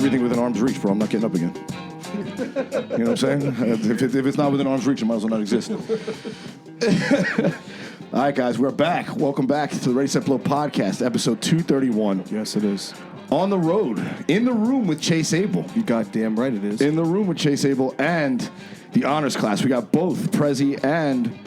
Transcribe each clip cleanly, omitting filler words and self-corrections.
everything within arm's reach, bro. I'm not getting up again. You know what I'm saying? If it's not within arm's reach, it might as well not exist. All right, guys, we're back. Welcome back to the Ready, Set, Blow podcast, episode 231. Yes, it is. On the road, in the room with Chase Abel. You goddamn right it is. In the room with Chase Abel and the honors class. We got both Prezy and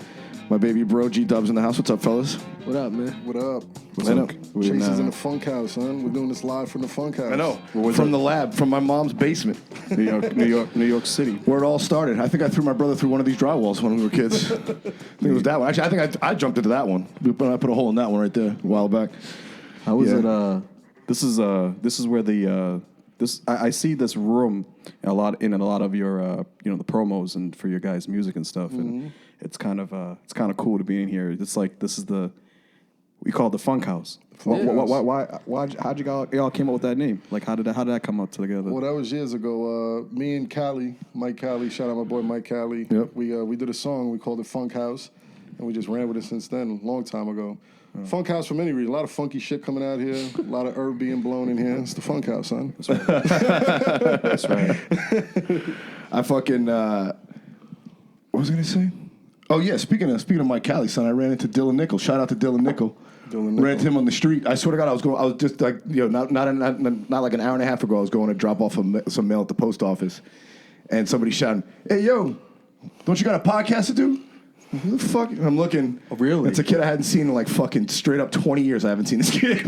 my baby bro, Gee Dubs in the house. What's up, fellas? What up, man? What up? What's up? Chase is in the funk house, son. We're doing this live from the funk house. I know. From the lab, from my mom's basement. New York City. Where it all started. I think I threw my brother through one of these drywalls when we were kids. I think it was that one. Actually, I think I jumped into that one. I put a hole in that one right there a while back. How was it? This is where the I see this room in a lot of your the promos and for your guys' music and stuff, and it's kind of cool to be in here. It's like this is we call it the Funk House. Why? How'd y'all came up with that name? Like how did that come up together? Well, that was years ago. Me and Mike Callie, shout out my boy Mike Callie. Yep. We did a song. We called it Funk House, and we just ran with it since then. A long time ago. Funk House for many reasons. A lot of funky shit coming out here. A lot of herb being blown in here. It's the Funk House, son. That's right. That's right. I fucking what was I gonna say? Oh yeah, speaking of Mike Callie, son, I ran into Dylan Nickel. Shout out to Dylan Nickel. Ran into him on the street. I swear to God, I was just like not like an hour and a half ago. I was going to drop off some mail at the post office, and somebody shouting, "Hey yo, don't you got a podcast to do?" Who the fuck? I'm looking. Oh, really? It's a kid I hadn't seen in like fucking straight up 20 years. I haven't seen this kid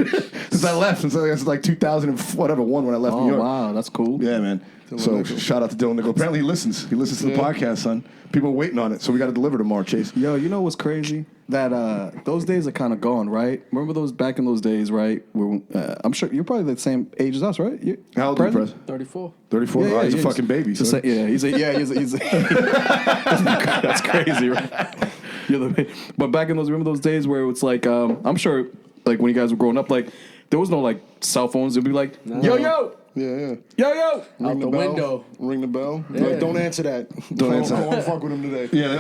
since I left. Since like 2001 when I left New York. Oh, wow. That's cool. Yeah, man. So shout out to Dylan Nickel. Apparently he listens. He listens to the podcast, son. People are waiting on it, so we got to deliver tomorrow, Chase. Yo, you know what's crazy? That those days are kind of gone, right? Remember those back in those days, right? Where, I'm sure you're probably the same age as us, right? How old are you, Prez? 34. 34? Yeah, he's a fucking baby. He's a that's crazy, right? But back in remember those days where it's like, I'm sure, like when you guys were growing up, like there was no like cell phones. It'd be like, yo. Yeah. Out the window. Ring the bell. Yeah. Like, don't answer that. Don't answer I that. don't want to fuck with him today. Yeah.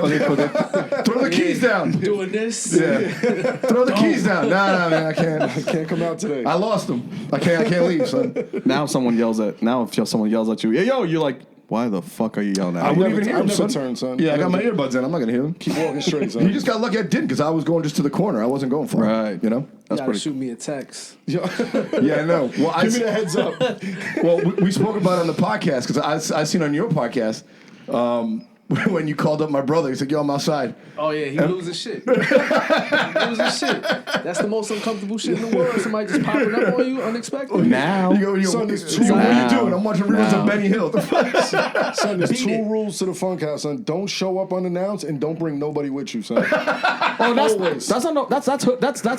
Throw the keys down. Doing this. Yeah. Throw the keys down. Nah, man, I can't. I can't come out today. I lost them. I can't leave, son. Now if someone yells at you, hey yo, you're like, why the fuck are you yelling at me? I wouldn't even hear him, never son. turn, son. Yeah, I got my earbuds in. I'm not going to hear him. Keep walking straight, son. You just got lucky I didn't because I was going just to the corner. I wasn't going far. Right. You know? You gotta shoot me a text. Yeah, I know. Well, Give me the heads up. Well, we spoke about it on the podcast because I seen on your podcast when you called up my brother. He said, yo, I'm outside. Oh, yeah, he losing shit. Losing shit. That's the most uncomfortable shit in the world. Somebody just popping up on you unexpectedly. Now. You go, Son, what it's are you now. doing? I'm watching reruns of Benny Hill. Son, there's two rules to the Funk House, son. Don't show up unannounced and don't bring nobody with you, son. That's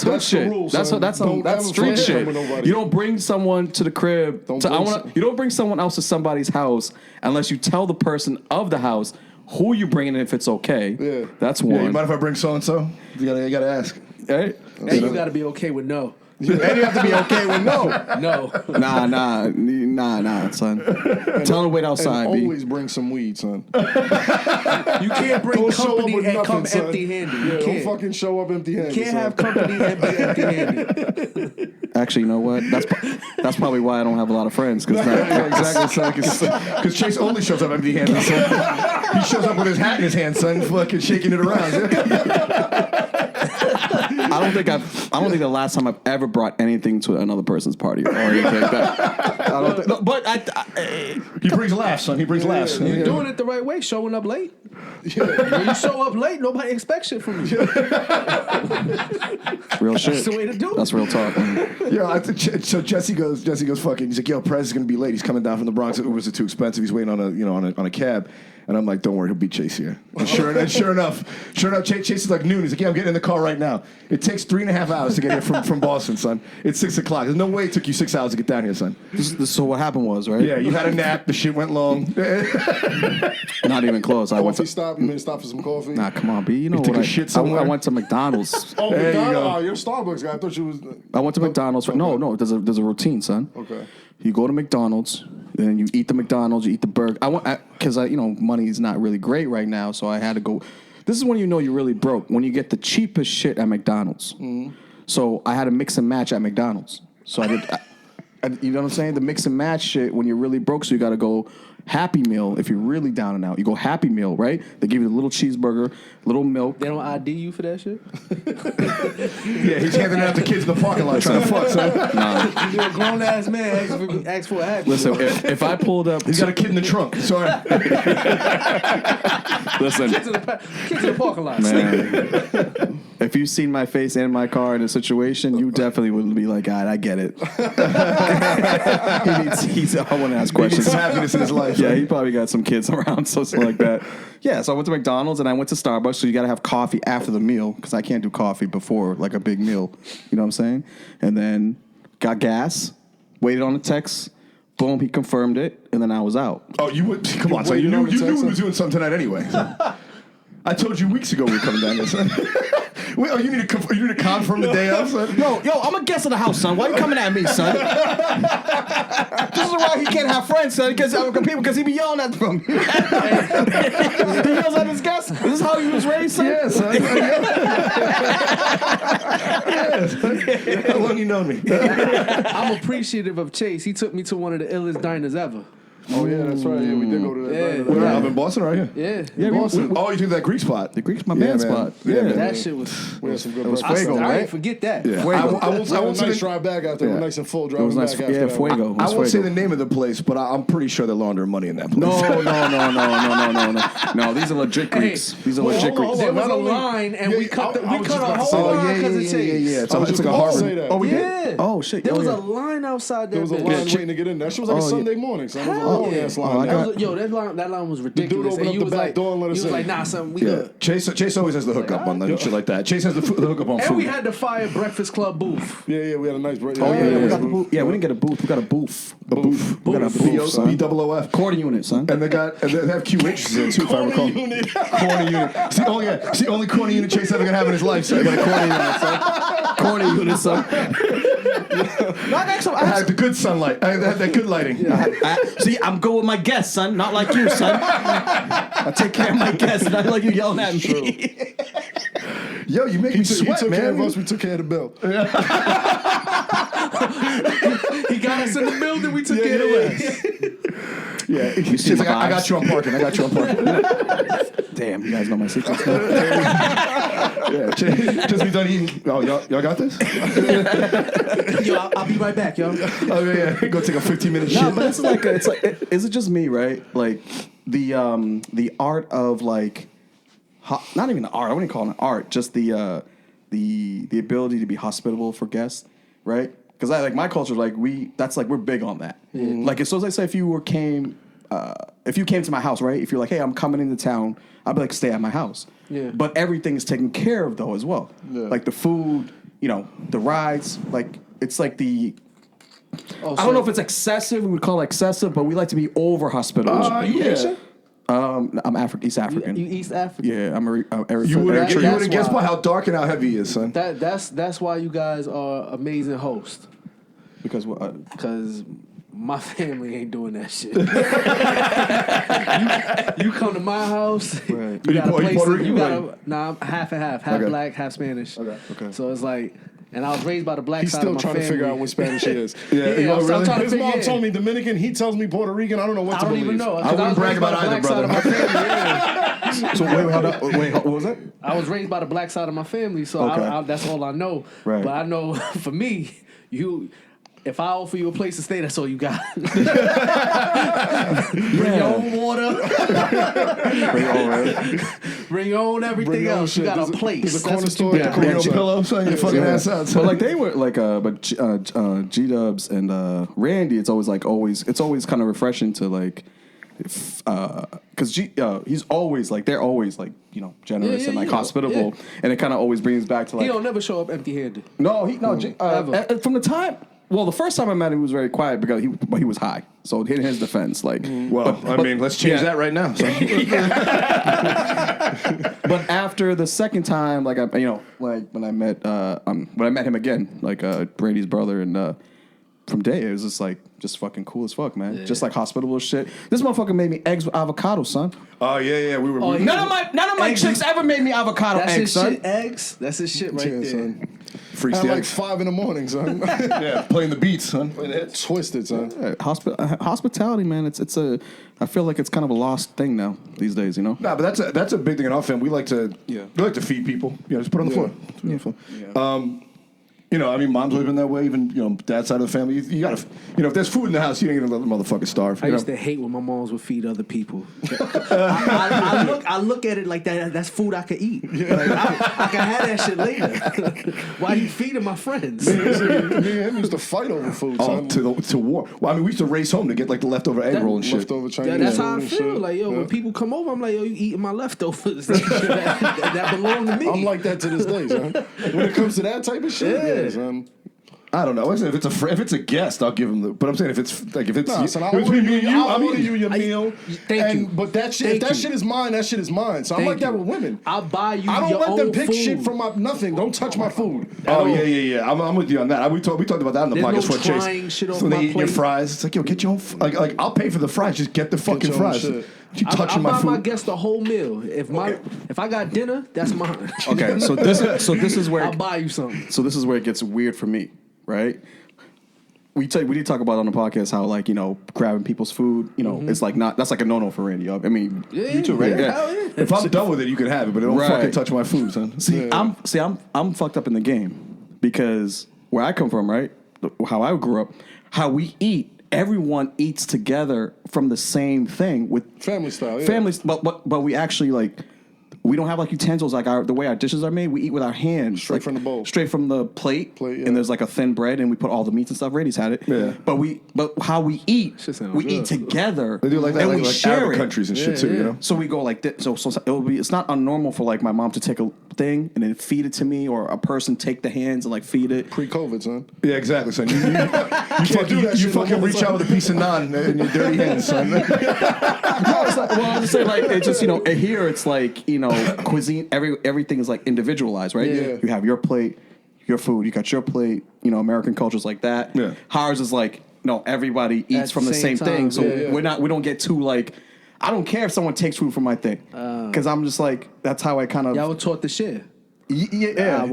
hood shit. rule, That's son. Don't that's ever street fucking shit. come with nobody. You don't bring someone to the crib. You don't bring someone else to somebody's house unless you tell the person of the house who you bringing in if it's okay. Yeah. That's one. Yeah, you mind if I bring so and so? You gotta ask. Right? And you gotta be okay with no. And you have to be okay with no. No. Nah, son. Tell him to wait outside, And B. always bring some weed, son. You can't bring Don't show up company with and nothing, come son. empty-handed. You Yeah, don't can't. fucking show up empty-handed. Can't son. have company and be empty-handed. Actually, you know what? That's probably why I don't have a lot of friends. Because Chase only shows up empty-handed. Son. He shows up with his hat in his hand, son, fucking shaking it around. I don't think the last time I've ever brought anything to another person's party or anything like that. I don't think, but He brings laughs, son. He brings laughs. You're doing it the right way, showing up late. When you show up late, nobody expects shit from you. real shit. That's the way to do it. That's real talk. Yeah, so Jesse goes fucking. He's like, yo, Prez is gonna be late. He's coming down from the Bronx. Ubers are too expensive. He's waiting on a cab. And I'm like, don't worry, he'll beat Chase here. And sure enough, Chase is like noon. He's like, yeah, I'm getting in the car right now. It takes 3.5 hours to get here from Boston, son. It's 6 o'clock. There's no way it took you 6 hours to get down here, son. So what happened was, right? Yeah, you had a nap. The shit went long. Not even close. I went to stop. You made a stop for some coffee? Nah, come on, B. You know took what? a shit somewhere? I went to McDonald's. Oh, There you McDonald's? go. Oh, you're a Starbucks guy. I thought you was... I went to McDonald's. No, there's a routine, son. Okay. You go to McDonald's, then you eat the McDonald's, you eat the burger. Because money's not really great right now, so I had to go. This is when you know you're really broke, when you get the cheapest shit at McDonald's. Mm-hmm. So I had to mix and match at McDonald's. So I did. you know what I'm saying? The mix and match shit when you're really broke, so you got to go Happy Meal if you're really down and out. You go Happy Meal, right? They give you the little cheeseburger, little milk. They don't ID you for that shit? Yeah, he's handing out to kids in the parking lot trying to fuck, son. Nah. You're a grown-ass man ask for a Happy Listen, Meal. if I pulled up... He's got a kid in the trunk. Sorry. Listen, Kids in the parking lot. man, if you've seen my face and my car in a situation, you definitely would be like, God, I get it. I want to ask He needs questions. some happiness in his life. Yeah, he probably got some kids around, something like that. Yeah, so I went to McDonald's and I went to Starbucks, so you got to have coffee after the meal because I can't do coffee before like a big meal. You know what I'm saying? And then got gas, waited on the text. Boom, he confirmed it, and then I was out. Oh, you would come on, son. You knew we were doing something tonight anyway. I told you weeks ago we were coming down here, son. Wait, oh, you need to confirm the day of, son. Yo, I'm a guest of the house, son. Why you coming at me, son? This is why he can't have friends, son, because he be yelling at them. He yells at his guests. Is this how he was raised, son? Yeah, son. Yeah. How long you known me? I'm appreciative of Chase. He took me to one of the illest diners ever. Oh, yeah, that's right. Yeah, we did go to that. Yeah. diner. Where, up in Boston, are you? Yeah. Yeah, Boston. Oh, you took that Greek spot. The Greek's my band man. spot. Yeah, Yeah, man. That shit was... We had some good was breakfast. Fuego, I right? didn't forget that. Yeah. Fuego. I won't We had a say nice the- drive back after. Yeah. We're nice and full It driving was back nice. after Yeah, that. Fuego. It I was won't say Fuego. the name of the place, but I'm pretty sure they're laundering money in that place. No. No, these are legit Greeks. These are Wait, legit hold on, Greeks. There was Not a only- line, and Yeah, we cut I was just a about to whole say that. line because of Chase. It's I was just like a about to Harvard. say that. Oh, we did? Yeah. Oh, shit. There Oh, was yeah. a line outside There that was a bitch. line waiting to get in. That shit was like a Oh, yeah. Sunday morning, son. It was a Hell long yeah. ass Oh, line. I got- Yo, that line was ridiculous. opened And up you the was back like, door and let us you was in. like, nah, son, we Yeah, good. Chase always has the hookup on that shit like that. Chase has the hookup on And food. we had the Fire Breakfast Club booth. Yeah, we had a nice break. Oh, yeah, yeah. we got the booth. Yeah, we didn't get a booth. We got a booth. a booth. We got a booth, son. B-double-O-F. Quarter unit, son. And they have QHs in too, if I recall. Corner unit. It's the only corner unit Chase ever gonna have in his life. So I got a corner unit, son. Corner unit, son. I had the good sunlight. I had that good lighting. See, I'm good with my guests, son. Not like you, son. I take care of my guests, not like you yelling at me. Yo, you make me He sweat, took care of man. us. We took care of the bill. He got us in the building. We took care of the rest. Yeah, see She's like, my I got you on parking. Damn, you guys know my secrets now. Yeah, just be done eating. Oh, y'all got this? Yo, I'll be right back, yo. Oh yeah, go take a 15-minute shit. No, but it's like is it just me, right? Like the art of like not even the art. I wouldn't call it an art. Just the ability to be hospitable for guests, right? Because I like my culture. Like we're big on that. Like so, as I say, if you came to my house, right? If you're like, hey, I'm coming into town, I'd be like, stay at my house. Yeah. But everything is taken care of though as well. Yeah. Like the food, the rides. Like it's like the. Oh, I don't know if it's excessive. We would call it excessive, but we like to be over hospitable. You Haitian? I'm East African. You East African? Yeah, I'm You would That's have guessed why. by how dark and how heavy he is, son. That's why you guys are amazing hosts. because Because my family ain't doing that shit. you come to my house, Right. you got a Are you place. Puerto Rican? You got I'm half and half Okay. black, half Spanish. Okay. So it's like, and I was raised by the black He's side still of my trying family. to figure out what Spanish he is. Yeah, I'm trying to His figure mom it. told me Dominican. He tells me Puerto Rican. I don't know what I to don't believe. even know. I wouldn't brag about either, brother. So wait, what was that? I was raised by the black side of my family, so Okay. that's all I know. Right. But I know for me, if I offer you a place to stay, that's all you got. Bring your own water. Bring your own everything Bring your own else. You shit. got a There's a place. corner That's what store you at got. the Bring your corner. pillow, son. Your fucking ass out, son. But like they were like, G Dubs and Randy. It's always kind of refreshing to like, because he's always like they're always like generous Yeah, and like yeah. hospitable, and it kind of always brings back to like He don't never show up empty-handed. No, from the time. Well, the first time I met him, he was very quiet because he was high. So in his defense, like, Well, I mean, let's change that right now. son. But after the second time, like when I met him again, like Brady's brother and from Day, it was just fucking cool as fuck, man. Yeah. Just like hospitable as shit. This motherfucker made me eggs with avocado, son. Oh yeah, we were. Oh, we- yeah. None of my chicks ever made me avocado That's eggs, his son. shit, eggs. That's his shit right Yeah, there. son. freaks At the like eggs. 5 in the morning, son. Yeah, playing the beats, son. Twisted, son. Hospitality, man. It's a. I feel like it's kind of a lost thing now these days. You know. Nah, but that's a big thing in our family. We like to feed people. Just put it on the floor. You know, I mean, mom's always been that way. Even dad's side of the family. You gotta, if there's food in the house, you ain't gonna let the motherfucker starve. I used to hate when my moms would feed other people. I look at it like that. That's food I could eat. Like, I can have that shit later. Why are you feeding my friends? Me and him used to fight over food, son. To war. Well, I mean, we used to race home to get like the leftover egg roll and shit. Leftover Chinese That's food how I and feel. shit. Like, when people come over, I'm like, you eating my leftovers. that belong to me. I'm like that to this day, son. When it comes to that type of shit, yeah, son. I don't know. If it's a guest, I'll give them but I'm saying if it's son, I'll order you your meal. Thank you. But that shit, shit is mine. That shit is mine. So I'm like that with women. I'll buy you. I don't your let them own pick food. shit from my nothing. Don't touch my food. Oh yeah. I'm with you on that. We talked about that in the There's podcast. no For Chase. trying shit off so my they eat your plate. fries. It's like, get your own. Like I'll pay for the fries. Just get the fucking your own fries. shit. You touching my I buy food? my guests the whole meal. If I got dinner, that's mine. Okay, so this is where I'll buy you something. So this is where it gets weird for me, right? We did talk about on the podcast how like grabbing people's food, it's like that's like a no for Randy. I mean, You too, right? Yeah. If I'm done with it, you can have it, but don't fucking touch my food, son. I'm fucked up in the game because where I come from, right? How I grew up, how we eat. Everyone eats together from the same thing with family style. Yeah. Families, but we actually like. We don't have like utensils like the way our dishes are made. We eat with our hands, Straight from the bowl, straight from the plate. Yeah. And there's like a thin bread, and we put all the meats and stuff. Randy's had it. Yeah. But how we eat, eat together. They do like that, and like we share Arab it. countries and shit too. So we go like this. So it's not unnormal for like my mom to take a thing and then feed it to me, or a person take the hands and like feed it. Pre-COVID, son. Yeah, exactly, son. You fucking reach out with a piece of naan in your dirty hands, son. No, it's like, well, I'm just saying, like, it's just, here it's like, cuisine, everything is like individualized, right? Yeah. You have your plate, your food, you got your plate, American culture's like that. Yeah. Ours is like, no, everybody eats from the same thing. So we don't get too like, I don't care if someone takes food from my thing. Because I'm just like, that's how I kind of. Y'all were taught to share. Yeah. It's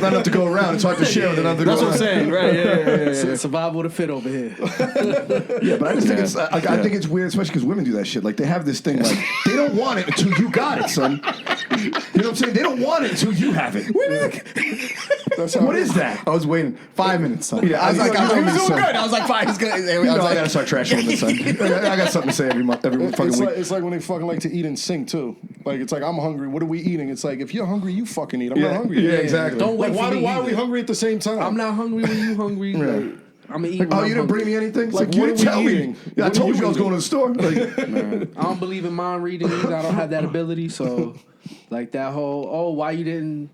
not enough to go around. It's hard to share with another. That's what I'm saying, right? Yeah. Survival of the fit over here. Yeah, but I just think it's I think it's weird, especially because women do that shit. Like they have this thing like they don't want it until you got it, son. You know what I'm saying? They don't want it until you have it. What is that? I was waiting 5 minutes, son. Yeah, I was like, he was doing son. good. I was like, fine, he's good. I gotta start trashing women, son. I got something to say every fucking week. It's like when they fucking like to eat in sync too. Like it's like I'm hungry. What are we eating? It's like if you're hungry, you fucking eat. I'm not hungry. Yeah, exactly. Don't wait Like for me why are either. we hungry at the same time? I'm not hungry when you hungry. Like, I'm gonna eat. Like, you didn't bring me anything? Like, you what didn't are tell we me. eating? Yeah, I What told are you I was eating? going to the store. Like, I don't believe in mind reading either. I don't have that ability. So, like that whole, why you didn't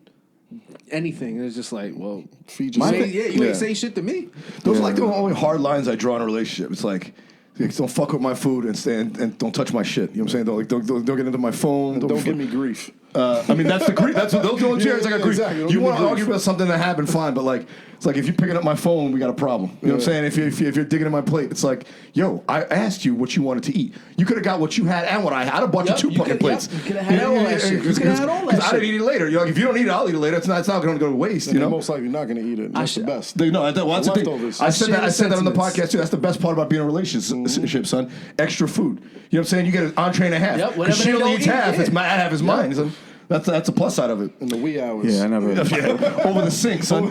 anything? It's just like, well, feed you yourself. ain't say shit to me. those are like the only hard lines I draw in a relationship. It's like, don't fuck with my food and don't touch my shit. You know what I'm saying? Don't get into my phone. Don't give me grief. I mean, that's the grief. Those are the only areas I got grief. Exactly. You want to argue about something that happened, fine, but like, it's like if you're picking up my phone, we got a problem. You know what I'm saying? If you're digging in my plate, it's like, yo, I asked you what you wanted to eat. You could have got what you had and what I had. I'd have bought you 2 fucking plates. You could have had all that shit. You could have had all that shit. I didn't eat it later. You're like, if you don't eat it, I'll eat it later. It's not going to go to waste. And You they're know. most likely not going to eat it. That's the best. That's the thing. Leftovers. I said that on the sentiments. podcast too. That's the best part about being in a relationship, son. Extra food. You know what I'm saying? You get an entree and a half. Yep, Because whatever she they only don't eats eat, half. yeah. It's half is mine. Son. That's a plus side of it. In the wee hours. Yeah, I never. Yeah, over the sink, son.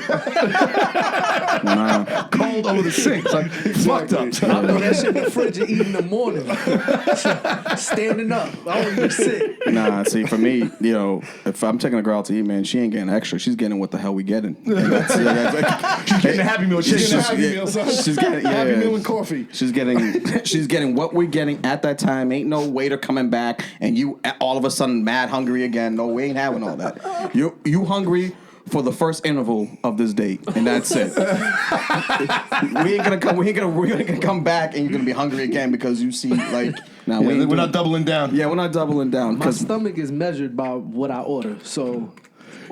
Nah. Cold over the sink, son. Fucked up. I put that shit in the fridge and eat in the morning. Standing up. I don't even sit. Nah, see, for me, if I'm taking a girl out to eat, man, she ain't getting extra. She's getting what the hell we getting. She's getting a Happy Meal. She's getting a She's Happy Meal, son. She's getting Happy Meal and coffee. She's getting what we're getting at that time. Ain't no waiter coming back and you all of a sudden mad hungry again. No, we ain't having all that. You hungry for the first interval of this date, and that's it. We're gonna come back and you're gonna be hungry again because you see like we're not doubling down. Yeah, we're not doubling down. My stomach is measured by what I order. So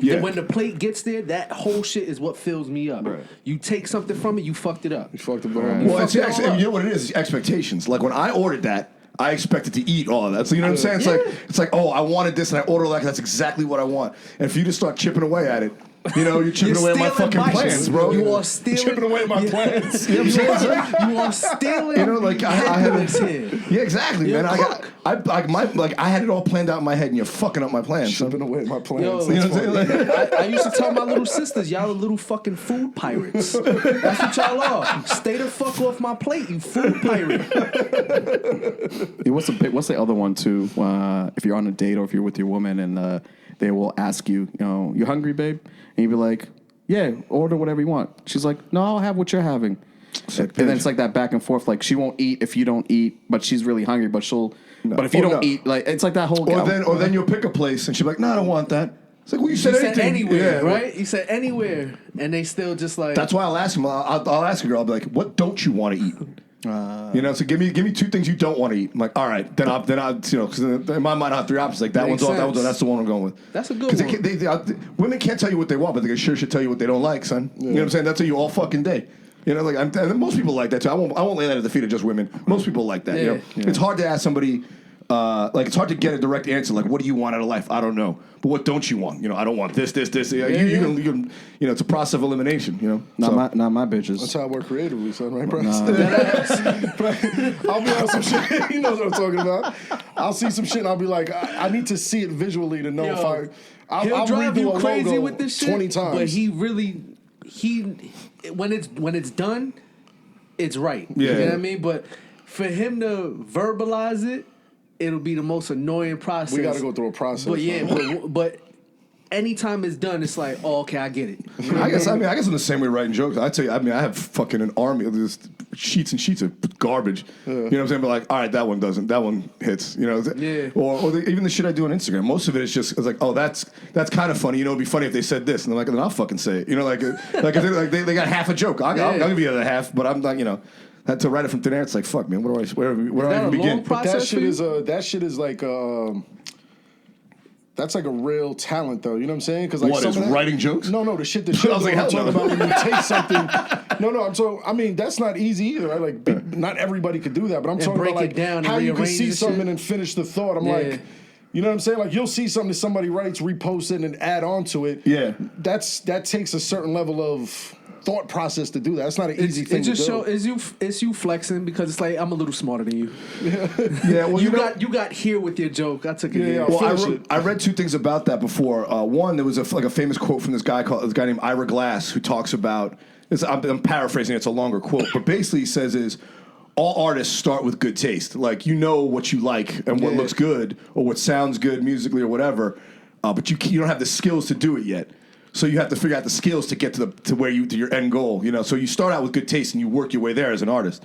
when the plate gets there, that whole shit is what fills me up. Right. You take something from it, you fucked it up. You fucked up the Well, fucked it all up. you know what it is? Expectations. Like when I ordered that, I expected to eat all of that. So you know what I'm saying? It's like, oh, I wanted this and I ordered that because that's exactly what I want. And for you to start chipping away at it, you know, you're chipping away at my fucking plans, bro. You are stealing. Chipping away at my plans. You know what I'm saying? You are stealing. You know, like I had here. Yeah, exactly, man. I had it all planned out in my head, and you're fucking up my plans. Chipping away at my plans. Yo, You know what I'm saying? Like, I used to tell my little sisters, y'all are little fucking food pirates. That's what y'all are. Stay the fuck off my plate, you food pirate. Yeah, what's the other one too? If you're on a date or if you're with your woman and they will ask you, you know, you hungry, babe? And you be like, yeah, order whatever you want. She's like, no, I'll have what you're having. And then it's like that back and forth. Like she won't eat if you don't eat, but she's really hungry. But she'll. No. But if you don't eat, like it's like that whole. Or then you'll pick a place and she'll be like, no, I don't want that. It's like, well, you said anything. Anywhere, right? You said anywhere, and they still just like. That's why I'll ask him. I'll ask a girl. I'll be like, what don't you want to eat? You know, so give me 2 things you don't want to eat. I'm like, all right, then I you know, because in my mind I have 3 options. Like that one's off, that one's off. That's the one I'm going with. That's a good one. Because women can't tell you what they want, but they sure should tell you what they don't like, son. You know what I'm saying? That's how you all fucking day. You know, like and most people like that too. I won't lay that at the feet of just women. Most people like that. You know, it's hard to ask somebody. Like it's hard to get a direct answer. Like, what do you want out of life? I don't know. But what don't you want? You know, I don't want this. You can, you know, it's a process of elimination. You know, not my bitches. That's how I work creatively, son. Right, bro? Nah. I'll be on some shit. He knows what I'm talking about. I'll see some shit and I'll be like, I need to see it visually to know if I'll drive redo you a crazy logo with this shit 20 times. But when it's done, it's right. Yeah. You know what I mean? But for him to verbalize it, it'll be the most annoying process. We got to go through a process. But but anytime it's done, it's like, oh, okay, I get it. I guess I'm the same way writing jokes. I tell you, I have fucking an army of just sheets and sheets of garbage. You know what I'm saying? But like, all right, that one doesn't. That one hits. You know? Yeah. Even the shit I do on Instagram. Most of it is just it's like, oh, that's kind of funny. You know, it'd be funny if they said this, and they're like, then I'll fucking say it. You know, like they got half a joke. I'll give you the other half, but I'm not. You know. To write it from thin air, it's like fuck, man. Where do I even begin? But that shit is like that's like a real talent, though. You know what I'm saying? Because like what is writing jokes? No, the shit that I'm talking about when you take something. No, I mean that's not easy either. Right? Like not everybody could do that, but I'm talking about like how you can see something and finish the thought. I'm like. You know what I'm saying? Like you'll see something that somebody writes, repost it, and add on to it. Yeah, that takes a certain level of thought process to do that. It's not an easy thing to do. It's you flexing because it's like I'm a little smarter than you. Yeah, well, you got here with your joke. I took it. Yeah, well, I read 2 things about that before. One, there was a famous quote from this guy named Ira Glass who talks about. I'm paraphrasing. It's a longer quote, but basically he says is. All artists start with good taste. Like, you know what you like and what looks good or what sounds good musically or whatever, but you don't have the skills to do it yet. So you have to figure out the skills to get to your end goal. You know, so you start out with good taste and you work your way there as an artist.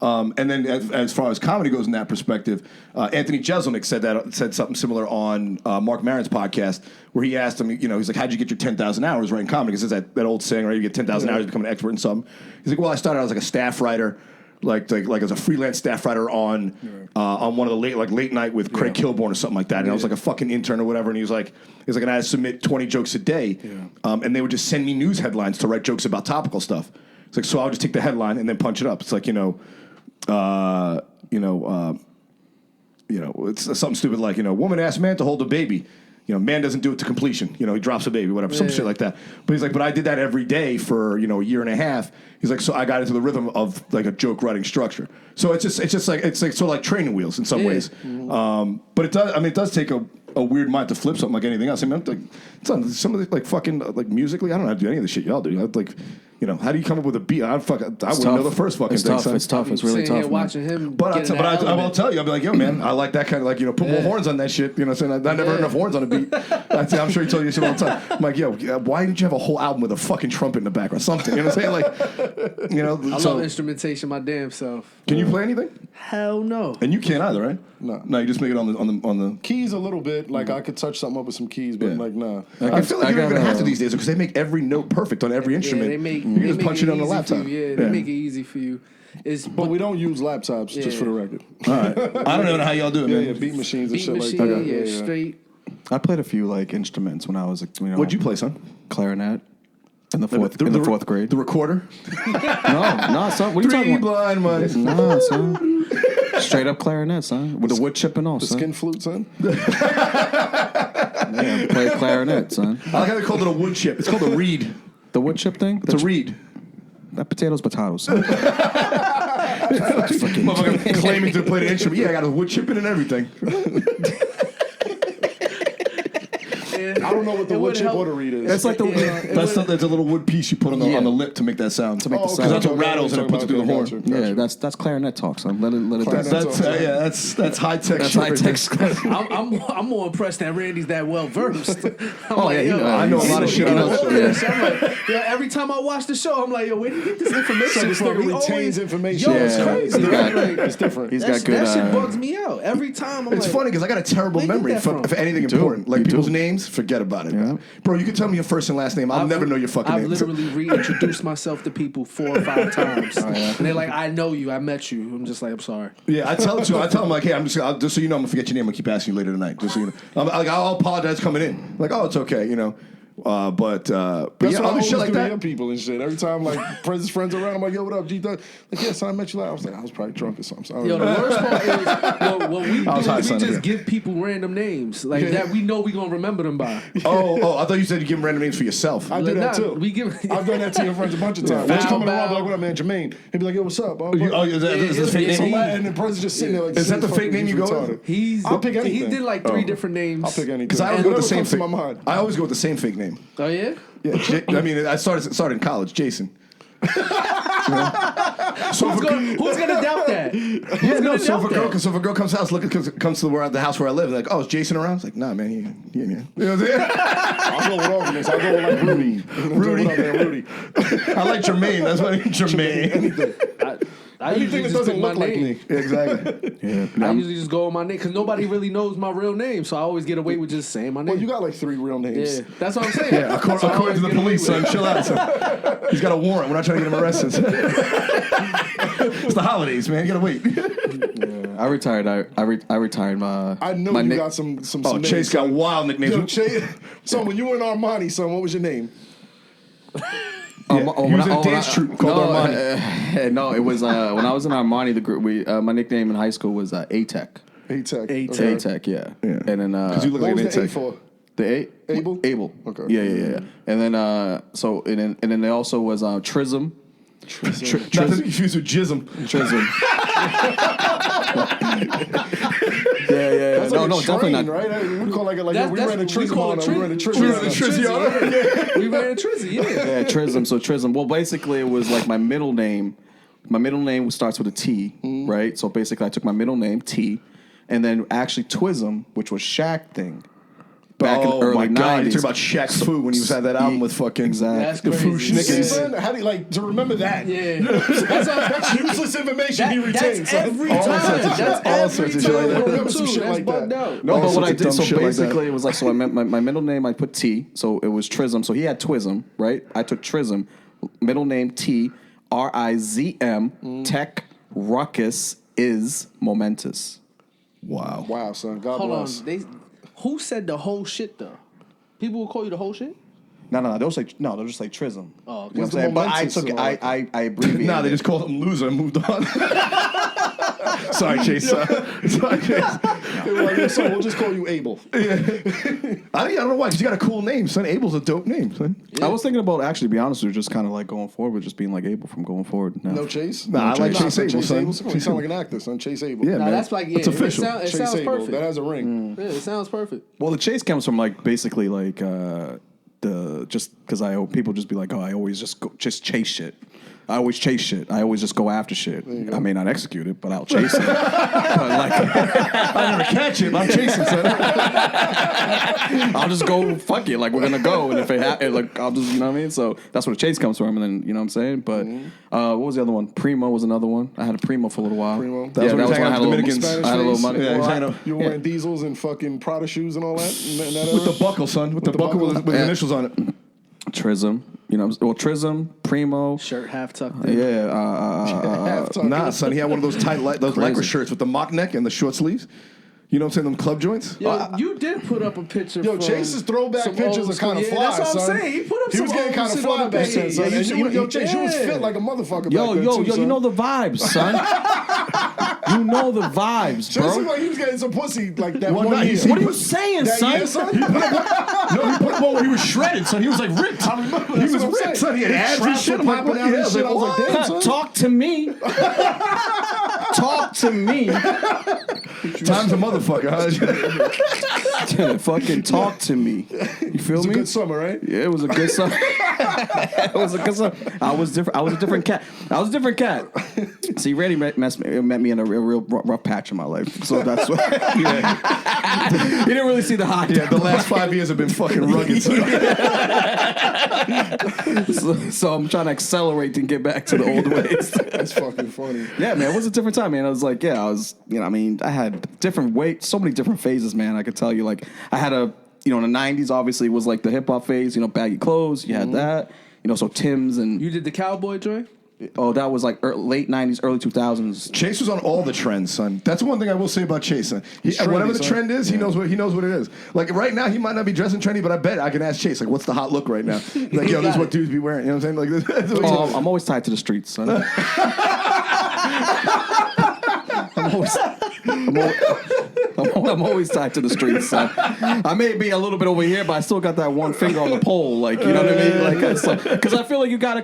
And then as far as comedy goes in that perspective, Anthony Jeselnik said something similar on Mark Maron's podcast where he asked him, you know, he's like, how'd you get your 10,000 hours writing comedy? Because it's that old saying, right? You get 10,000 hours to become an expert in something. He's like, well, I started out as like a staff writer. Like as a freelance staff writer on one of the late night with Craig Kilborn or something like that, and I was like a fucking intern or whatever, and he was like, and I had to submit 20 jokes a day, and they would just send me news headlines to write jokes about topical stuff. It's like so I'll just take the headline and then punch it up. It's like it's something stupid like woman asks man to hold a baby. Man doesn't do it to completion. He drops a baby, whatever, some shit like that. But he's like, but I did that every day for, a year and a half. He's like, so I got into the rhythm of like a joke writing structure. So it's like sort of like training wheels in some ways. But it does take a weird mind to flip something like anything else. I mean, it's on some of the like fucking like musically, I don't know how to do any of the shit y'all do. How do you come up with a beat? I wouldn't know the first fucking thing. It's tough. It's really tough. Watching him, but I will tell you, I'll be like, yo, man, I like that kind of like put more horns on that shit. Saying I never heard enough horns on a beat. I'm sure he told you shit all the time. I'm like, yo, why didn't you have a whole album with a fucking trumpet in the background or something? You know what I'm saying? Like, I love instrumentation, my damn self. Can you play anything? Hell no. And you can't either, right? No, you just make it on the keys a little bit. Like I could touch something up with some keys, but like nah. I feel like you don't even have to these days because they make every note perfect on every instrument. You can just punch it on the laptop. They make it easy for you. But we don't use laptops, just for the record. All right. I don't know how y'all do it, man. Yeah, beat machines and shit like that. Yeah, straight. I played a few like instruments when I was What'd you play, son? Clarinet. In the fourth grade. The recorder? No, son. What are you talking about? Blind mice. No, son. Straight up clarinet, son. With the wood chip and all, The son. skin flute, son. Yeah, play clarinet, son. I like how they called it a wood chip. It's called a reed. The wood chip thing? It's a reed. That potato's potatoes, son. Motherfucker claiming to play the instrument. Yeah, I got a wood chip in and everything. I don't know what the wood chip or the reed is. It's like That's a little wood piece you put on the lip to make that sound. To make the Because sound. that's what rattles and it puts it through the horn. Yeah, that's clarinet talk, son. Let it That's high tech. That's high tech. I'm more impressed that Randy's that well versed. I know a lot of shit. I'm like, every time I watch the show, I'm like, yo, where did you get this information? This nigga retains information. Yo, it's crazy. It's different. He's got good. That shit bugs me out every time. It's funny because I got a terrible Where you memory get that for anything important. Like people's names, forget about it. Yeah. Bro, you can tell me your first and last name. I'll never know your fucking name. I've literally reintroduced myself to people 4 or 5 times. And they're like, I know you. I met you. I'm just like, I'm sorry. Yeah, I tell them like, hey, just so you know, I'm gonna forget your name. I'm gonna keep asking you later tonight. Just so you know, I'll apologize coming in. Like, oh, it's okay, you know. But That's yeah, what I other shit like do to that. young people and shit. Every time like friends around, I'm like, yo, what up, Gee Dubs? Like, yeah, son, I met you last. I was like, I was probably drunk or something. Yo, the worst part is what we do. high, We son, just yeah. give people random names like that. We know we gonna remember them by. Oh, I thought you said you give them random names for yourself. I do that too. We give. I've done that to your friends a bunch of times. Just coming around, like, what up, man, Jermaine? He'd be like, yo, what's up? Is that fake name? And the person's just sitting there like, Is that the fake name you go with? I'll pick anything. He did like 3 different names. I'll pick anything. Because I always go with the same comes to fake. my mind. I always go with the same fake name. Oh yeah. Yeah, I mean, I started in college, Jason. Who's gonna doubt that? Yeah, no. So if a girl comes to the house where I live, like, oh, is Jason around? It's like, nah, man, he ain't here. You know what I'm saying? I'll go with arguments. I'll go with like Rudy. Rudy. I like Jermaine. That's why Jermaine. Anything. I Anything usually that just doesn't pick my look like name. me. Yeah, exactly. Yeah, I usually just go with my name because nobody really knows my real name, so I always get away with just saying my name. Well, you got like 3 real names. Yeah, that's what I'm saying. Yeah, according to the police, son, chill out, son. He's got a warrant. We're not trying to get him arrested. It's the holidays, man. You gotta wait. I retired. I retired my. I know my you nick- got some Oh, names, Chase got son. wild nicknames. Yo, Chase. So when you were in Armani, son, what was your name? He was in a dance troupe called Armani. No, it was when I was in Armani. The group. My nickname in high school was A-Tech. A-Tech. A-Tech, yeah. And then Because you look What like was an the A A-Tech. for? the Able? Able. Okay. Yeah. And then and then there also was Trism. Not to be confused with Jism. Trism. Yeah. That's No, like a definitely train, not. right? We call like we That's- ran a we call it Trism. We ran a Trism. We ran a Trizzy, yeah. Yeah, Trism. So Trism. Well, basically, it was like my middle name. My middle name starts with a T, right? So basically, I took my middle name T, and then actually Twism, which was Shaq thing. Back in the early 90s. God, you talk about Shaq's Fu when he was had that album with fucking Exactly. That's the Fu crazy. Schnickens. Son, how do you like to remember that? Yeah. That's useless information he retains. That's son. every All time. sorts of shit. That's All every sorts of time. shit like that. I Remember some too. shit That's like bugged that. out. No, All but what sorts I of did, dumb so shit like that. basically it was like, so I meant my middle name, I put T, so it was Trism. So he had Twism, right? I took Trism, middle name T, RIZM, Tech, Ruckus is momentous. Wow. Wow, son. God Hold bless. on. Who said the whole shit though? People will call you the whole shit? No, they'll just say Trism. Oh, You know What's what I'm saying? the But I momentous took it, and all that? I abbreviated. Nah, they just called him loser and moved on. Sorry, Chase. Sorry, Chase. They were like, so we'll just call you Abel. I don't know why, because you got a cool name, son. Abel's a dope name, son. I was thinking about, actually, to be honest with you, just kind of like going forward with just being like Able from going forward. Now. No Chase? Nah, I like Nah, Chase son, Abel, son. You sound like an actor, son. Chase Abel. Yeah, Nah, man. that's like, yeah, It's official. It Chase sounds Abel. perfect. That has a ring. Yeah, it sounds perfect. Well, the chase comes from like basically like just because people just be like, oh, I always just chase shit. I always chase shit. I always just go after shit. I may not execute it, but I'll chase it. But like, I never catch it, but I'm chasing, son. I'll just go, fuck it. Like, we're going to go. And if it happens, like, I'll just, you know what I mean? So that's where the chase comes from. And then, you know what I'm saying? But what was the other one? Primo was another one. I had a Primo for a little while. Primo. That's when he was hanging out with Dominicans. I had a little money. Yeah, he's hanging out. You were wearing diesels and fucking Prada shoes and all that? In that With era? the buckle, son. With the buckle with the initials on it. Trism. You know, well, Trism, Primo. Shirt half tucked in. Yeah. Half-time. Nah, son. He had one of those tight, those lycra shirts with the mock neck and the short sleeves. You know what I'm saying? Them club joints. Yo, you did put up a picture. Yo, from Chase's throwback some pictures old are kind of school- fly, Yeah, that's what son. I'm saying. He put up He some was getting old kind of shit fly on the back page. then, son. Yeah, Yo, Chase, you was fit like a motherfucker back then, too, Yo, son. you know the vibes, son. You know the vibes, Jay bro. seemed like he was getting some pussy like that one night, year. What are you saying, That son? year, son? He put one where he was shredded, son. He was like ripped. I remember. He That's was what I'm ripped, saying. son. He had His abs and traps shit. were I'm like, popping what? out and Yeah, shit. I was like, damn, son. Talk to me. Talk to me. Time's a motherfucker, huh? Fucking talk to me. You feel It's a me? good summer, right? Yeah, it was a good summer. It was a good summer. I was different. I was a different cat. See, Randy met me in a real rough patch in my life. So that's what. Yeah. He didn't really see the hot. Yeah, the last 5 years have been fucking rugged. So I'm trying to accelerate and get back to the old ways. That's fucking funny. Yeah, man, it was a different time, man. I was like, I had different so many different phases, man. I could tell you, like, I had in the 90s, obviously, was like the hip hop phase, baggy clothes. You had that, so Tim's and. You did the cowboy joint? Oh, that was like late 90s, early 2000s. Chase was on all the trends, son. That's one thing I will say about Chase, son. Whatever the trend is, he knows what it is. Like right now, he might not be dressing trendy, but I bet I can ask Chase, like, what's the hot look right now? Like, yo, this is what dudes be wearing. You know what I'm saying? Like, this is what I'm always tied to the streets, son. I'm always tied to the streets, son. I may be a little bit over here, but I still got that one finger on the pole, like, you know what I mean? Like, because I feel like you gotta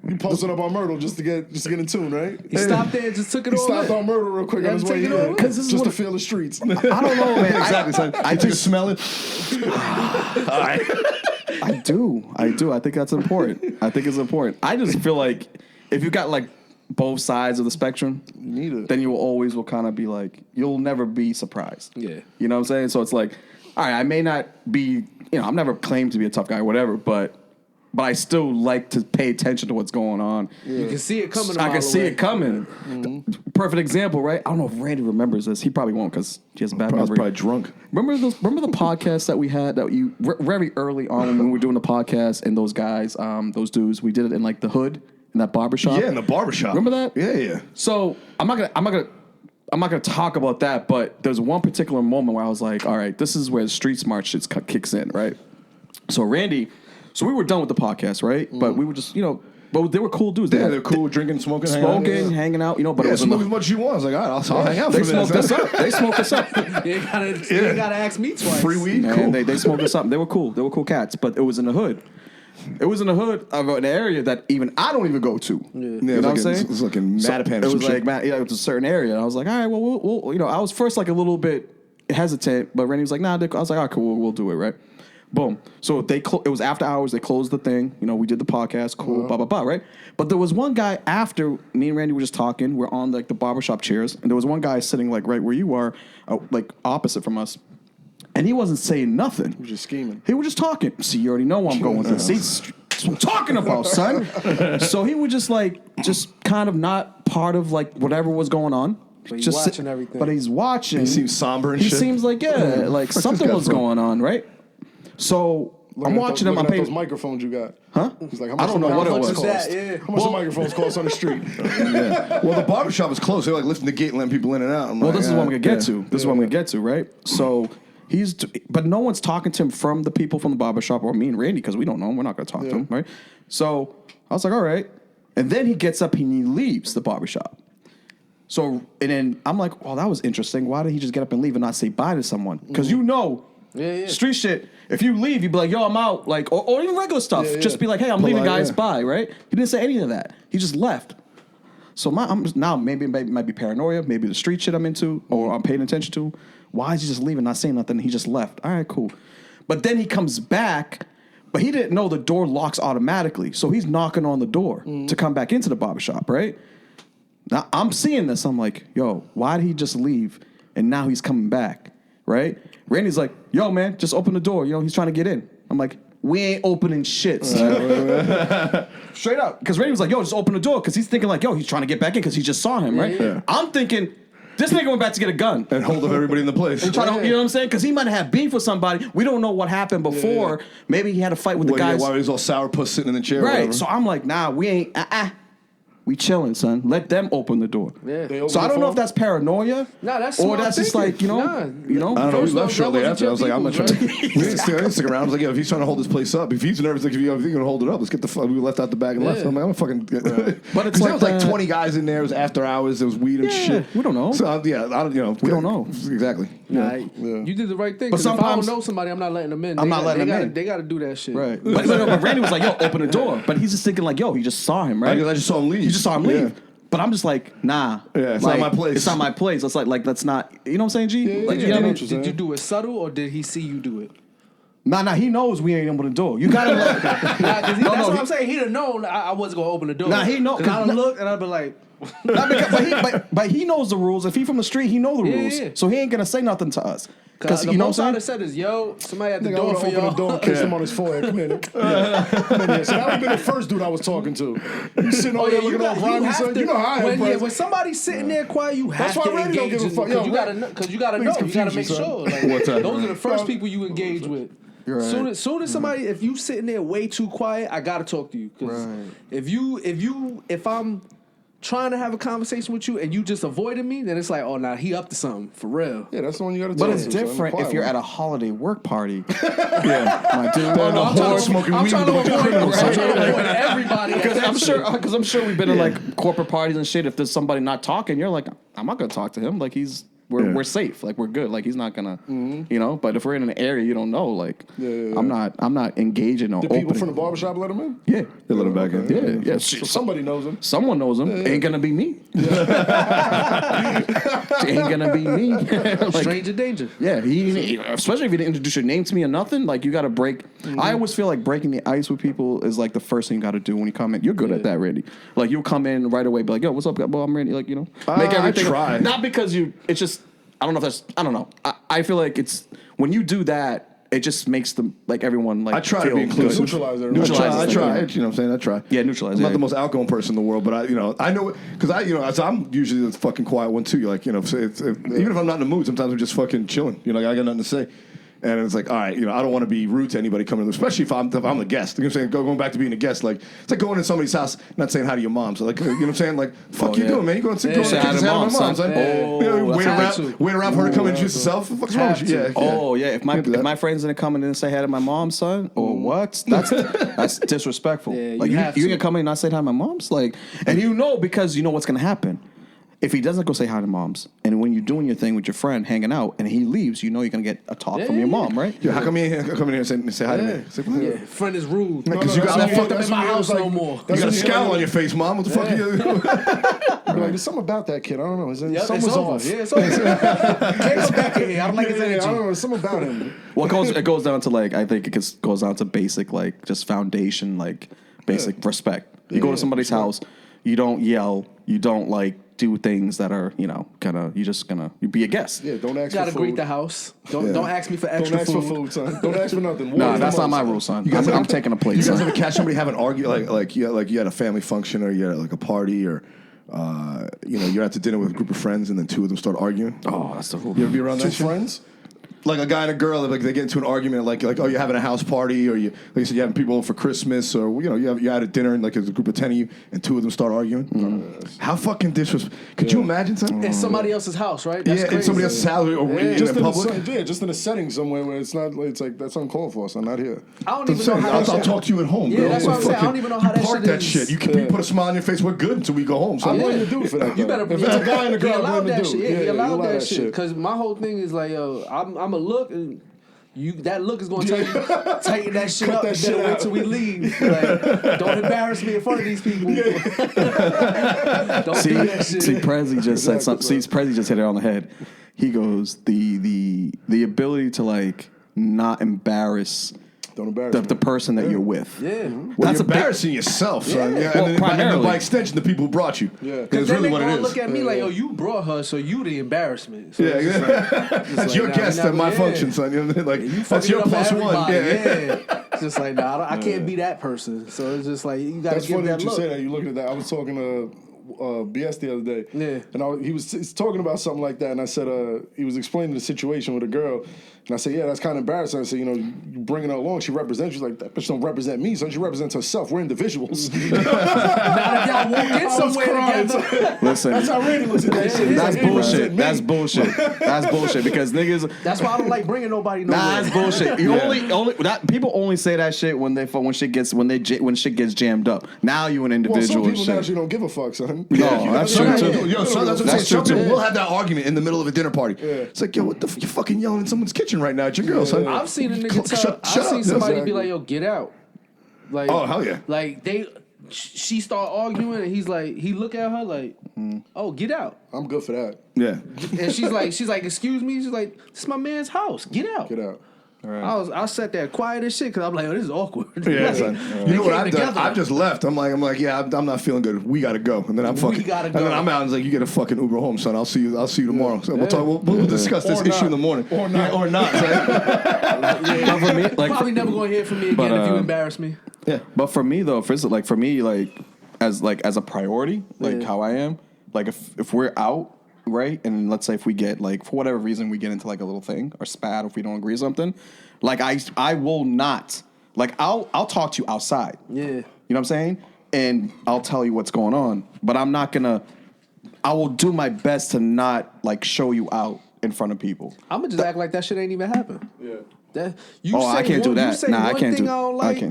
You posted up on Myrtle just to get in tune, right? He stopped there and just took it He all stopped in. on Myrtle real quick on his way here, just to feel the streets. I don't know, man. exactly, son. I took a smell it. All right. I do. I think that's important. I think it's important. I just feel like if you got like both sides of the spectrum, then you will kind of be like, you'll never be surprised. Yeah. You know what I'm saying? So it's like, all right, I may not be, I'm never claimed to be a tough guy or whatever, but I still like to pay attention to what's going on. Yeah. You can see it coming. I can see it coming. Mm-hmm. Perfect example, right? I don't know if Randy remembers this. He probably won't because he has a bad memory. I was probably drunk. Remember the podcast that we had that you very early on when we were doing the podcast, and those guys, those dudes, we did it in like the hood in that barbershop. Yeah, in the barbershop. Remember that? Yeah. So I'm not gonna talk about that, but there's one particular moment where I was like, all right, this is where the street smart shit kicks in, right? So we were done with the podcast, right? But we were just, but they were cool dudes. Yeah, they're cool, drinking, smoking, hanging out, but it was smoke as much as you want. I was like, all right, I'll hang out for a minute. They smoked us up. You ain't gotta ask me twice. Free weed, Man, cool. they smoked us up. They were cool. They were cool cats, but it was in the hood. It was in the hood of an area that even I don't even go to. Yeah, You know what I'm saying? It was like in Mattapan. It was like, it was a certain area. And I was like, all right, well, we'll I was first like a little bit hesitant, but Randy was like, nah, I was like, all right, cool, we'll do it, right? Boom. So it was after hours. They closed the thing. We did the podcast. Cool. Blah blah blah. Right. But there was one guy after me and Randy were just talking. We're on like the barbershop chairs, and there was one guy sitting like right where you are, like opposite from us, and he wasn't saying nothing. He was just scheming. He was just talking. See, you already know where I'm going. See, that's what I'm talking about, son. So he was just kind of not part of like whatever was going on. But he's just watching everything. But he's watching. He seems somber and he shit. seems like like something was going on, right? So I'm watching him. I'm paying paying. those microphones you got. Huh? He's like, how I much don't know what it was. cost? Yeah. How much the microphones cost on the street? Well, the barbershop was closed. They were like lifting the gate and letting people in and out. This is what I'm gonna get to. This is what I'm gonna get to, right? So but no one's talking to him from the people from the barbershop or me and Randy because we don't know him. We're not gonna talk to him, right? So I was like, all right. And then he gets up and he leaves the barbershop. So, and then I'm like, well, that was interesting. Why did he just get up and leave and not say bye to someone? Because street shit, if you leave, you'd be like, yo, I'm out. Like, or even regular stuff. Just be like, hey, I'm leaving, guys. Bye, right? He didn't say any of that. He just left. So now maybe it might be paranoia, maybe the street shit I'm into or I'm paying attention to. Why is he just leaving, not saying nothing? He just left. All right, cool. But then he comes back, but he didn't know the door locks automatically. So he's knocking on the door to come back into the barbershop, right? Now, I'm seeing this. I'm like, yo, why did he just leave? And now he's coming back, right? Randy's like, yo, man, just open the door. He's trying to get in. I'm like, we ain't opening shit, son. Straight up. Because Randy was like, yo, just open the door. Because he's thinking like, yo, he's trying to get back in because he just saw him, right? Yeah. I'm thinking, this nigga went back to get a gun. And hold up everybody in the place. And try to, you know what I'm saying? Because he might have had beef with somebody. We don't know what happened before. Yeah. Maybe he had a fight with the guys. Why he was all sourpuss sitting in the chair. Right. So I'm like, nah, we ain't, We chilling, son. Let them open the door. Yeah. So I don't know if that's paranoia. Nah, that's or smart that's just thinking. like, you know. I don't know. We left shortly after. I was like, I'm not trying to. I didn't stick around. I was like, if he's trying to hold this place up, if he's nervous, like, if you're going to hold it up, let's get the fuck. We left out the bag and left. I'm like, I'm a fucking. But it's there was like 20 guys in there. It was after hours. There was weed and shit. We don't know. So I don't. We don't know exactly. Nah, you did the right thing. But If I sometimes- don't know somebody, I'm not letting them in. I'm not letting them in. They got to do that shit. Right. But Randy was like, yo, open the door. But he's just thinking like, yo, he just saw him, right? I just saw him leave. You just saw him leave. Yeah. But I'm just like, nah. Yeah, it's not my place. It's not my place. It's like that's not, you know what I'm saying, G? Yeah, Like, yeah, you know what I yeah. mean? Did you do it subtle or did he see you do it? Nah, he knows we ain't open the door. You gotta look. That's what I'm saying. He'd have known I wasn't going to open the door. Nah, he know- Because I'd have looked and I'd be like, Not because, but he knows the rules. If he from the street, he know the Yeah, rules. yeah. So he ain't gonna say nothing to us. Because the you know most what I'd I'm have saying? said is, yo, somebody at the Nigga, I door would for have opened the y'all. door and kissed him on his forehead. Come here, nigga. Come in here. So that would have been the first dude I was talking to. You sitting over there looking all grimy, son. You know how I am, when somebody's sitting there quiet, you have That's to why Randy don't engage give a fuck. Yo, because you gotta know. Niggas You gotta make confuse you, sure. son. Like, What's that? those are the first people you engage with. Right. Soon as somebody, if you sitting there way too quiet, I gotta talk to you. Because if I'm trying to have a conversation with you and you just avoiding me, then it's like, oh, nah, he up to something for real. Yeah, that's the one you got to But talk it's to, son. different Quiet if you're one. at a holiday work party. Yeah, my dude. I'm trying to smoking I'm weed trying with to a bunch of avoid criminals. I'm trying to avoid everybody. Because I'm sure we've been in like corporate parties and shit. If there's somebody not talking, you're like, I'm not gonna talk to him. Like we're safe. Like we're good. Like he's not gonna, you know. But if we're in an area you don't know, like I'm not engaging or The opening. people from the barbershop let him in? Yeah, They let him back in. yeah. So somebody knows him. Someone knows him. Ain't gonna be me. Ain't gonna be me. Like, Stranger danger. yeah, he especially if you didn't introduce your name to me or nothing. Like you got to break. I always feel like breaking the ice with people is like the first thing you got to do when you come in. You're good at that, Randy. Like you'll come in right away, be like, "Yo, what's up, well, I'm Randy." Like make everything. I try. Not because you. It's just I don't know if that's. I don't know. I feel like it's when you do that. It just makes them like everyone like. I try to feel be inclusive. Neutralize everyone. I try. it. You know what I'm saying? I try. Yeah, neutralize I'm not it. the most outgoing person in the world, but I know because so I'm usually the fucking quiet one too. You're like, you know, even if I'm not in the mood, sometimes I'm just fucking chilling. You know, like, I got nothing to say. And it's like, all right, you know, I don't want to be rude to anybody coming in, especially if I'm the guest. You know what I'm saying? Going back to being a guest, like, it's like going in somebody's house, not saying hi to your mom. So, like, you know what I'm saying? Like, fuck you doing, man? You going to go Say to hi to my mom, mom, son. son. Oh, You know, that's wait around for her to come and introduce herself. What the fuck's wrong with you? Yeah. Oh yeah, if Can't do that. my friends didn't come in and say hi to my mom, son, or what? That's disrespectful. Yeah, like you you have gonna to. come in and not say hi to my mom's, like, and you know because you know what's gonna happen. If he doesn't go say hi to moms, and when you're doing your thing with your friend, hanging out, and he leaves, you know you're gonna get a talk from your mom, right? Yeah, how come you ain't come in here and say hi to me? Say, what? Yeah, friend is rude. Because you got that fucked up in my house no more. You got a scowl on your face, mom. What the fuck are you? You're like, there's something about that kid. I don't know. Yep, Something's it's over. off. Yeah, it's over. Can't come back in here. I don't like his Yeah, I energy. don't know. There's something about him. Well, it goes down to like I think it goes down to basic like just foundation like basic respect. You go to somebody's house, you don't yell, you don't like do things that are you be a guest. Yeah, don't ask You gotta for greet food. the house. Don't ask me for Don't extra ask for food. food, son. Don't ask for nothing. Nah, Water that's the not my most. rule, son. I'm taking a plate, You guys son. ever catch somebody having argue like you had a family function or you had like a party or you're at the dinner with a group of friends and then two of them start arguing? Oh, that's the rule. You ever be around Two that shit? friends? Like a guy and a girl, like they get into an argument, like oh you're having a house party, or you like you said you're having people over for Christmas, or you had a dinner and like there's a group of 10 of you, and two of them start arguing. How fucking disrespectful! Could you imagine something? In somebody else's house, right? That's in crazy. somebody else's salary or in Just in public. just in a setting somewhere where it's not. It's like that's uncalled for. So not here. I don't even know how I'll that talk to you at home. Yeah, girl. that's what I'm saying. I don't even know how you that park shit that is. shit. You can put a smile on your face. We're good until we go home. So I'm yeah. willing to do it for that. You though. better. If it's a guy and a girl, he I'm allowed willing to that do shit. it. Yeah, he you allowed allow that shit. Because my whole thing is like, yo, I'm a look and. That look is gonna tighten that shit up. that shit Wait out. till we leave. Like, don't embarrass me in front of these people. Don't do that shit. See, Prezy just said something. See, Prezy just hit it on the head. He goes, the ability to like not embarrass Don't embarrass the person that you're with. Yeah. Well, That's you're a big- embarrassing yourself, son. Yeah. Yeah, Well, and then primarily. by extension, the people who brought you. Yeah. It's Then really they what it gonna is. look at me like, oh, you brought her, so you the embarrassment. So Yeah, it's just like- That's like, your nah, guest we not- at my yeah. function, son. You know what I mean? Like, You that's fucking your it up plus for one. everybody. Yeah. It's just like, nah, I can't be that person. So it's just like, you gotta That's give funny that that you look. say that. You looking at that. I was talking to BS the other day. Yeah. And he was talking about something like that, and I said, he was explaining the situation with a girl, and I said, yeah, that's kind of embarrassing. I said, you bringing her along, she represents. She's like, that bitch don't represent me, son. She represents herself. We're individuals. Not if y'all walk in somewhere together. Listen, that's how Randy looks at that shit. That's bullshit. That's bullshit. That's bullshit because niggas. That's why I don't like bringing nobody nowhere. Nah, that's bullshit. People only say that shit when shit gets jammed up. Now you an individual. Well, some people actually don't give a fuck, son. No, that's true too. Yo, son, that's what I'm saying. Some people will have that argument in the middle of a dinner party. Yeah. It's like, yo, what the you fucking yelling in someone's kitchen right now at your girl, son? I've seen a nigga tell. I've seen somebody be like, yo, get out. Like, oh hell yeah. Like she start arguing and he's like, he look at her like, oh, get out. I'm good for that. Yeah. And she's like, excuse me. She's like, this is my man's house. Get out. Get out. Right. I sat there quiet as shit because I'm like, oh, this is awkward. Yeah, son. You know what I've done? I've just left. I'm like, yeah, I'm not feeling good. We gotta go. And then I'm fucking. And then I'm out and like, you get a fucking Uber home, son. I'll see you tomorrow. So we'll talk. We'll discuss this issue in the morning. Or not. Or not. Yeah, for me, probably never gonna hear from me again if you embarrass me. Yeah, but for me though, for me, as a priority, how I am, like if we're out. Right, and let's say if we get for whatever reason we get into a little thing or spat if we don't agree something, I will not I'll talk to you outside. Yeah, you know what I'm saying, and I'll tell you what's going on, but I'm not gonna. I will do my best to not show you out in front of people. I'm gonna just act like that shit ain't even happen. Yeah. I can't do that. Nah, I can't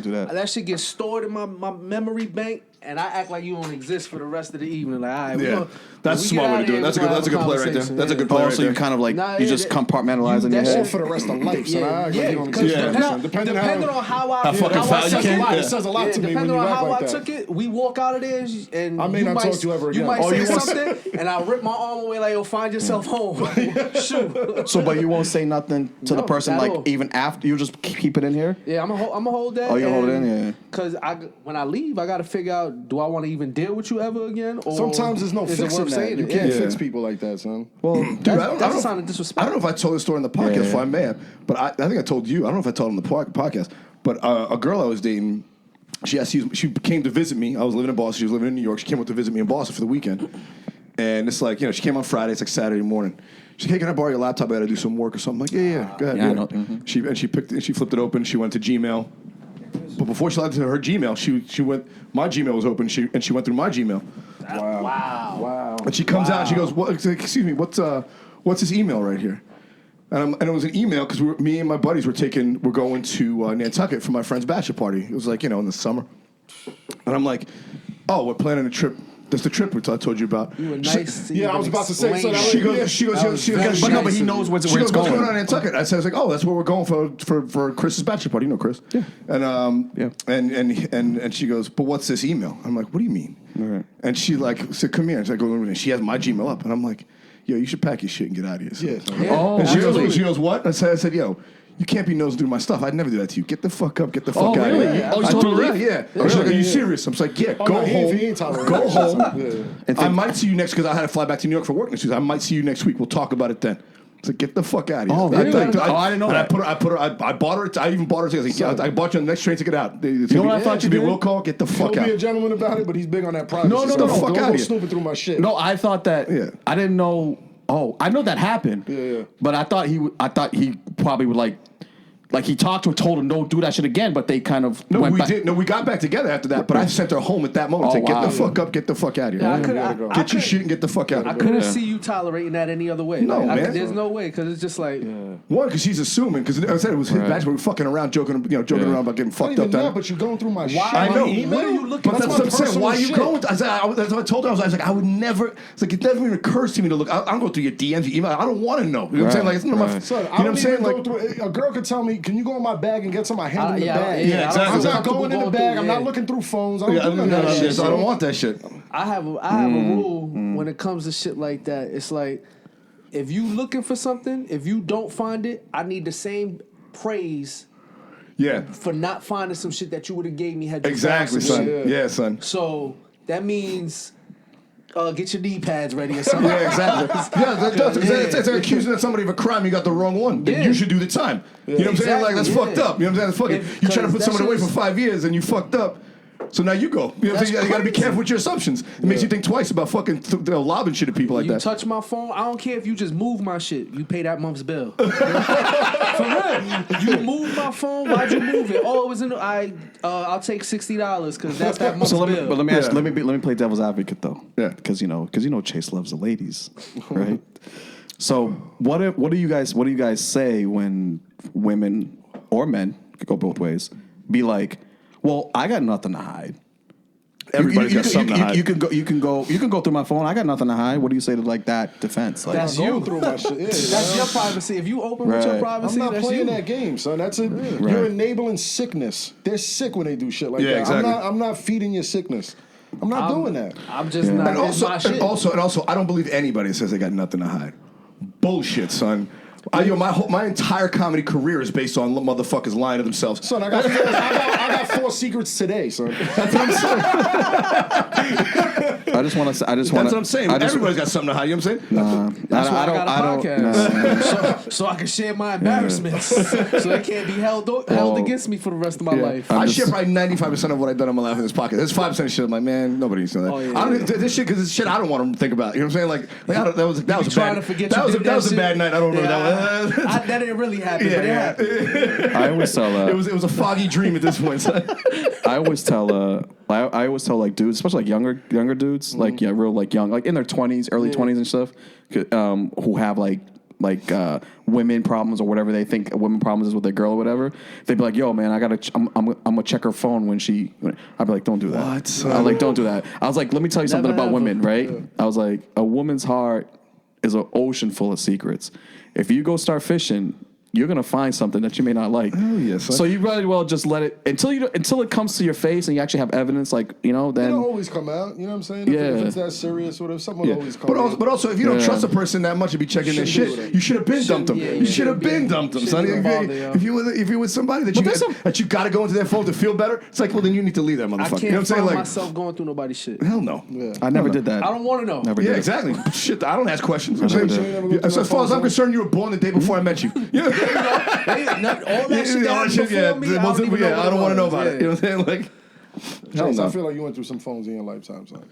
do that. That shit gets stored in my memory bank, and I act like you don't exist for the rest of the evening. Like, all right, that's a smart way to do it. That's a good play right there. That's a good play. Also, you kind of you just compartmentalize in your head for the rest of life. Depending on how I it says a lot to me when you act like that. Depending on how I took it, we walk out of there, and I may not talk to you ever again. You might say something, and I rip my arm away like, "Yo, find yourself home." Shoot. So, but you won't say nothing to the person even after you just keep it in here. Yeah, I'm gonna hold that. Oh, you hold it in, yeah. Because when I leave, I gotta figure out: do I want to even deal with you ever again? Or sometimes there's no fixing that. You can't fix people like that, son. Well, dude, that's a sign of disrespect. I don't know if I told this story on the podcast, so I may have, but I think I told you. I don't know if I told on the podcast, but a girl I was dating, she came to visit me. I was living in Boston. She was living in New York. She came up to visit me in Boston for the weekend, and it's she came on Friday. It's Saturday morning. She's like, hey, can I borrow your laptop? I got to do some work or something. I'm like, yeah, go ahead. Yeah, I know. Mm-hmm. She flipped it open. She went to Gmail. But before she logged into her Gmail, she went. My Gmail was open. She went through my Gmail. Wow. And she comes out. And she goes, excuse me, what's this email right here? And it was an email because me and my buddies were going to Nantucket for my friend's bachelor party. It was in the summer. And I'm like, oh, we're planning a trip. That's the trip I told you about. You were nice. I was about to say. So she goes. But he knows where it's going. What's going on in Nantucket? I said, oh, that's where we're going for Chris's bachelor party. You know Chris. Yeah. And she goes, but what's this email? I'm like, what do you mean? Right. And she said, come here. And she has my Gmail up, and I'm like, yo, you should pack your shit and get out of here. Yeah. Oh, and she goes, what? I said, yo. You can't be nosing through my stuff. I'd never do that to you. Get the fuck up. Get the fuck out of here. Yeah. Oh, you told her? Yeah. She's like, are you serious? I'm like, yeah, go home. Go home. I might see you next, because I had to fly back to New York for work next week. I might see you next week. We'll talk about it then. So get the fuck out of here. Oh, really? I didn't know that. I bought her. I even bought her tickets. I bought you on the next train to get out. You know what I thought you did? Will call. Get the fuck out. He'll be a gentleman about it, but he's big on that privacy. No. Fuck out of here. Snooping through my shit. No, I thought that. Yeah. I didn't know. Oh, I know that happened. Yeah. But I thought he probably would he talked to her, told her don't do that shit again, but they kind of went back. No, we got back together after that, but I sent her home at that moment. Get the fuck up, get the fuck out of here. Get your shit and get the fuck out of here. I couldn't see you tolerating that any other way. No, man. There's no way, because it's just like... One, because she's assuming, because I said it was his bachelor, we were fucking around, joking around about getting fucked up. But you're going through my shit. I know. What are you looking at? But that's what I'm saying. Why are you going? That's what I told her. I was like, I would never... It's like, it never even occurs to me to look. I don't go through your DMs, your email. I don't want to know. You know what I'm saying? It's none of my... Son, you know what I'm saying? A girl could tell me, can you go in my bag and get some? I hand in the bag. Yeah, exactly. I'm not going in the bag. I'm not looking through phones. I don't do that shit. I don't want that shit. I have a rule when it comes to shit like that. It's like, if you looking for something, if you don't find it, I need the same praise. Yeah. For not finding some shit that you would have gave me had you exactly, found some son. shit. Yeah, son. So that means. Get your knee pads ready or something. Yeah, exactly. It's accusing somebody of a crime. You got the wrong one. Then you should do the time. You know what I'm saying? Like, that's fucked up. You know what I'm saying? That's fucking. You trying to put someone away for 5 years and you fucked up. So now you go. You got to be careful with your assumptions. It makes you think twice about fucking lobbing shit at people like that. You touch my phone, I don't care if you just move my shit. You pay that month's bill. For real. You move my phone, why'd you move it? Oh, it was in I'll take $60 because that's that month's bill. But let me ask, let me play devil's advocate though. Yeah. Because Chase loves the ladies, right? So what do you guys say when women or men, could go both ways, be like, well, I got nothing to hide. Everybody's got something to hide. You can go through my phone. I got nothing to hide. What do you say to like that defense? Like, that's you through my shit. Yeah, that's your privacy. If you open with your privacy, I'm not playing that game, son. That's it. Right. You're enabling sickness. They're sick when they do shit like that. Exactly. I'm not feeding your sickness. I'm not doing that. I'm just not. And also, I don't believe anybody that says they got nothing to hide. Bullshit, son. My entire comedy career is based on motherfuckers lying to themselves. Son, I got 4 secrets today, son. That's what I'm saying. That's what I'm saying. Everybody's got something to hide. You know what I'm saying? Nah, that's why I got a podcast. Nah. So I can share my embarrassments, so they can't be held against me for the rest of my life. I share probably 95% of what I've done in my life in this podcast. There's 5% of shit I'm like, man, nobody needs to know that. This shit, because it's shit I don't want to think about. You know what I'm saying? Like, that was a bad night. I don't remember that one. That didn't really happen, but it happened. I always tell it was a foggy dream at this point. I always tell like dudes, especially like younger dudes, like real like young, like in their 20s, early 20s and stuff, who have like women problems or whatever they think women problems is with their girl or whatever. They'd be like, "Yo, man, I'm gonna check her phone when she." I'd be like, "Don't do that." What? I was like, "Don't do that." I was like, "Let me tell you something about women, right?" Yeah. I was like, "A woman's heart is an ocean full of secrets. If you go start fishing, you're gonna find something that you may not like. Oh yes. So you might well just let it until it comes to your face and you actually have evidence. Like then it'll always come out. You know what I'm saying? If it's that serious, whatever, something will always come out. But also, if you don't trust a person that much to be checking their shit, you should have been dumped them. You should have been dumped them, son. If you're with somebody that you got to go into their phone to feel better, it's like, well, then you need to leave that motherfucker. I can't find myself going through nobody's shit. Hell no. I never did that. I don't want to know. Never did. Yeah, exactly. Shit, I don't ask questions. As far as I'm I'm concerned, you were born the day before I met you. All that shit before me, I don't want to know about it. You know what I'm saying? Like, James, I feel like you went through some phones in your lifetime, son.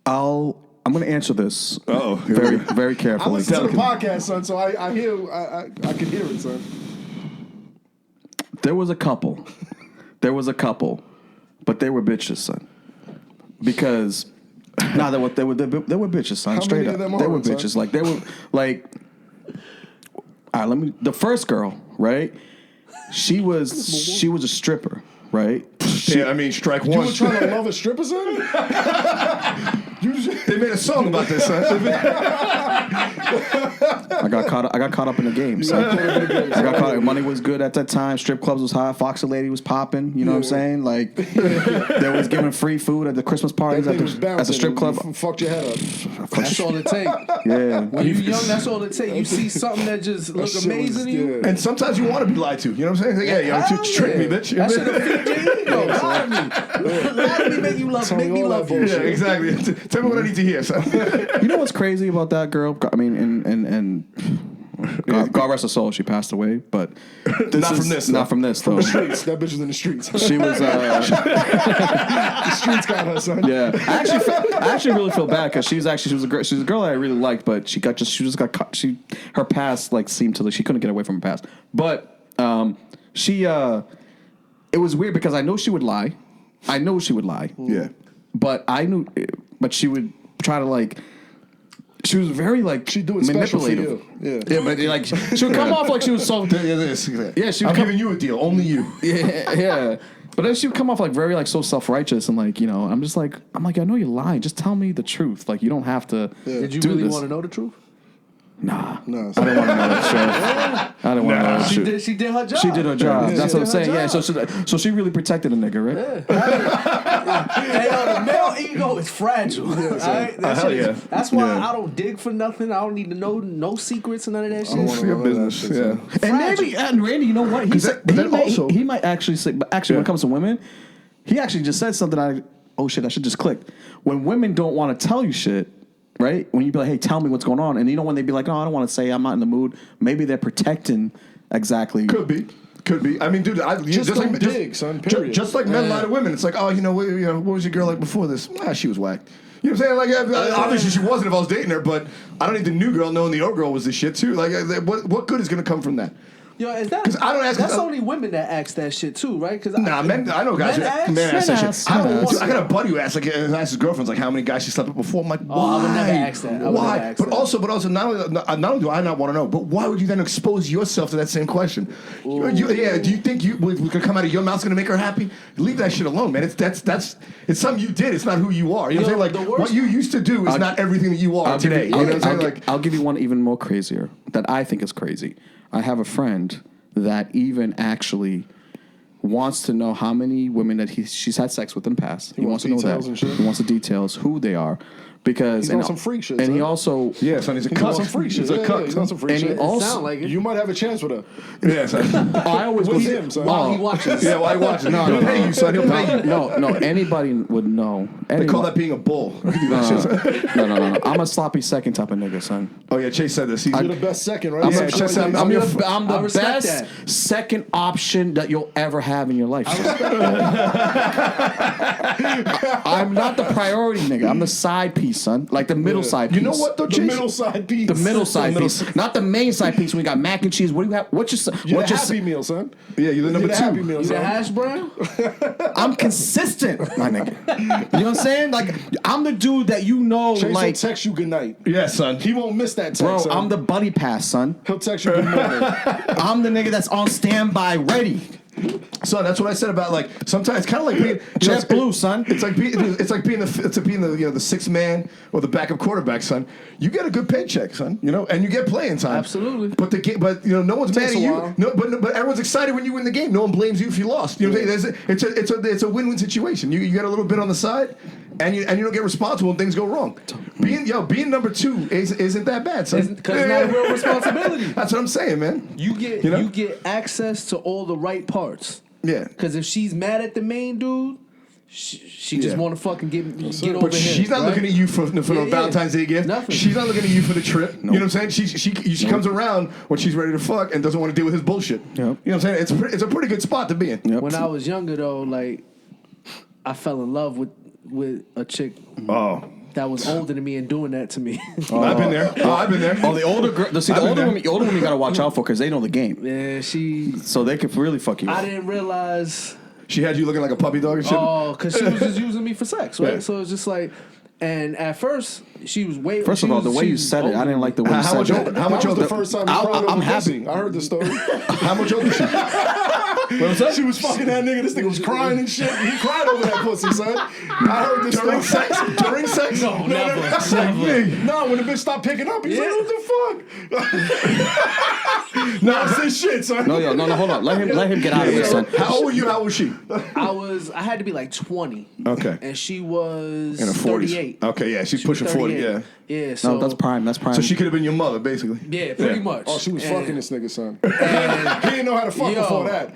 I'm going to answer this. Very, very carefully. I listen to the podcast, son, so I can hear it, son. There was a couple, but they were bitches, son. Because they were bitches, son. How straight many up, of them they are, were bitches. son? Like they were like. All right, the first girl, right? She was a stripper, right? Strike one. You were trying to love a stripper, son? They made a song about this, son. I got caught up in the game, son. I got caught up. Money was good at that time. Strip clubs was hot. Foxy Lady was popping. You know what I'm saying? Like they was giving free food at the Christmas parties at the strip club. Fucked your head up. That's all it takes. Yeah. When you young, that's all it takes. You see something that just look amazing to you. And sometimes you want to be lied to. You know what I'm saying? Like, you trick me, bitch. That should have fit your ego. Lie to me. Make me love you. Yeah, exactly. Tell me what I need to hear, son. You know what's crazy about that girl? I mean, and God rest her soul, she passed away. But not from this though. Streets. That bitch was in the streets. She was. The streets got her, son. Yeah, I actually really feel bad because she was a girl that I really liked, but she got her past like seemed to she couldn't get away from her past. But it was weird because I know she would lie. Yeah. But she would try to like. She was very like she do it manipulative. Yeah, but like she would come off like she was so. Yeah, she. I'm giving you a deal, only you. Yeah. But then she would come off like very like so self-righteous and like I'm like I know you're lying. Just tell me the truth. Like you don't have to. Yeah. Did you really want to know the truth? Nah. No, I didn't want to know that shit. I didn't want to know that shit. She did her job. She did her job. That's what I'm saying. Yeah. So she really protected a nigga, right? Yeah. The male ego is fragile. Right? That's why I don't dig for nothing. I don't need to know no secrets and none of that shit. It's your business. Yeah. And maybe Randy, you know what? He might actually say. But actually, when it comes to women, he actually just said something. I should just click. When women don't want to tell you shit. Right? When you be like, hey, tell me what's going on. And when they be like, oh, I don't want to say, I'm not in the mood. Maybe they're protecting exactly. Could be. Could be. I mean, dude, Just don't dig, son. Period. Just like men lie to women. It's like, oh, what was your girl like before this? She was whack. You know what I'm saying? Like, obviously she wasn't if I was dating her, but I don't need the new girl knowing the old girl was this shit too. Like, what good is gonna come from that? Yo, is that? I don't ask. That's only women that ask that shit too, right? Men. I know guys. Men ask that shit. Dude, I got a buddy who asks his girlfriend's like, how many guys she slept with before? I'm like, why? I would never ask that. Why? But also, not only do I not want to know, but why would you then expose yourself to that same question? Do you think what could come out of your mouth's gonna make her happy? Leave that shit alone, man. It's something you did. It's not who you are. You know what I'm saying? Like what you used to do is not everything that you are today. You know what I'm saying? I'll give you one even more crazier that I think is crazy. I have a friend that even actually wants to know how many women that she's had sex with in the past. He wants to know that. He wants the details, who they are. Because he's on some freak shit. And he also he's a cuck. Some freak shit. He's a cuck. He's on some freak shit. And he also like you might have a chance with her. Yeah, son. I always with him, son. While he watches. Yeah, while he watches. He'll pay you, son. He'll pay you. No, anybody would know. They call that being a bull. No. I'm a sloppy second type of nigga, son. Oh yeah, Chase said this. You're the best second, right? I'm the best second option that you'll ever have in your life. I'm not the priority nigga. I'm the side piece, son. Like the middle side piece. You know what though, Chase? The middle side piece. The middle side piece. Not the main side piece. We got mac and cheese. What do you have? What's your Happy Meal, son? Yeah, you're the number 2. Happy Meal, You son. the hash brown? I'm consistent, my nigga. You know what I'm saying? Like I'm the dude that you know. Chase like will text you good night. Yeah, son. He won't miss that text. bro, son. I'm the buddy pass, son. He'll text you good morning. I'm the nigga that's on standby, ready. Son, that's what I said about like sometimes kind of like being JetBlue, son. It's like being the sixth man or the backup quarterback, son. You get a good paycheck, son. You know, and you get playing time. Absolutely. But no one's mad Takes at a you. while. No, but everyone's excited when you win the game. No one blames you if you lost. You know what I'm saying? It's a win-win situation. You got a little bit on the side, and you don't get responsible when things go wrong. Being number 2 isn't that bad, son. Because it's not a real responsibility. That's what I'm saying, man. You get access to all the right parts. Yeah. Because if she's mad at the main dude, she just want to fucking get over him. But she's not looking at you for no Valentine's Day gift. Nothing. She's not looking at you for the trip. Nope. You know what I'm saying? She comes around when she's ready to fuck and doesn't want to deal with his bullshit. Yep. You know what I'm saying? It's a pretty good spot to be in. Yep. When I was younger, though, like I fell in love with a chick. Oh. That was older than me and doing that to me. I've been there. I've been there. Oh, the older girl. The older women you gotta watch out for because they know the game. Yeah, So they could really fuck you. I didn't realize. She had you looking like a puppy dog and shit. Oh, because she was just using me for sex, right? Yeah. So it's just like, and at first she was way. First of all, the way you said it, I didn't like the way you said it. How much older? The first time you cried over pussy. I heard the story. How much older is she? What was that? She was fucking that nigga. This nigga was crying and shit. He cried over that pussy, son. I heard this During story. sex? During sex? No, never. No, when the bitch stopped picking up, he's like, what the fuck? No, it's this shit, son. No, hold on. Let him get out of it, son. How old were you? How old was she? I had to be like 20. Okay. And she was In her 40s. 38. Okay, yeah, she's She was pushing 40, 38. yeah. Yeah, so. No, that's prime. So she could have been your mother, basically. Yeah, pretty much. Oh, she was And- fucking this nigga, son. He didn't know how to fuck Yo. before that.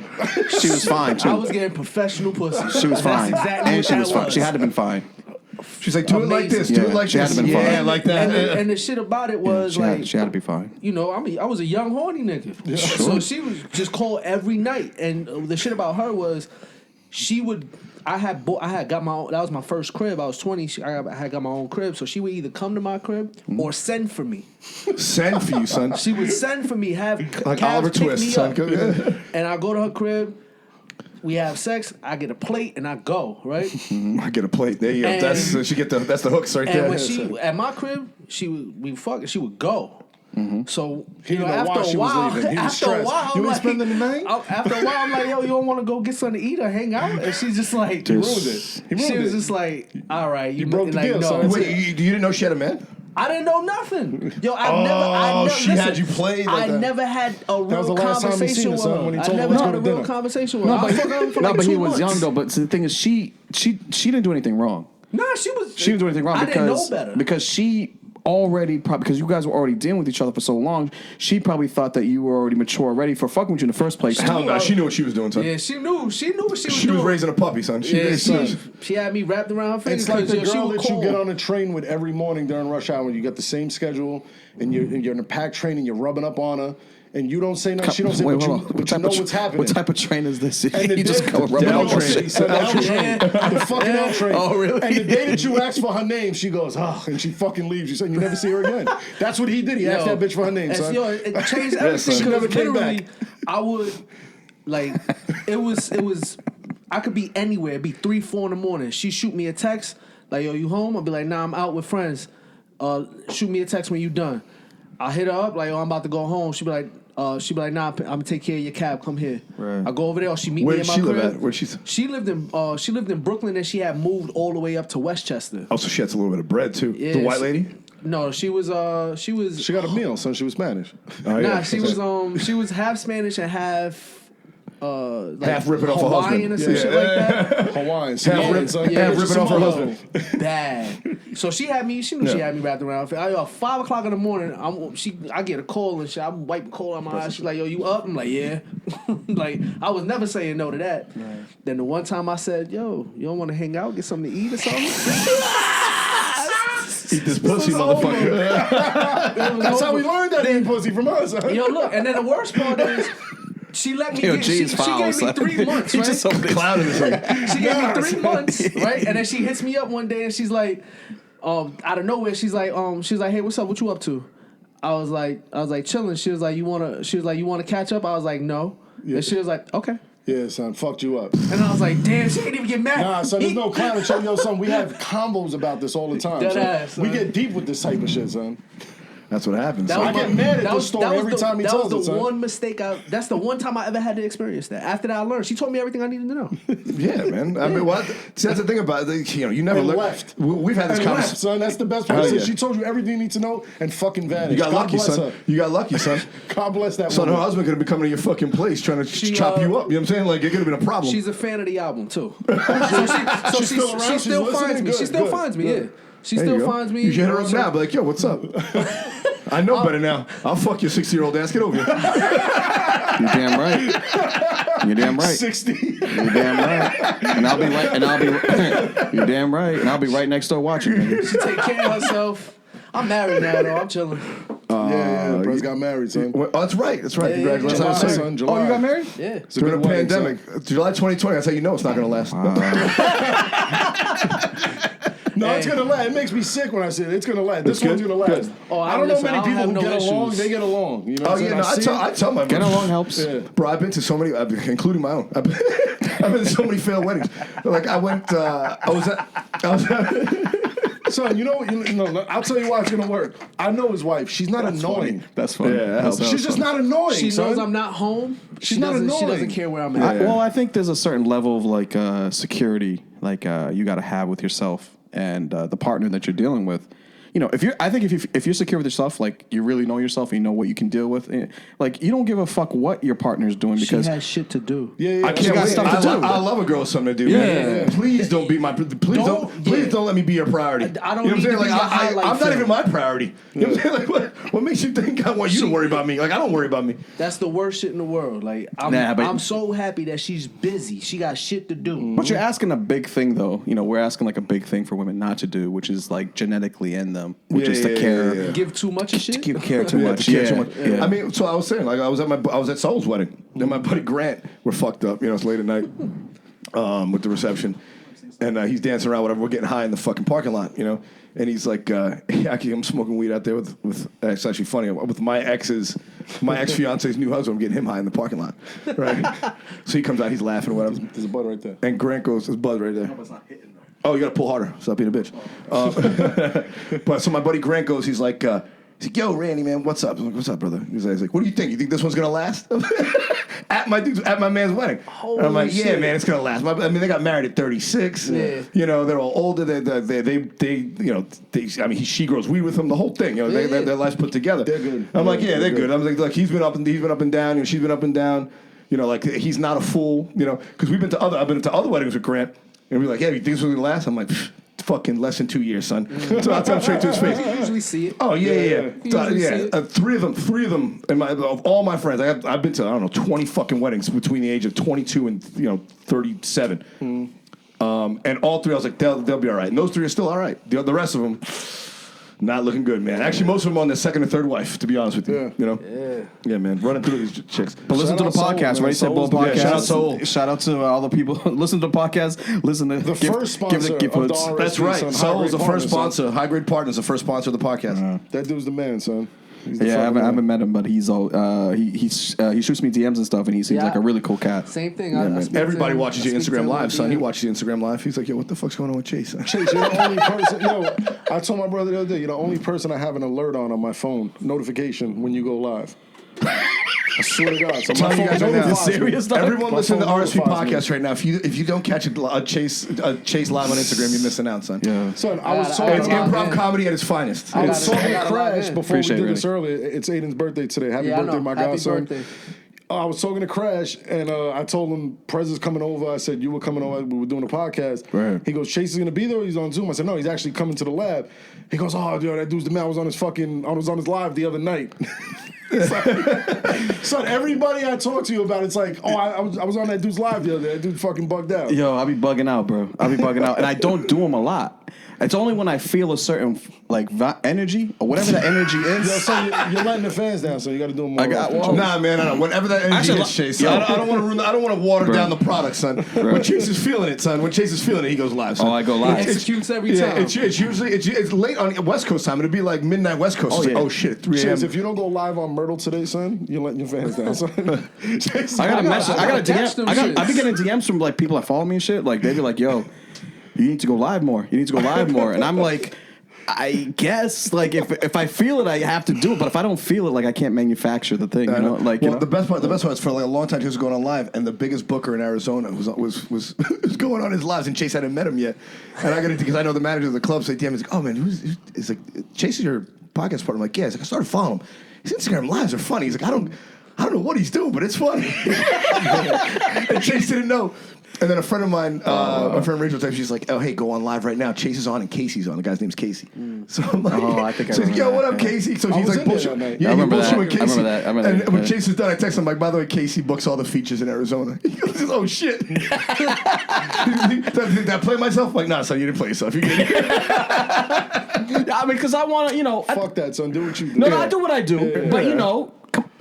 She was fine too. I was getting professional pussy. She was fine, That's exactly and what she that was fine. She had to been fine. She's like, do it like this, do Yeah, it like she had this. to been fine. Yeah, like that. And the shit about it was She like, had to be fine. you know, I was a young horny nigga. So she was just called every night, and the shit about her was, she would. I had got my own. That was my first crib. I was 20. I had got my own crib, so she would either come to my crib or send for me. Send for you, son. She would send for me, have Like Cavs Oliver pick Twist, me son. up, and I go to her crib. We have sex. I get a plate and I go right. I get a plate. There you go. And- That's the hooks right And there. when she at my crib, she would go. So He didn't know why she was leaving. He was after a stressed. while, You I'm ain't like, spending the night? After a while, I'm like, yo, you don't want to go get something to eat or hang out? And she's just like, He ruined it. He she ruined was it. just like, all right, you broke the like, deal, no. son. Wait, you didn't know she had a man? I didn't know nothing. Yo, I never. she had you played like I that. never had a was the real last time he seen conversation her, with son, when he her. I told her never let's had go a to real dinner. conversation with her. I fucked her for like But he 2 was months. young though. But the thing is, she didn't do anything wrong. Nah, she was. She didn't do anything wrong I because didn't know better. because she already probably because you guys were already dealing with each other for so long. She probably thought that you were already mature, ready for fucking with you in the first place. Hell no, she knew what she was doing, son. Yeah, she knew what she was She doing. was raising a puppy, son. Yeah, son. she had me wrapped around her fingers. It's like the she girl would that you call. get on a train with every morning during rush hour. You got the same schedule, and you're in a pack train and you're rubbing up on her. And you don't say nothing. She don't say, Wait, but you know of, what's happening. What type of train is this? And You just go rubbing the L up on train. shit. The L train. The fucking L train. Oh, really? And the day that you ask for her name, she goes, and she fucking leaves. You say you never see her again. That's what he did. He asked that bitch for her name, son. Yo, it changed everything. She never came literally, back. I would, like, it was, I could be anywhere. It'd be 3, 4 in the morning. She shoot me a text, like, yo, you home? I'll be like, nah, I'm out with friends. Shoot me a text when you done. I hit her up, like, I'm about to go home. She'd be like, nah, I'm gonna take care of your cab. Come here. Right. I go over there. Or she meet me in my crib. Where did she live at? Where she lived in Brooklyn, and she had moved all the way up to Westchester. Oh, so she has a little bit of bread too. Yeah, the white lady. No, she got a meal, son. She was Spanish. Oh, yeah. Nah, she was half Spanish and half. Half ripping off her Hawaiian husband. or some shit like that. Hawaiian. Half ripping off her husband. Bad. So she knew she had me wrapped around. 5 o'clock in the morning, I get a call and shit. I'm wiping coal on my eyes. She's like, yo, you up? I'm like, yeah. Like, I was never saying no to that. Right. Then the one time I said, yo, you don't want to hang out, get something to eat or something? Eat this pussy, motherfucker. That's how we learned that eating pussy from us. Yo, look, and then the worst part is, she let me she gave me 3 months, right? Just cloud in this thing. She gave me 3 months, right? And then she hits me up one day and she's like, out of nowhere, she's like, hey, what's up? What you up to? I was like, chilling. She was like, you wanna catch up? I was like, no. Yeah. And she was like, okay. Yeah, son, fucked you up. And I was like, damn, she didn't even get mad. Nah, son, there's no clown. Yo, son, we have combos about this all the time. Son. We get deep with this type of shit, son. That's what happens. I get mad at this story every time he tells it. That was the one mistake. That's the one time I ever had to experience that. After that, I learned. She told me everything I needed to know. Yeah, man. I mean, what? See, that's the thing about it. You never left. We've had this conversation, son. That's the best part. Yeah. She told you everything you need to know and fucking vanished. You got lucky, son. You got lucky, son. God bless that son, woman. her husband could have been coming to your fucking place trying to chop you up. You know what I'm saying? Like, it could have been a problem. She's a fan of the album, too. She still finds me. She still finds me, yeah. She still finds me. You should hit her up now. Be like, yo, what's up? I know better now. I'll fuck your 60-year-old ass. Get over here. You're damn right. You're damn right. 60. You're damn right. And I'll be right. You're damn right. And I'll be right next door watching. Nigga. She take care of herself. I'm married now, though. I'm chilling. Yeah, Brez got married, son. Oh, that's right. That's right. Yeah, Congratulations. July, son. July. Oh, you got married? Yeah. During a pandemic. July 2020. That's how you know it's not going to last. No, it's gonna last. It makes me sick when I say it. It's gonna last. This one's gonna last. Good. Oh, I don't know many people who get along. They get along. You know what I'm saying? I tell my get along helps. Yeah. Bro, I've been to so many, including my own. I've been to so many failed weddings. Like I was at Son, you know what? I'll tell you why it's gonna work. I know his wife. She's not annoying. Funny. That's funny. Yeah, she's just not annoying. She son. knows I'm not home. She's not annoying. She doesn't care where I'm at. Well, I think there's a certain level of like security, like you got to have with yourself and the partner that you're dealing with. You know, if you're secure with yourself, like you really know yourself, and you know what you can deal with. Like you don't give a fuck what your partner's doing because she has shit to do. Yeah. I can't wait. stuff to do. I love a girl with something to do. Yeah. Man. Please don't be my. Please don't let me be your priority. I don't you know need what I'm saying? to be your highlight I'm not film. even my priority. You know what I'm saying? Like, what makes you think I want you to worry about me? Like I don't worry about me. That's the worst shit in the world. Like I'm so happy that she's busy. She got shit to do. But you're asking a big thing, though. You know, we're asking like a big thing for women not to do, which is like genetically in them, which is to care. Yeah. Give too much of shit. To care too much. Care too much. Yeah. I mean, so I was saying, like I was at Soul's wedding, and my buddy Grant, we're fucked up. You know, it's late at night with the reception, and he's dancing around, whatever. We're getting high in the fucking parking lot, you know. And he's like, actually, I'm smoking weed out there with. It's actually funny with my ex-fiance's new husband. I'm getting him high in the parking lot, right? So he comes out, he's laughing, whatever. There's a bud right there. And Grant goes, "There's buzz right there." No, but it's not hitting though. Oh, you gotta pull harder. Stop being a bitch. But so my buddy Grant goes, he's like, yo, Randy, man, what's up? I'm like, what's up, brother? He's like, what do you think? You think this one's gonna last? at my man's wedding. And I'm like, yeah, man, it's gonna last. I mean, they got married at 36. Yeah. You know, they're all older. She grows weed with him. The whole thing. You know, their lives put together. They're good. I'm like, yeah, they're good. I'm like, look, he's been up and down. You know, she's been up and down. You know, like he's not a fool. You know, because I've been to other weddings with Grant. And we're like, yeah, you think this is going to last? I'm like, fucking less than 2 years, son. So I'll tell him straight to his face. You usually see it. Oh, yeah. Three of them, and of all my friends, I've been to, I don't know, 20 fucking weddings between the age of 22 and, 37. And all three, I was like, they'll be all right. And those three are still all right. The rest of them, Not looking good, man. Actually, most of them on their second or third wife, to be honest with you. Yeah. You know? Yeah, man. Running through these chicks. But listen to the podcast, right? You said both podcasts. Shout out Soul. Shout out to all the people. Listen to the podcast. Listen to the first sponsor of the RSP. That's right. Soul is the first sponsor. High Grade Partners, the first sponsor of the podcast. That dude's the man, son. Yeah, I haven't met him, but he's all he shoots me DMs and stuff, and he seems like a really cool cat. Same thing. Everybody watches your Instagram live, son. He watches your Instagram live. He's like, yo, what the fuck's going on with Chase? Chase, you're the only person. Yo, I told my brother the other day, you're the only person I have an alert on my phone notification when you go live. I swear to God. So my phone notifies me. Serious? Everyone listening to the RSP podcast right now, if you don't catch a Chase live on Instagram, you're missing out, son. Yeah. Son, I was talking It's improv comedy at its finest. I was talking to Crash before we Appreciate did it, this earlier. It's Aiden's birthday today. Happy birthday, my godson. I was talking to Crash, and I told him Prez is coming over. I said, you were coming over. We were doing a podcast. Right. He goes, Chase is going to be there or he's on Zoom? I said, no, he's actually coming to the lab. He goes, oh, dude, that dude's the man. I was on his live the other night. Son, everybody I talk to you about, it's like, oh, I was on that dude's live the other day. That dude fucking bugged out. Yo, I'll be bugging out, bro. And I don't do them a lot. It's only when I feel a certain energy or whatever that energy is. Yo, son, you're letting the fans down, so you got to do them more. Nah, man, I know. Whatever that energy is, Chase. I don't want to. I don't want to water down the product, son. When Chase is feeling it, son. When Chase is feeling it, he goes live. Son. Oh, I go live. He executes every time. It's usually it's late on West Coast time. It'll be like midnight West Coast. Oh, like, shit, 3 a.m. Chase, if you don't go live on Myrtle today, son, you're letting your fans down, son. Chase, I got a DM. I be getting DMs from like people that follow me and shit. Like they be like, yo, you need to go live more. And I'm like, I guess like if I feel it, I have to do it. But if I don't feel it, like I can't manufacture the thing. You know, like the best part is for like a long time he was going on live, and the biggest booker in Arizona was going on his lives, and Chase hadn't met him yet. And I got it because I know the manager of the club. So DM is like, oh man, he's like, Chase is your podcast partner. I'm like, yeah. He's like, I started following him. His Instagram lives are funny. He's like, I don't know what he's doing, but it's funny. And Chase didn't know. And then a friend of mine, my friend Rachel, she's like, "Oh, hey, go on live right now. Chase is on and Casey's on. The guy's name's Casey." So I'm like, I think I so he's like, "Yo, what up, Casey?" So he's like, "Bullshit." Yeah, I remember that. With Casey. I remember that. And when Chase is done, I text him like, "By the way, Casey books all the features in Arizona." He goes, "Oh shit." Did I play myself? I'm like, nah, son, you didn't play yourself. You did. I mean, because I want to, you know. Fuck that, son. Do what you do. No, I do what I do. But you know.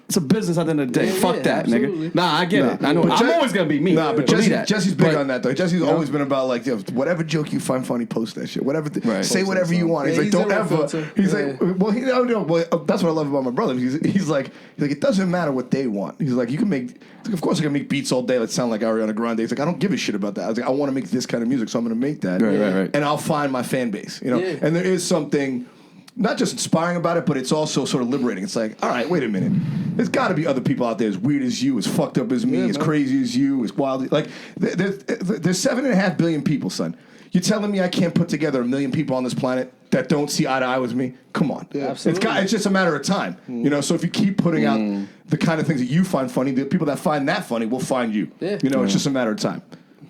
It's a business at the end of the day. Fuck that, absolutely. nigga. Nah, I get it. I know. I'm always gonna be me. Nah, but Jesse's big on that though. Jesse's always been about like, whatever joke you find funny, post that shit. Whatever, say whatever you want. He's like, don't ever. He's like, well, that's what I love about my brother. He's like, it doesn't matter what they want. He's like, you can make. Of course, I can make beats all day that sound like Ariana Grande. He's like, I don't give a shit about that. I was like, I want to make this kind of music, so I'm gonna make that. Right. And I'll find my fan base. You know, and there is something. Not just inspiring about it, but it's also sort of liberating. It's like, all right, wait a minute. There's got to be other people out there as weird as you, as fucked up as me, as crazy as you, as wild. Like, there's 7.5 billion people, son. You're telling me I can't put together 1 million people on this planet that don't see eye to eye with me? Come on. Yeah, absolutely. It's just a matter of time. You know, so if you keep putting out the kind of things that you find funny, the people that find that funny will find you. Yeah. You know, it's just a matter of time.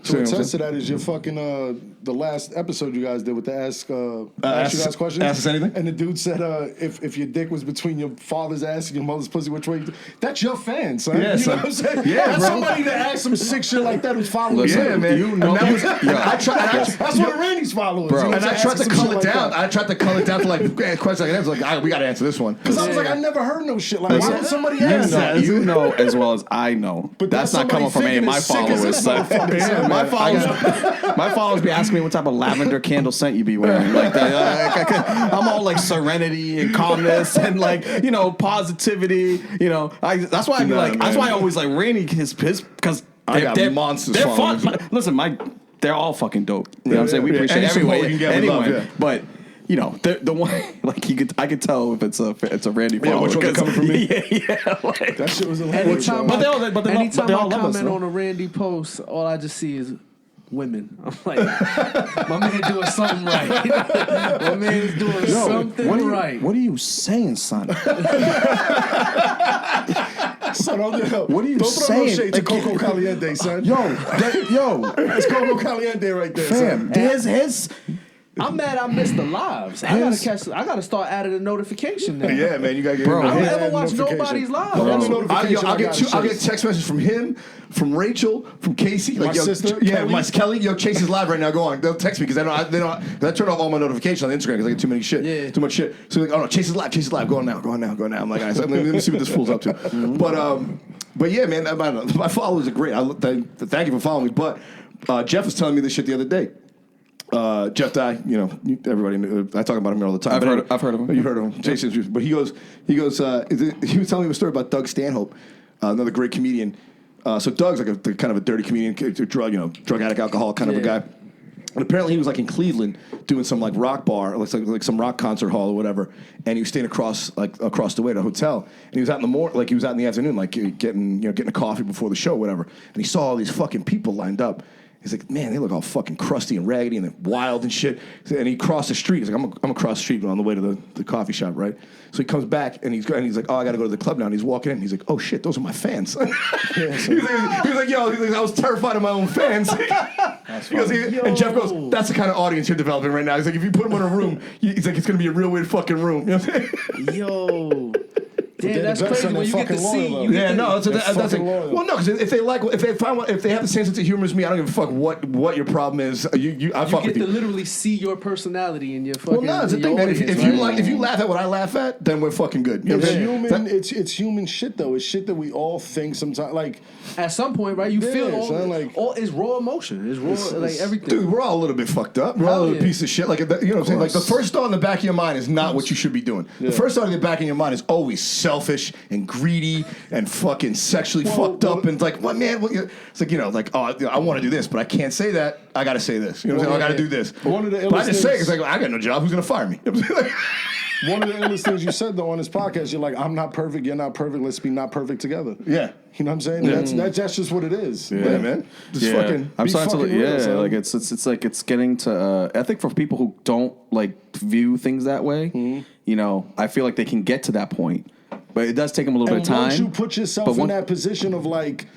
So a test to that is your fucking the last episode you guys did with the ask you guys questions. Ask us anything. And the dude said if your dick was between your father's ass and your mother's pussy, which way? That's your fan, son. Yeah, you know what I'm saying? Yeah, that's bro. Somebody that asked some sick shit like that who's following. Yeah, man. You know, that's one of Randy's followers. Bro. And I tried to cull it down. I tried to cull it down to like questions like that. I was like, we got to answer this one. Because I was like, I never heard no shit like. Why would somebody ask that? You know as well as I know. But that's not coming from any of my followers. My followers be asking me what type of lavender candle scent you be wearing. Like that. I'm all like serenity and calmness and like, you know, positivity. You know, that's why I be like, that's why I always like Randy his because they're monsters. They're fun. Listen, they're all fucking dope. You know what I'm saying? We appreciate everyone. Anyway, but. You know, the one like I could tell if it's a Randy follower. Yeah, which one's coming from me? Yeah, like, that shit was hilarious. Anytime I comment on a Randy post, all I just see is women. I'm like, my man doing something right. My man is doing something right. What are you saying, son? Son, what are you saying? Don't throw no shade to Coco Caliente, son. Yo, it's Coco Caliente right there, fam. son. I'm mad I missed the lives. I gotta start adding a notification now. Yeah, man, you gotta get. I don't Yeah, ever watch notification. nobody's lives. The only I'll notification get text messages from him, from Rachel, from Casey, My sister, Kelly. Kelly. Yo, Chase is live right now. Go on. They'll text me because I turn off all my notifications on Instagram because I get too many shit. Yeah. Too much shit. So like, oh no, Chase is live. Go on now. I'm like, all right, so let me see what this fool's up to. But yeah, man, my followers are great. Thank you for following me. But Jeff was telling me this shit the other day. Jeff Dye, everybody knew, I talk about him all the time. I've heard of him. You've heard of him. Jason, but he was telling me a story about Doug Stanhope, another great comedian. So Doug's like a kind of a dirty comedian, drug addict, alcoholic kind of a guy. And apparently he was like in Cleveland doing some like rock bar, like some rock concert hall or whatever. And he was staying across the way at a hotel. And he was out in the he was out in the afternoon, like getting a coffee before the show, or whatever. And he saw all these fucking people lined up. He's like, man, they look all fucking crusty and raggedy and they're wild and shit. And he crossed the street. He's like, I'm gonna cross the street on the way to the coffee shop, right? So he comes back and he's like, oh, I gotta go to the club now. And he's walking in. And he's like, oh shit, those are my fans. He was like, I was terrified of my own fans. And Jeff goes, that's the kind of audience you're developing right now. He's like, if you put them in a room, he's like, it's gonna be a real weird fucking room. You know what I'm saying? Yo. Damn, that's crazy when you get to see. Well, no, because if they have the same sense of humor as me, I don't give a fuck what your problem is. You get to literally see your personality in your fucking. Well, no, it's the thing, man. If you laugh at what I laugh at, then we're fucking good. You know It's human shit though. It's shit that we all think sometimes. Like at some point, right? You feel all it's raw emotion. It's raw, like everything. Dude, we're all a little bit fucked up. We're all a little piece of shit. Like you know what I'm saying? Like the first thought in the back of your mind is not what you should be doing. The first thought in the back of your mind is always selfish and greedy and fucking sexually fucked up and like, what man? It's like, I want to do this, but I can't say that. I got to say this. You know what I'm saying? I got to do this. But I just say it because I got no job. Who's gonna fire me? One of the illest things you said though on this podcast, you're like, I'm not perfect, you're not perfect. Let's be not perfect together. Yeah. You know what I'm saying? Yeah. That's just what it is. Yeah, man. Just fucking. I'm starting to real, like it's like it's getting to. I think for people who don't like view things that way, I feel like they can get to that point, but it does take them a little bit of time. Once you put yourself in that position of like,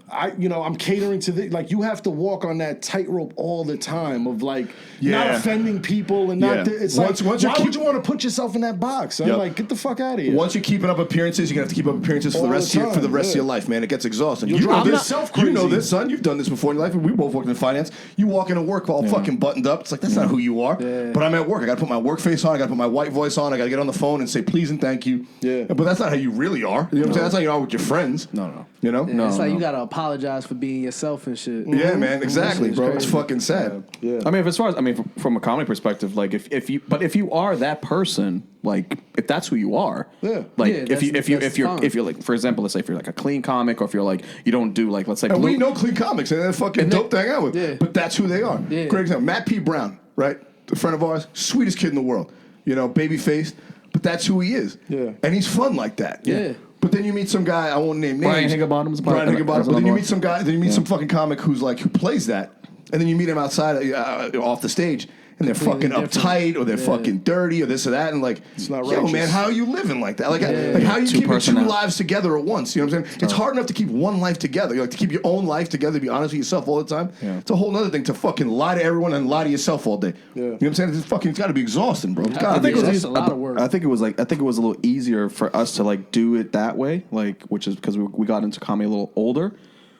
I'm catering to like you have to walk on that tightrope all the time of like not offending people and not. It's why would you want to put yourself in that box? I'm like, get the fuck out of here. Once you're keeping up appearances, you're gonna have to keep up appearances for the rest of your life, man. It gets exhausting. You know this, son. You've done this before in your life. We both worked in finance. You walk into work all fucking buttoned up. It's like that's not who you are. Yeah. But I'm at work. I gotta put my work face on. I gotta put my white voice on. I gotta get on the phone and say please and thank you. Yeah. But that's not how you really are. You know what I'm saying? That's how you are with your friends. No. You know? Yeah, it's like you gotta apologize for being yourself and shit. Yeah, man, exactly, bro. It's fucking sad. Yeah. I mean, from a comedy perspective, like if you are that person, like if that's who you are, like if you're like, for example, let's say if you're like a clean comic, or if you're like you don't do like, let's say, and we know clean comics and they're fucking dope to hang out with. Yeah. But that's who they are. Yeah. Great example, Matt P. Brown, right? A friend of ours, sweetest kid in the world. Baby faced, but that's who he is. Yeah, and he's fun like that. Yeah. But then you meet some guy, I won't name names. Brian Higginbottom's But then you meet some guy, some fucking comic who plays that, and then you meet him outside off the stage, and they're fucking uptight, or they're fucking dirty, or this or that, and like, it's not yo, man, how are you living like that? Like how are you keeping two lives together at once? You know what I'm saying? It's hard enough to keep one life together. Like to keep your own life together, to be honest with yourself all the time. Yeah. It's a whole other thing to fucking lie to everyone and lie to yourself all day. Yeah. You know what I'm saying? It's got to be exhausting, bro. I think that's a lot of work. I think it was a little easier for us to like do it that way, like which is because we got into comedy a little older.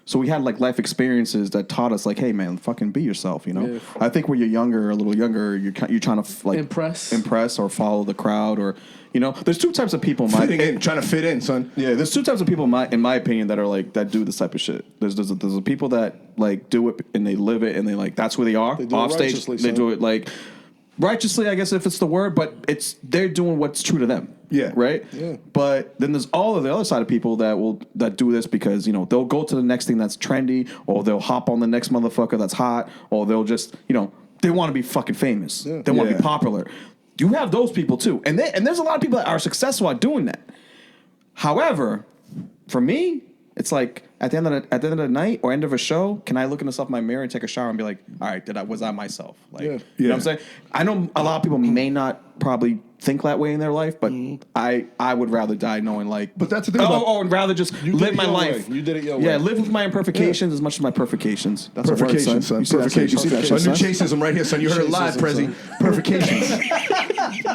So we had like life experiences that taught us like, hey man, fucking be yourself, Yeah. I think when you're younger, a little younger, you're trying to like impress or follow the crowd, or there's two types of people. Trying to fit in, son. Yeah, there's two types of people in my opinion that are like that do this type of shit. There's the people that like do it and they live it and they like that's who they are. Off stage, they do it like righteously, I guess if it's the word, but they're doing what's true to them. Yeah. Right? Yeah. But then there's all of the other side of people that do this because, they'll go to the next thing that's trendy, or they'll hop on the next motherfucker that's hot, or they'll just, they want to be fucking famous. Yeah. They want to be popular. You have those people too. And there's a lot of people that are successful at doing that. However, for me, it's like at the end of the night or end of a show, can I look in my mirror and take a shower and be like, all right, was I myself? Like, you know what I'm saying? I know a lot of people may not probably think that way in their life, but I would rather die knowing like. But that's the thing about and rather just live my life. You did it your way. Yeah, live with my imperfections as much as my perfections. That's Perfecation, a son. word, son. Perfection. You see that shit, A new son? chaseism right here, son. You heard it live, Prezy. Perfections.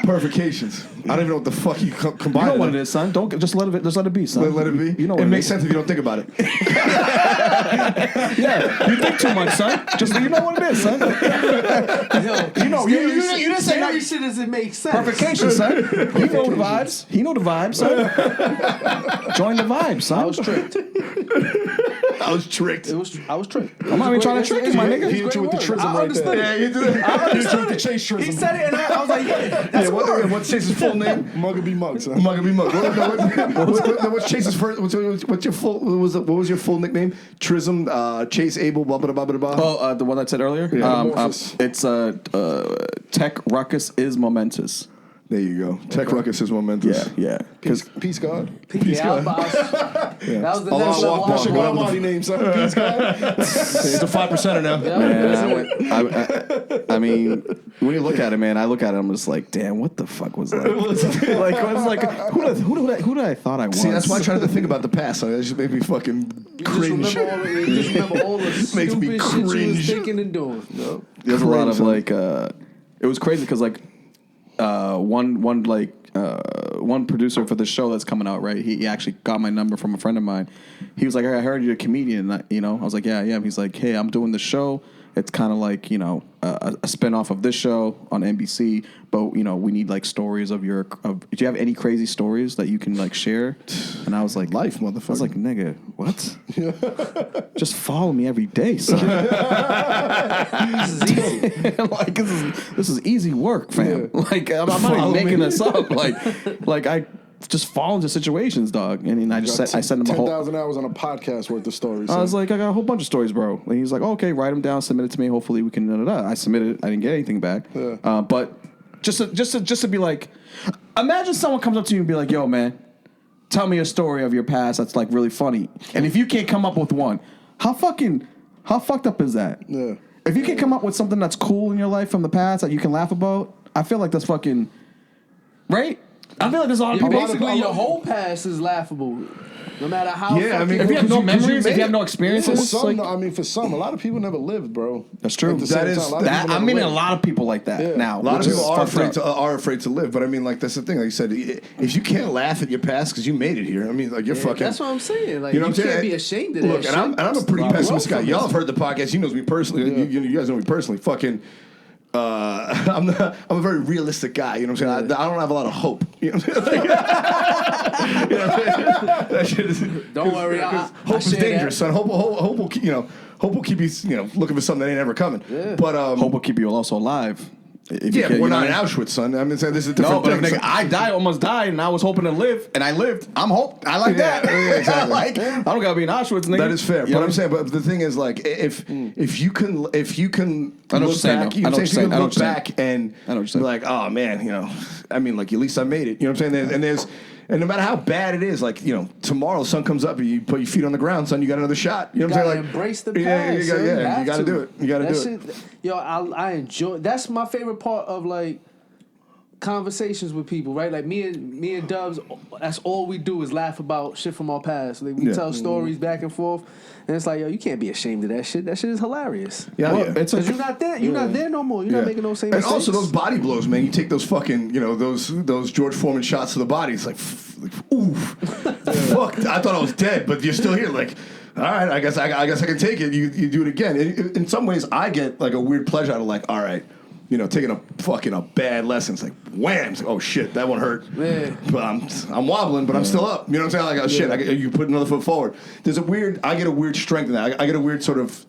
Perfections. I don't even know what the fuck you combine. You know what it is, son. Don't just let it be, son. Let it be. You know it makes sense if you don't think about it. Yeah, you think too much, son. Just you know what it is, son. You didn't say Scary shit doesn't make sense. Perfection, son. You know the vibes. He know the vibes, son. Join the vibes, son. I was tricked. I was tricked. I was tricked. I'm not even trying to trick you, my nigga. He hit you with the trism I right understood there. it. Yeah, you did it. I He hit you with understood the it. chase trism. He said it, and I was like, yeah, that's What's Chase's full name? Mugga Mug, son. Mugga Mug. What's Chase's first? What's your full? What was your full nickname? Trism, Chase Abel, blah blah blah blah blah. Oh, the one I said earlier. Yeah. It's Tech Ruckus is momentous. There you go. Tech Ruckus is momentous. Yeah. Peace God. Yeah, that was the Allah next level. Akbar. That's your Almighty name, son. Peace God. He's a 5%er now. Man, I mean, when you look at it, man, I look at it, I'm just like, damn, what the fuck was that? Who did I thought I was? See, that's why I try to think about the past. So that just made me fucking cringe. Just remember all the Makes me stupid shit you was cringe. thinking and doing. There's a lot of like, it was crazy because like, one producer for the show that's coming out, right? He actually got my number from a friend of mine. He was like, I heard you're a comedian, you know? I was like, yeah. He's like, hey, I'm doing the show. It's kind of like, you know, a spinoff of this show on NBC, but, you know, we need like stories do you have any crazy stories that you can like share? And I was like, Life, motherfucker. I was like, nigga, what? Just follow me every day, son. This is easy. Like this is easy work, fam. Yeah. Like I'm not even making this up. Like I just fall into situations, dog. And I sent him a whole 10,000 hours on a podcast worth of stories. I was like, I got a whole bunch of stories, bro. And he's like, okay, write them down, submit it to me. Hopefully we can. I submitted it. I didn't get anything back. Yeah. But just to be like, imagine someone comes up to you and be like, yo, man, tell me a story of your past that's like really funny. And if you can't come up with one, how fucked up is that? Yeah. If you can't come up with something that's cool in your life from the past that you can laugh about, I feel like that's fucking right. I feel like there's a lot of people. Basically, your whole past is laughable. No matter how. Yeah, I mean, If you have no memories, if you have no For experiences, some, like, for some, a lot of people never lived, bro. That's true. At the same That is- time, a lot of that, people I'm never meeting a lived. lot of people like that Yeah. now. A lot of which is people fucked up. are afraid to live, but I mean, like that's the thing. Like you said, if you can't laugh at your past because you made it here, I mean, like you're fucking. That's what I'm saying. Like, You know you what I'm can't saying? be ashamed of that Look, shit. and I'm a pretty Grow pessimistic guy. from Y'all it. have heard the podcast. He knows me personally. You guys know me personally. Fucking. I'm a very realistic guy. You know what I'm saying? I don't have a lot of hope. You know what I'm saying? You know what I'm saying? That shit is. Don't worry, Hope is dangerous, son. Hope will keep hope will keep you looking for something that ain't ever coming. Yeah. But Hope will keep you also alive. If yeah, you but we're you know not in what I mean? Auschwitz, son. I mean, this is a No, different but thing. nigga, I almost died, and I was hoping to live, and I lived. I like Yeah, that. yeah, exactly. Like, I don't gotta be in Auschwitz, nigga. That is fair. You But know? I'm saying, but the thing is, like, if you can I know what you're look saying, back, though. you I know know what I'm saying? If you what you're can look saying. back and I know what you're be saying. like, oh man, I mean, like at least I made it. You know what I'm saying? And no matter how bad it is, like tomorrow, the sun comes up, and you put your feet on the ground, son, you got another shot. You know what I'm saying? Like, embrace the past. Yeah, you have got to do it. You got to That do it. shit- Yo, I enjoy. That's my favorite part of like conversations with people, right? Like me and Dubs, that's all we do is laugh about shit from our past. Like we Yeah. tell stories back and forth, and it's like, yo, you can't be ashamed of that shit. That shit is hilarious. Yeah, Well, yeah. it's Because you're not there. You're not there no more. You're not making those same And mistakes. also those body blows, man. You take those fucking, those George Foreman shots to the body. It's like oof, fuck. I thought I was dead, but you're still here. Like, all right, I guess I can take it. You do it again. In some ways, I get like a weird pleasure out of like, all right. Taking a bad lesson. It's like, wham! It's like, oh shit, that one hurt. Yeah. But I'm wobbling, but I'm still up. You know what I'm saying? Like, oh shit, you put another foot forward. I get a weird strength in that. I get a weird sort of,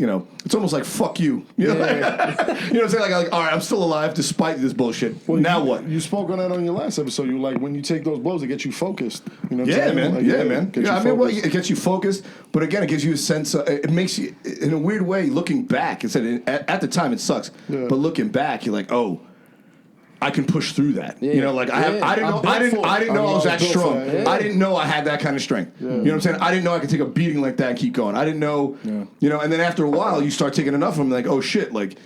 it's almost like fuck you. You know, you know what I'm saying? Like, all right, I'm still alive despite this bullshit. Well, now what? You spoke on that on your last episode. You were like, when you take those blows, it gets you focused. You know what I'm Yeah, saying? man. Like, Yeah, man. gets you Yeah, I mean, well, focused. it gets you focused, but again, it gives you a sense. It makes you, in a weird way, looking back. Instead, at the time, it sucks, Yeah. but looking back, you're like, oh. I can push through that. Yeah. I didn't know I was that strong. Yeah. I didn't know I had that kind of strength. You know what I'm saying? I didn't know I could take a beating like that and keep going. I didn't know, and then after a while you start taking enough of them, like, oh shit, like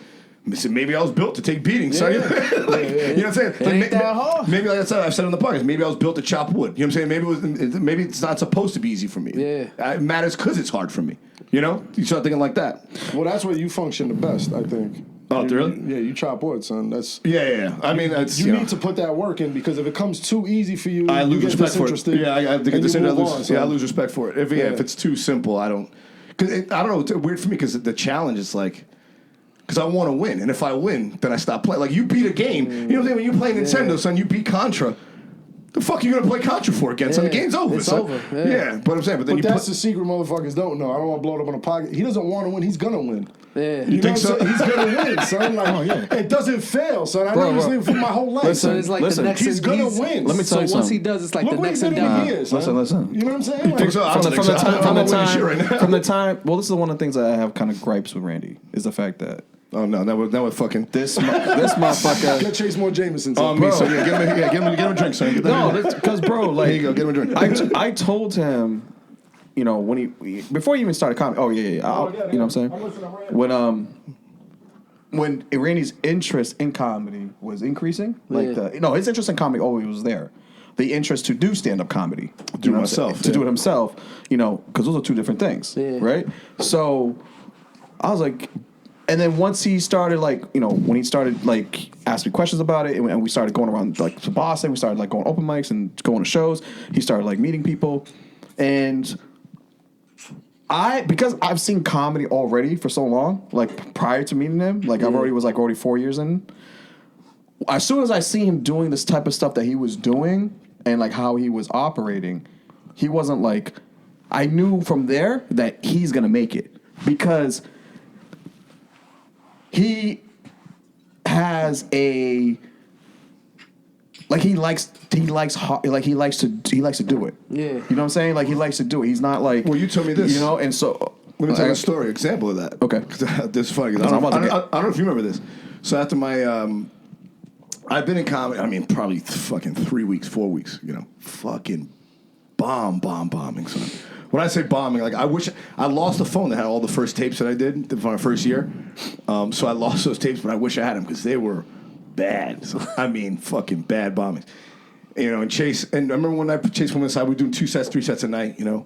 Maybe I was built to take beatings, son. You know what I'm saying? It ain't that hard. Maybe, like I said, I've said on the podcast, maybe I was built to chop wood. You know what I'm saying? Maybe it's not supposed to be easy for me. Yeah. It matters because it's hard for me. You know? You start thinking like that. Well, that's where you function the best, I think. Oh, really? Yeah, you chop wood, son. That's Yeah. I mean, that's you need to put that work in because if it comes too easy for you, I lose you get respect for it. disinterested. Yeah, I get disinterested. I lose respect for it. If it's too simple, I don't. Because I don't know. It's weird for me because the challenge is like. Because I want to win, and if I win, then I stop playing. Like, you beat a game. You know what I'm saying? When you play Nintendo, son, you beat Contra. The fuck you gonna play Contra for again, son? The game's over, it's son. over. Yeah, but I'm saying, but then That's the secret motherfuckers don't know. I don't want to blow it up on a pocket. He doesn't want to win. He's gonna win. Yeah. You think know what I'm so? saying? He's gonna win, son. Like, it doesn't fail, son. I know this thing for my whole life. So it's like the next. he's gonna win. Let me tell you So once something. he does, it's like Look the what next he did in endeavor. a year, son. Listen. You know what I'm saying? Like, think so? From From the time. Well, this is one of the things that I have kind of gripes with Randy is the fact that Oh no, that would fucking. this motherfucker. Get Chase more Jameson. On me, so get him a drink, son. Get that No, because bro, like Here you go, get him a drink. I told him, you know, when he before he even started comedy. Oh yeah. You know what I'm saying? When Randy's interest in comedy was increasing, like his interest in comedy always was there. The interest to do stand-up comedy, Do it himself, to do it himself, you know, because those are two different things, right? So I was like, and then once he started, like, you know, when he started like asking me questions about it, and we started going around like to Boston, we started like going open mics and going to shows. He started like meeting people, and because I've seen comedy already for so long, like prior to meeting him, like I've already 4 years in. As soon as I see him doing this type of stuff that he was doing and like how he was operating, he wasn't like, I knew from there that he's gonna make it because he has a like he likes to do it. Yeah, you know what I'm saying? Like he likes to do it. He's not like, Well, you told me this, you know. And so let me tell you a story, example of that. Okay, this is funny. I don't know if you remember this. So after my, I've been in comedy. I mean, probably fucking 3 weeks, 4 weeks. You know, fucking bombing, son. When I say bombing, like I wish I lost the phone that had all the first tapes that I did for my first year. So I lost those tapes, but I wish I had them because they were bad. So, I mean, fucking bad bombings. You know, and Chase, and I remember when I Chase went inside, we were doing 2 sets, 3 sets a night. You know,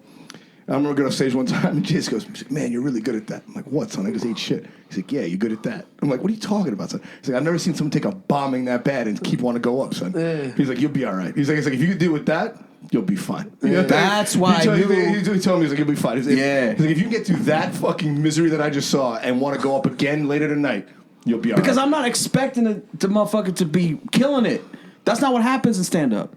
I remember going off stage one time, and Chase goes, "Man, you're really good at that." I'm like, "What, son? I just ate shit." He's like, "Yeah, you're good at that." I'm like, "What are you talking about, son?" He's like, "I've never seen someone take a bombing that bad and keep wanting to go up, son." He's like, "You'll be all right." He's like, "If you could deal with that, you'll be fine." You know, That's why he told me, he's like, "You'll be fine." He's like, Yeah. He's like, "If you can get through that fucking misery that I just saw and want to go up again later tonight, you'll be all right." Because I'm not expecting the motherfucker to be killing it. That's not what happens in stand-up.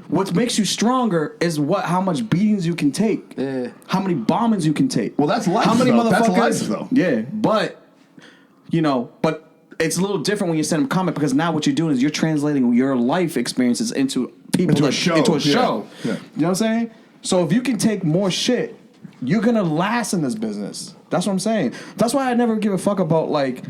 What makes you stronger is how much beatings you can take. Yeah. How many bombings you can take. Well, that's life, How many though. motherfuckers? That's life, though. Yeah, but it's a little different when you stand up comic because now what you're doing is you're translating your life experiences into a show. Into a Yeah. show. Yeah. You know what I'm saying? So if you can take more shit, you're gonna last in this business. That's what I'm saying. That's why I never give a fuck about like,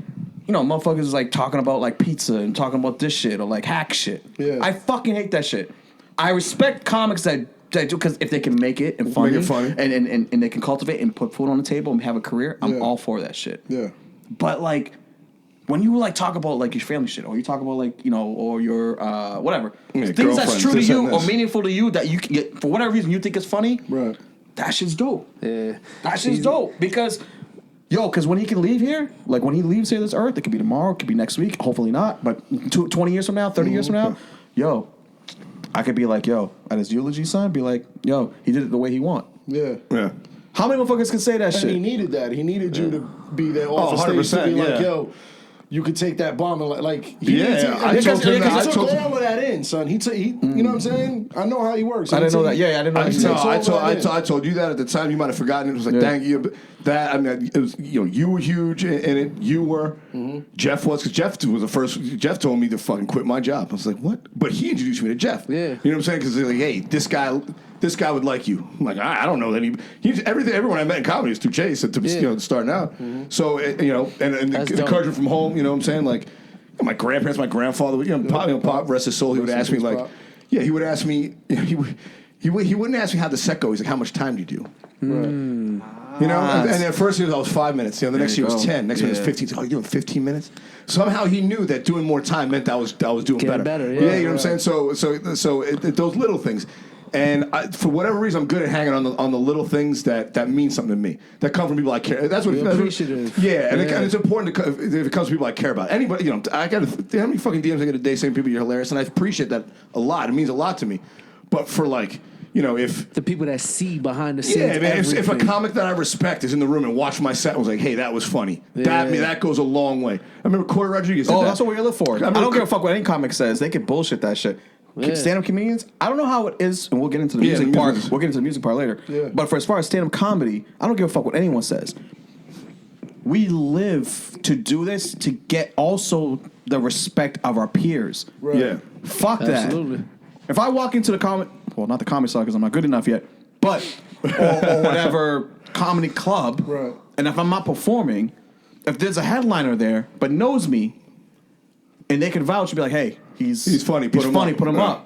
you know, motherfuckers like talking about like pizza and talking about this shit or like hack shit. Yeah. I fucking hate that shit. I respect comics that do because if they can make it and funny, and they can cultivate and put food on the table and have a career, I'm all for that shit. Yeah. But like when you like talk about like your family shit or you talk about like, you know, or your whatever, things that's true to you or meaningful to you that you can get for whatever reason you think is funny, Right. that shit's dope. Yeah. That shit's dope because because when he can leave here, like when he leaves here this earth, it could be tomorrow, it could be next week, hopefully not, but 20 years from now, 30 years from now, I could be like, at his eulogy, son, be like, he did it the way he want. Yeah. Yeah. How many motherfuckers can say that shit? He needed that. He needed you to be there off the stage to be like, you could take that bomb and like he I told him that. He took all of that in, son. He you know what I'm saying? I know how he works. I didn't know that. Yeah, I didn't know. I told you that at the time. You might have forgotten. It was like, dang you. That I mean, it was you were huge in it. You were. Jeff was because Jeff was the first. Jeff told me to fucking quit my job. I was like, what? But he introduced me to Jeff. Yeah, you know what I'm saying? Because they're like, hey, this guy would like you. I'm like, I don't know that everyone I met in comedy is through Chase to starting out. So and the encouragement from home. You know what I'm saying? Like my grandparents, my grandfather. Pop, rest his soul. He would ask me like, he would ask me. he wouldn't ask me how the set goes. He's like, how much time do you do? You know, and at first it was 5 minutes. You know, the next year was 10. Next year was 15. So, you're doing 15 minutes? Somehow he knew that doing more time meant I was doing better. Yeah, you know what I'm saying? So those little things. And for whatever reason, I'm good at hanging on the little things that mean something to me. That come from people I care. That's what. Appreciative. Yeah, and it's important if it comes from people I care about. Anybody, you know, I got how many fucking DMs I get a day saying people you're hilarious, and I appreciate that a lot. It means a lot to me. But for like. You know, if the people that see behind the scenes, yeah, man, if a comic that I respect is in the room and watched my set and was like, "Hey, that was funny," that goes a long way. I remember Corey Rodriguez. That's what we live for. I don't give a fuck what any comic says. They can bullshit that shit. Yeah. Stand-up comedians, I don't know how it is, and we'll get into the music part. We'll get into the music part later. Yeah. But as far as stand-up comedy, I don't give a fuck what anyone says. We live to do this to get also the respect of our peers. Right. Yeah. Fuck that. Absolutely. If I walk into the comic, well, not the comedy side because I'm not good enough yet, but or whatever comedy club, right. And if I'm not performing, if there's a headliner there but knows me, and they can vouch and be like, "Hey, he's funny. Put him up."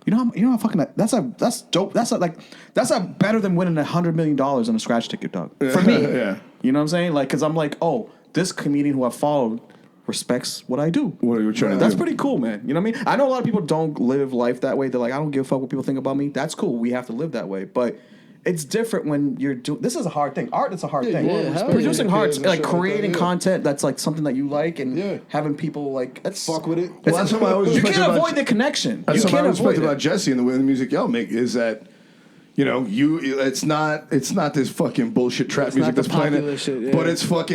You know how fucking that's dope. That's better than winning $100 million on a scratch ticket, dog. For me, yeah. You know what I'm saying? Like, because I'm like, oh, this comedian who I followed respects what I do. What are you trying to do? That's pretty cool, man. You know what I mean? I know a lot of people don't live life that way. They're like, I don't give a fuck what people think about me. That's cool. We have to live that way. But it's different when you're doing... This is a hard thing. Art is a hard thing. Producing art, like creating content that's like something that you like and having people like... Fuck with it. Well, that's something I always you can't avoid the connection. That's you something can't I respect avoid about Jesse and the way the music y'all make is that... You know, it's not this fucking bullshit trap music that's playing it, shit, but it's what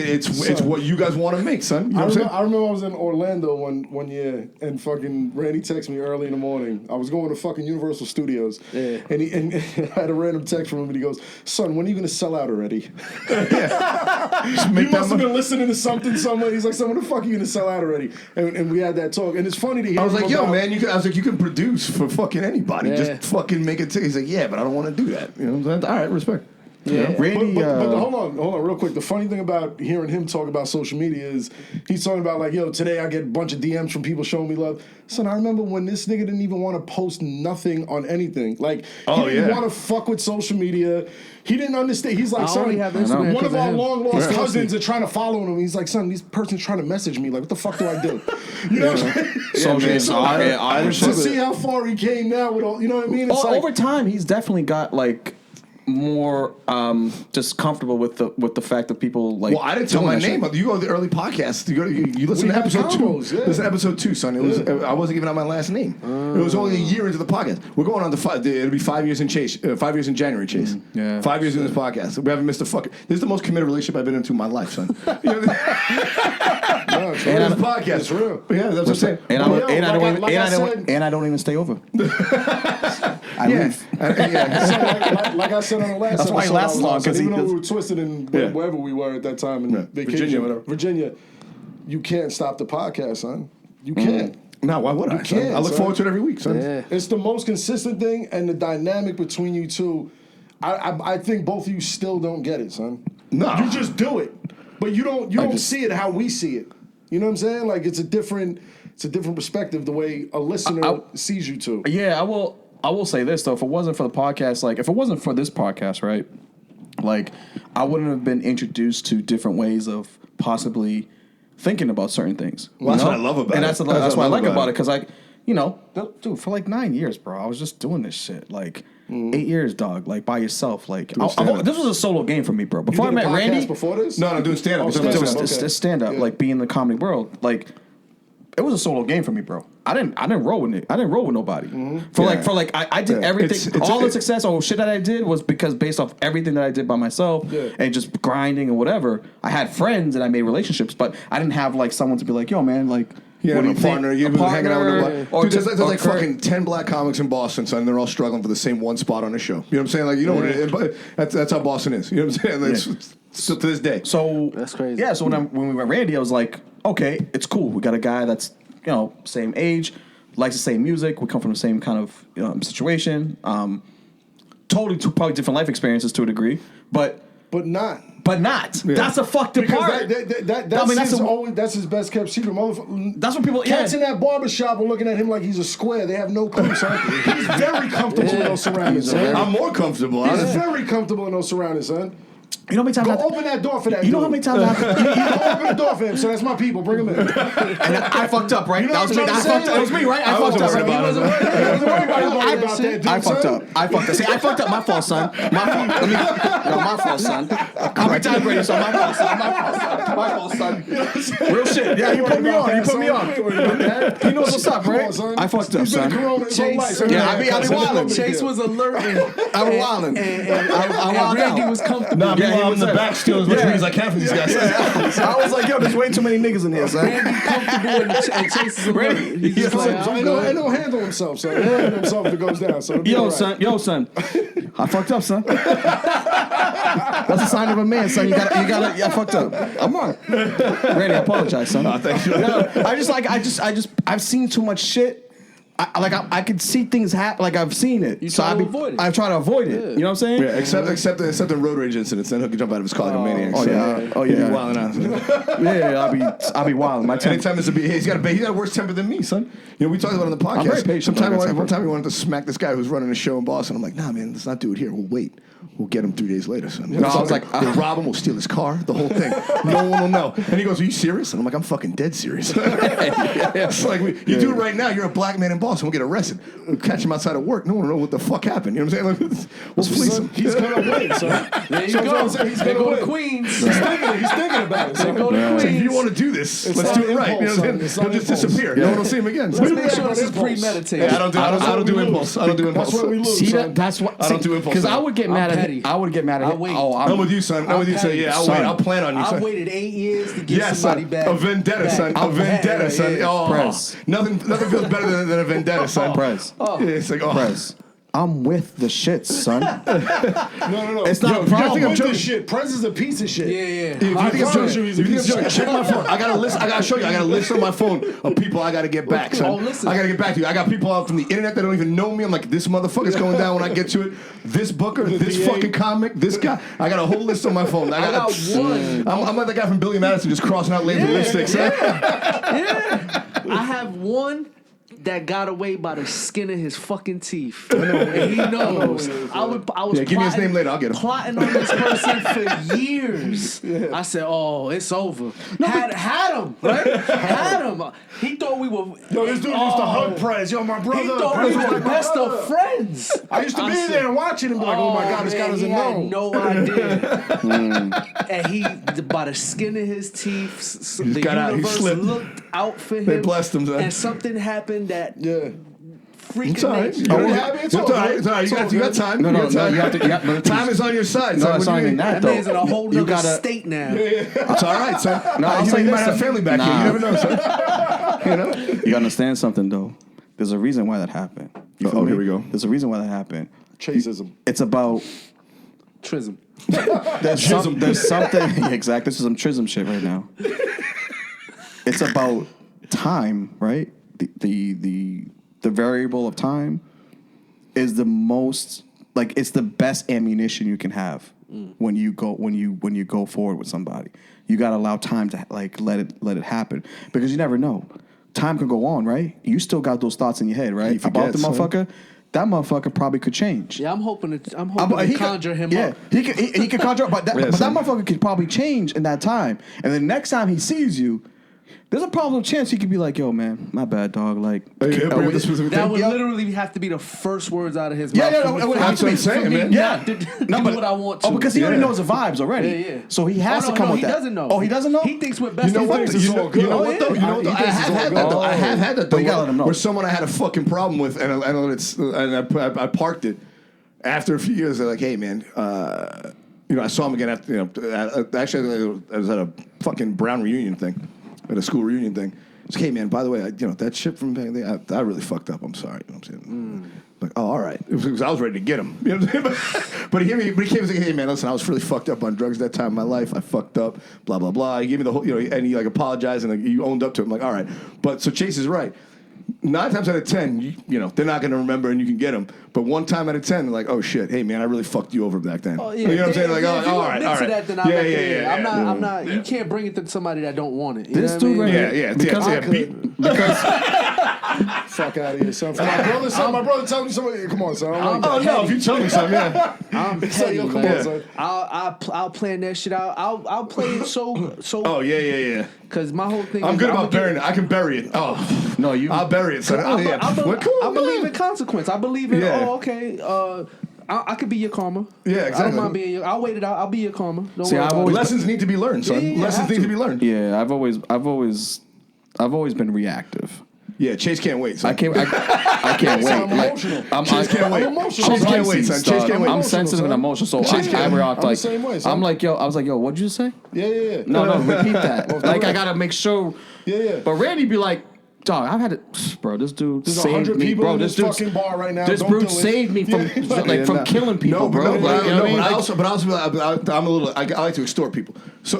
you guys want to make, son. You know I remember I was in Orlando one year, and fucking Randy texted me early in the morning. I was going to fucking Universal Studios, and I had a random text from him, and he goes, "Son, when are you gonna sell out already?" You must have been listening to something somewhere. He's like, "Son, when the fuck are you gonna sell out already?" And we had that talk, and it's funny to hear. I was like, "Yo, man, you can produce for fucking anybody. Just fucking make it." He's like, "Yeah, but I don't want to do that." You know what I'm saying? All right, respect. Yeah. Randy, but hold on, real quick. The funny thing about hearing him talk about social media is he's talking about like, yo, today I get a bunch of DMs from people showing me love. Son, I remember when this nigga didn't even want to post nothing on anything. Like, he didn't want to fuck with social media. He didn't understand. He's like, son, one of our long lost cousins are trying to follow him. He's like, son, this person's trying to message me. Like, what the fuck do I do? You know what I'm saying? To see how far he came now with all, you know what I mean? It's over time, he's definitely got like more just comfortable with the fact that people like. Well, I didn't tell my name. You go to the early podcast. You listen to episode 2. Listen to episode 2, son. It was I wasn't giving out my last name. It was only a year into the podcast. We're going on it'll be 5 years in Chase. 5 years in January, Chase. 5 years in this podcast. We haven't missed a fucking. This is the most committed relationship I've been into in my life, son. You know this podcast, it's real. Yeah, that's what I'm saying. And I don't even stay over. I leave. Like I said on the last episode, that's why he lasts long, because even though we were twisted in wherever we were at that time in vacation, Virginia, you can't stop the podcast, son. You can't. No, why would I? Can't, I look forward to it every week, son. Yeah. It's the most consistent thing, and the dynamic between you two. I think both of you still don't get it, son. No, you just do it, but you don't see it how we see it. You know what I'm saying? Like it's a different perspective the way a listener sees you two. Yeah, I will say this though, if it wasn't for the podcast, like if it wasn't for this podcast, right? Like I wouldn't have been introduced to different ways of possibly thinking about certain things. Well, that's what I love about it. And that's what I like about it, because dude, for like 9 years, bro, I was just doing this shit. Like 8 years, dog, like by yourself. Like this was a solo game for me, bro. Before I met Randy, before this, no, doing stand up. Stand up, like being in the comedy world, like. It was a solo game for me, bro. I didn't roll with it. I didn't roll with nobody. I did everything. All the success or shit that I did was based off everything that I did by myself and just grinding and whatever. I had friends and I made relationships, but I didn't have like someone to be like, yo, man, like. Yeah, a partner. You've been hanging out with nobody. Dude, there's like fucking 10 black comics in Boston, son, and they're all struggling for the same one spot on the show. You know what I'm saying? Like, you know what it is? That's how Boston is. You know what I'm saying? Still to this day. So that's crazy. Yeah. So when we met Randy, I was like, okay, it's cool. We got a guy that's same age, likes the same music. We come from the same kind of But situation. Totally, probably different life experiences to a degree, but not. but not. Yeah. That's a fucked up part. That's his best kept secret. That's what people. Cats in that barbershop are looking at him like he's a square. They have no clue, son. He's very comfortable in those surroundings, son. I'm more comfortable. He's very comfortable in those surroundings, son. You know how many times Go open that door for that. You know how many times you go open the door for him. So that's my people. Bring him in. And I fucked up, right? You know that was me. It was me, right? I fucked up. I fucked up. I fucked up. See, I fucked up. My fault, son. My fault. My fault, son. I'm retired, so my fault, son. My fault, son. Real shit. Yeah, you put me on. He knows what's up, right? I fucked up, son. Yeah, I be wildin'. Chase was alerting. I was wildin'. And Randy was comfortable. I'm in the back still as much as I can for these guys. I was like, yo, there's way too many niggas in here, son. Randy comfortable and Chase is alert. He's just like, I don't handle himself, son. He handle himself if it goes down. So yo, son. I fucked up, son. That's a sign of a man, son. You gotta. I fucked up. I'm wrong. Randy, I apologize, son. Thank you. I've seen too much shit. I could see things happen. Like I've seen it, so I try to avoid it. You know what I'm saying? Yeah, except the road rage incidents. Then he'll jump out of his car like a maniac. Oh yeah. Wilding out. Yeah, I'll be wilding. Anytime he's got a worse temper than me, son. You know, we talked about it on the podcast. I'm very patient. One time he wanted to smack this guy who was running a show in Boston. I'm like, nah, man, let's not do it here. We'll wait. We'll get him 3 days later, son. No, I was like, we'll rob him. We'll steal his car. The whole thing. No one will know. And he goes, are you serious? And I'm like, I'm fucking dead serious. It's like, you do it right now. You're a black man in Boston. We'll get arrested. We'll catch him outside of work. No one will know what the fuck happened. You know what I'm saying? Like, we'll fleece him. He's going to win, son. There you go. They go to Queens. He's thinking about it. They go to Queens. So if you want to do this, let's do it right. You know what I'm saying? He'll just disappear. No one will see him again. Let's make sure this is premeditated. I don't do impulse. I don't do impulse. That's what we lose. See, that's what. I don't do impulse. Because I would get mad at him. I would get mad at him. I'm with you, son. I'm with you, son. Yeah, I'll wait. I'll plan on you, son. I waited 8 years to get somebody back. A vendetta, son. A vendetta, son. Oh, Press. Nothing feels better than a vendetta, son. Press. It's like, Press. I'm with the shit, son. No. It's not a problem. I'm with the shit. Prez is a piece of shit. Yeah. If you think I'm joking, check my phone. I got a list. I got to show you. I got a list on my phone of people I got to get back, son. I got to get back to you. I got people out from the internet that don't even know me. I'm like, this motherfucker's going down when I get to it. This booker, this fucking comic, this guy. I got a whole list on my phone. I got one. I'm like the guy from Billy Madison just crossing out laser lipsticks. Yeah. I have one that got away by the skin of his fucking teeth. And he knows. I was give me his name later. I'll get him. Plotting on this person for years. I said, oh, it's over. Had him, right? Had him. He thought we were... Yo, this dude used to hug Prez. Yo, my brother. He thought we were the best of friends. I used to be there and watching him be like, oh my God, this guy doesn't know. He had no idea. And he, by the skin of his teeth, the universe looked out for him. They blessed him, son. And something happened that freaking it's all right. nature. It's all right. You got time. No. You have to, time is on your side. No, it's not even that, though. Man's in a whole nother state now. It's all right, son. No, you might have a family back here. You never know, son. You know? You gotta understand something, though. There's a reason why that happened. Here we go. There's a reason why that happened. Chaseism. It's about... Trism. There's something... Exactly. This is some trism shit right now. It's about time, right? The variable of time is the most, like, it's the best ammunition you can have when you go forward with somebody. You got to allow time to let it happen, because you never know. Time can go on, right? You still got those thoughts in your head, right? About the motherfucker. That motherfucker probably could change. Yeah, I'm hoping to conjure him up. He could conjure up, but that motherfucker could probably change in that time. And the next time he sees you, there's a probable chance he could be like, yo, man, my bad, dog. Like, that would literally have to be the first words out of his mouth. Yeah, it would have to be saying, man. Yeah. Do what I want to. Oh, because he already knows the vibes already. Yeah. So he has to come with that. He doesn't know. Oh, he doesn't know? He thinks we're best You know what? friends. You know what, though? I have had that, though. You gotta let him know. Where someone I had a fucking problem with, and I parked it. After a few years, they're like, hey, man, I saw him again after, actually, I was at a fucking Brown reunion thing. At a school reunion thing. It's like, hey, man, by the way, that shit from back then, I really fucked up. I'm sorry. You know what I'm saying? Like, oh, all right. Because I was ready to get him. You know what I'm saying? But he came and was like, hey, man, listen, I was really fucked up on drugs that time in my life. I fucked up, blah, blah, blah. He gave me the whole, and he, like, apologized, and, like, you owned up to it. I'm like, all right. But, so Chase is right. 9 times out of 10, you know, they're not going to remember and you can get them. But 1 time out of 10, they're like, oh shit, hey man, I really fucked you over back then. Oh, yeah. You know what I'm saying? Like, if you all right. To that, then I'm not. You can't bring it to somebody that don't want it. You This know dude what I right mean? here. Because Fuck out of here, son. My brother telling me something. Come on, son. No, if you tell me something, yeah. I'm petty, Come man. on, son. I'll plan that shit out. I'll play it so. Oh, yeah. Because my whole thing. I'm good about burying it. I can bury it. Oh, no, I'll bury it, son. I believe in consequence. I believe in, okay, I could be your karma. Yeah, exactly. I don't mind being your. I'll wait it out. I'll be your karma. Don't See, worry about it. Lessons need to be learned, son. Yeah, Lessons need to be learned. Yeah, I've always been reactive. Yeah, Chase can't wait, son. I can't wait. I'm emotional. Chase can't wait. I'm emotional. Chase can't wait, son. Chase can't wait. I'm sensitive and emotional, so I react like. the same way, son. I'm like, yo. I was like, yo, what'd you say? Yeah. No, repeat that. Like, I gotta make sure. Yeah. But Randy be like, dog, I've had it, bro. This dude There's saved 100 me, people bro. in This this dude's fucking bar right now. This Don't dude do it. saved me from from killing people, bro. No, Like, you know what I mean? but I also, I'm a little. I like to extort people. So,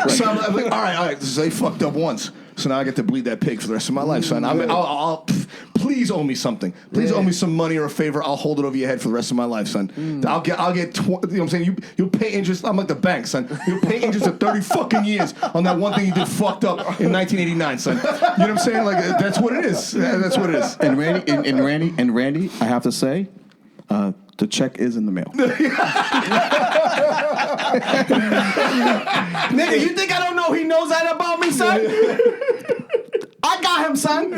so I'm like, all right. They fucked up once, so now I get to bleed that pig for the rest of my life, son. I'll please owe me something. Please owe me some money or a favor. I'll hold it over your head for the rest of my life, son. I'll get. You know what I'm saying? You'll pay interest. I'm like the bank, son. You'll pay interest of 30 fucking years on that one thing you did fucked up in 1989, son. You know what I'm saying? Like that's what it is. That's what it is. And Randy, I have to say, the check is in the mail. Nigga, you think I don't know he knows that about me, son? I got him, son.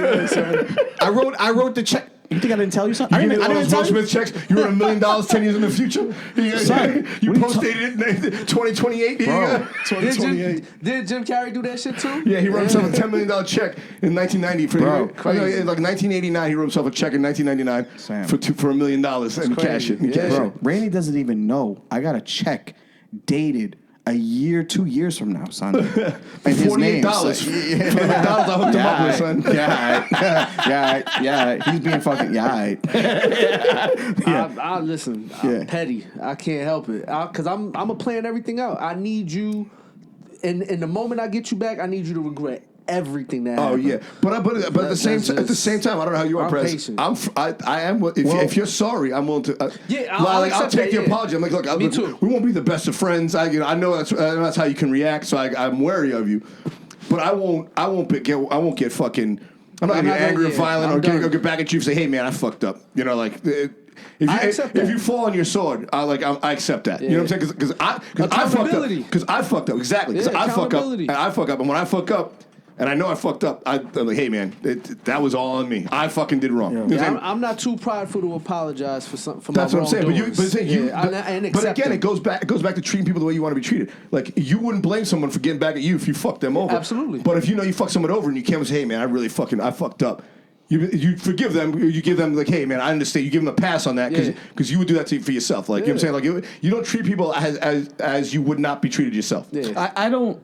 I wrote the check. You think I didn't tell you something? I didn't tell Will Smith checks. You wrote $1 million 10 years in the future. Son, you post-dated it 2028. Bro. 2028. Did Jim Carrey do that shit too? Yeah, he wrote himself a $10 million check in 1990. Bro, crazy. Like 1989, he wrote himself a check in 1999 for $1 million and cash it. Bro, Randy doesn't even know. I got a check dated a year, 2 years from now, son. And his name, $48 for the McDonald's I hooked him up with, son. Yeah. He's being fucking, I listen. I'm petty. I can't help it. Because I'm gonna plan everything out. I need you, and the moment I get you back, I need you to regret everything that happened. Yeah, but at the same time, I don't know how you are, Prez. I am. If you're sorry, I'm willing to. I'll take the apology. I'm like, look, Me too. We won't be the best of friends. I know that's how you can react. So I'm wary of you, but I won't get fucking. I'm not gonna get angry or violent or get back at you and say, hey man, I fucked up. You know, like. If you fall on your sword, I accept that. Yeah. You know what I'm saying? Because I fucked up. Because I fucked up. Exactly. Because I fuck up. And I fuck up. And when I fuck up. And I know I fucked up. I'm like, hey man, that was all on me. I fucking did wrong. Yeah. You know I'm not too prideful to apologize for my That's what I'm saying. But again, it it goes back to treating people the way you want to be treated. Like you wouldn't blame someone for getting back at you if you fucked them over. Absolutely. But if you know you fucked someone over and you can't say, hey man, I fucked up. You forgive them. You give them like, hey man, I understand. You give them a pass on that because you would do that for yourself. Like you know what I'm saying. Like you don't treat people as you would not be treated yourself. Yeah. I don't.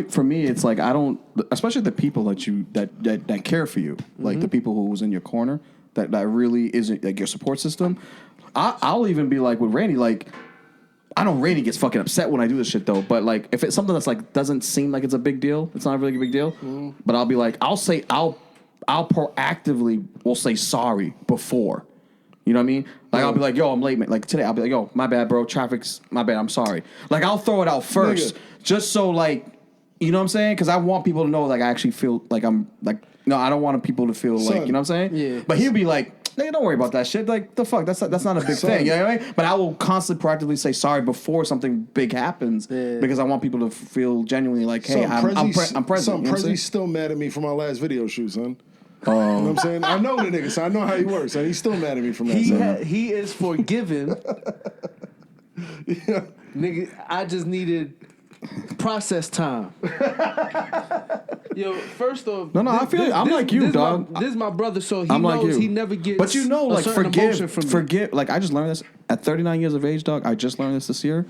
For me, it's like I don't, especially the people that care for you, like the people who's in your corner, that really isn't like your support system. I'll even be like with Randy, like I know Randy gets fucking upset when I do this shit though, but like if it's something that's like doesn't seem like it's a big deal, it's not really a big deal. But I'll be like, I'll proactively will say sorry before. You know what I mean? Like I'll be like, yo, I'm late, man. Like today, I'll be like, yo, my bad, bro. Traffic's my bad. I'm sorry. Like I'll throw it out first, just so like. You know what I'm saying? Because I want people to know, like, I actually feel like I'm, like, no, I don't want people to feel like, you know what I'm saying? Yeah. But he'll be like, nigga, don't worry about that shit. Like, the fuck, that's not a big thing. You know what I mean? But I will constantly proactively say sorry before something big happens because I want people to feel genuinely like, hey, I'm present. Prezy's still mad at me for my last video shoot, son. You know what I'm saying? I know the nigga, so I know how he works. And he's still mad at me from that. He is forgiven. Nigga, I just needed process time. Yo, first off, I feel it. I'm like you, dog. This is my brother, so he knows like he never gets. But you know, like forgive. Like I just learned this at 39 years of age, dog. I just learned this year.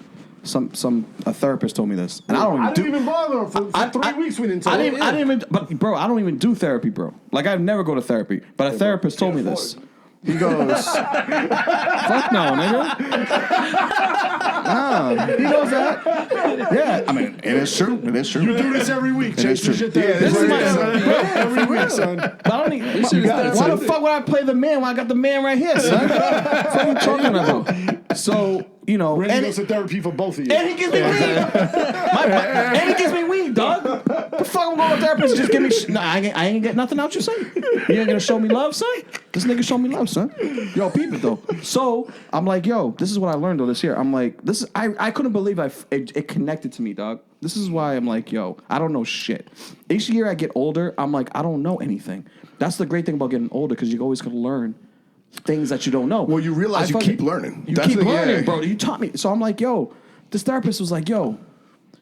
A therapist told me this, and I didn't even bother him for 3 weeks. We didn't tell him. But bro, I don't even do therapy, bro. Like I never go to therapy, but a therapist told me this. He goes, fuck no, nigga. He knows that. Yeah, I mean, it is true. It is true. You do this every week, Chase. This is every week, son. But I don't need, why the fuck would I play the man when I got the man right here, son? What are you talking about? So, you know, Randy goes to therapy for both of you. And he gives me weed. And he gives me weed, dog. The fuck I'm going to therapist just give me no, I ain't get nothing out you, son. You ain't gonna show me love, son? This nigga show me love, son. Yo, peep it though. So I'm like, yo, this is what I learned though this year. I'm like, this is I couldn't believe it connected to me, dog. This is why I'm like, yo, I don't know shit. Each year I get older, I'm like, I don't know anything. That's the great thing about getting older, because you always can learn things that you don't know. Well, you realize you keep learning. You keep learning, bro. You taught me. So I'm like, yo, this therapist was like, yo,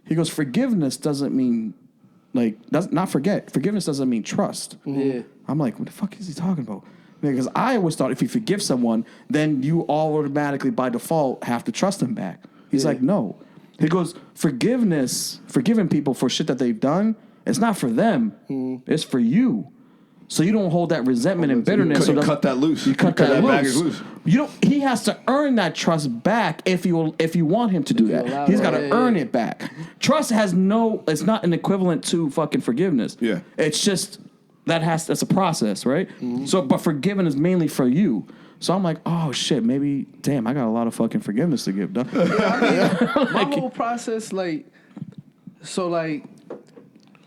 he goes, forgiveness doesn't mean, like, not forget. Forgiveness doesn't mean trust. Yeah. I'm like, what the fuck is he talking about? Because I always thought if you forgive someone, then you automatically, by default, have to trust them back. He's like, no. He goes, forgiving people for shit that they've done, it's not for them. It's for you. So you don't hold that resentment and bitterness. You cut that loose. You cut that loose. You don't. He has to earn that trust back if you want him to do that. He's got to earn it back. Trust has no. It's not an equivalent to fucking forgiveness. Yeah. It's just that's a process, right? Mm-hmm. So, but forgiving is mainly for you. So I'm like, oh shit, maybe damn, I got a lot of fucking forgiveness to give, dog. My whole process, like,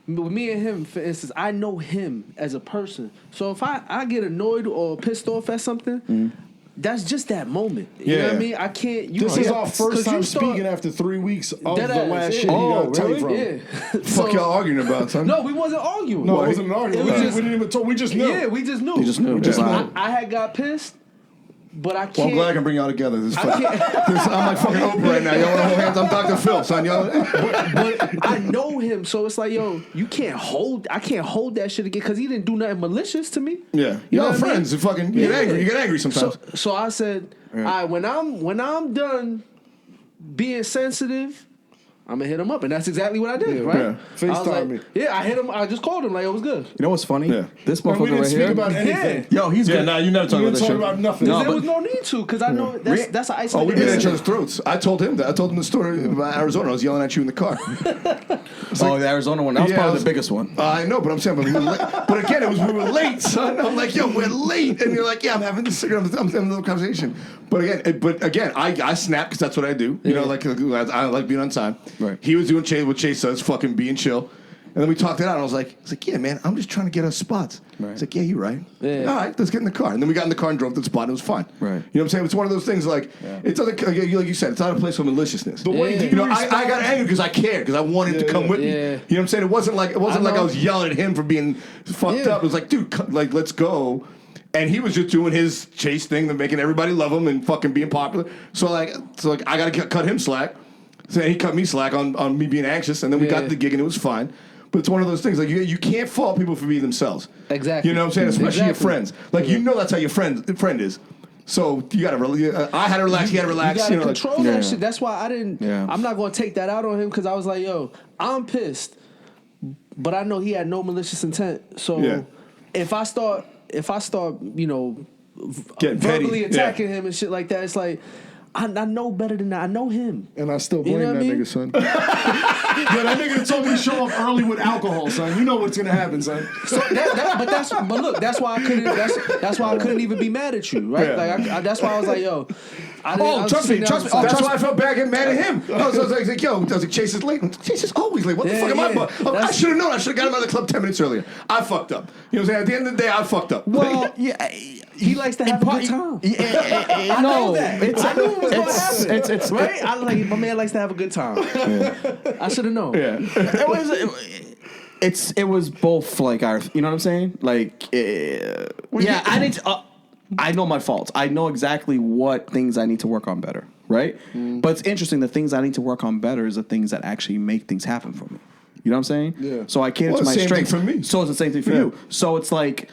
with me and him, for instance, I know him as a person. So if I get annoyed or pissed off at something, that's just that moment. You know what I mean? I can't. This is our first time speaking after 3 weeks of the last shit you got to tell from. Yeah. Fuck y'all arguing about, son? No, we wasn't arguing. No, it wasn't an argument. We didn't even talk. We just knew. Yeah, we just knew. You just knew. I had got pissed. But I can't. Well, I'm glad I can bring y'all together. I'm like fucking Oprah right now. Y'all want to hold hands? I'm Dr. Phil, son. But I know him, so it's like, yo, I can't hold that shit again, because he didn't do nothing malicious to me. Yeah, you know friends. You fucking you get angry sometimes. So I said, all right, when I'm done being sensitive, I'm gonna hit him up, and that's exactly what I did. Right? Yeah. FaceTime me. Yeah, I hit him. I just called him like it was good. You know what's funny? Yeah. This motherfucker we didn't right speak here. about anything. Yo, he's good. Nah, you never talk about that shit. About nothing. There was no need to, because I know that's an isolated. We been at each other's throats. I told him that. I told him the story about Arizona. I was yelling at you in the car. The Arizona one. That was probably the biggest one. I know, but I'm saying, but again, we were late, son. I'm like, yo, we're late, and you're like, yeah, I'm having this cigarette. I'm having a little conversation. But again, I snap because that's what I do. You know, like I like being on time. Right. He was doing what Chase does, fucking being chill. And then we talked it out, and I was like, yeah, man, I'm just trying to get us spots. Right. He's like, yeah, you're right. Yeah. All right, let's get in the car. And then we got in the car and drove to the spot, and it was fine. Right. You know what I'm saying? It's one of those things, like, it doesn't, like you said, it's not a place for maliciousness. But wait, I got angry because I cared, because I wanted him to come with me. You know what I'm saying? It wasn't like I was yelling at him for being fucked up. It was like, dude, like, let's go. And he was just doing his Chase thing, making everybody love him and fucking being popular. So I got to cut him slack. So he cut me slack on me being anxious, and then we got to the gig, and it was fine. But it's one of those things, like, you can't fault people for being themselves. Exactly. You know what I'm saying? Especially your friends. Like, you know that's how your friend is. So you got to I had to relax, he had to relax. You got to control that shit. That's why I didn't, I'm not going to take that out on him, because I was like, yo, I'm pissed. But I know he had no malicious intent. So if I start, you know, verbally attacking him and shit like that, it's like, I know better than that. I know him. And I still blame that nigga, son. Yo, that nigga told me to show up early with alcohol, son. You know what's gonna happen, son. So but look, that's why I couldn't. That's why I couldn't even be mad at you, right? Like that's why I was like, yo. Trust me. That's why I felt bad getting mad at him. I was like, yo, I was like, Chase is late. Chase is always late. What the fuck am I about? I should have known. I should have got him out of the club 10 minutes earlier. I fucked up. You know what I'm saying? At the end of the day, I fucked up. Well, he likes to have a good time. I know that. I knew it was going to happen. It's right. I like my man likes to have a good time. I should have known. Yeah. It was both, like, our, you know what I'm saying? Like, I need to. I know my faults. I know exactly what things I need to work on better, right? But it's interesting. The things I need to work on better is the things that actually make things happen for me. You know what I'm saying? Yeah. So I cater to my strengths. For me. So it's the same thing for you. So it's like,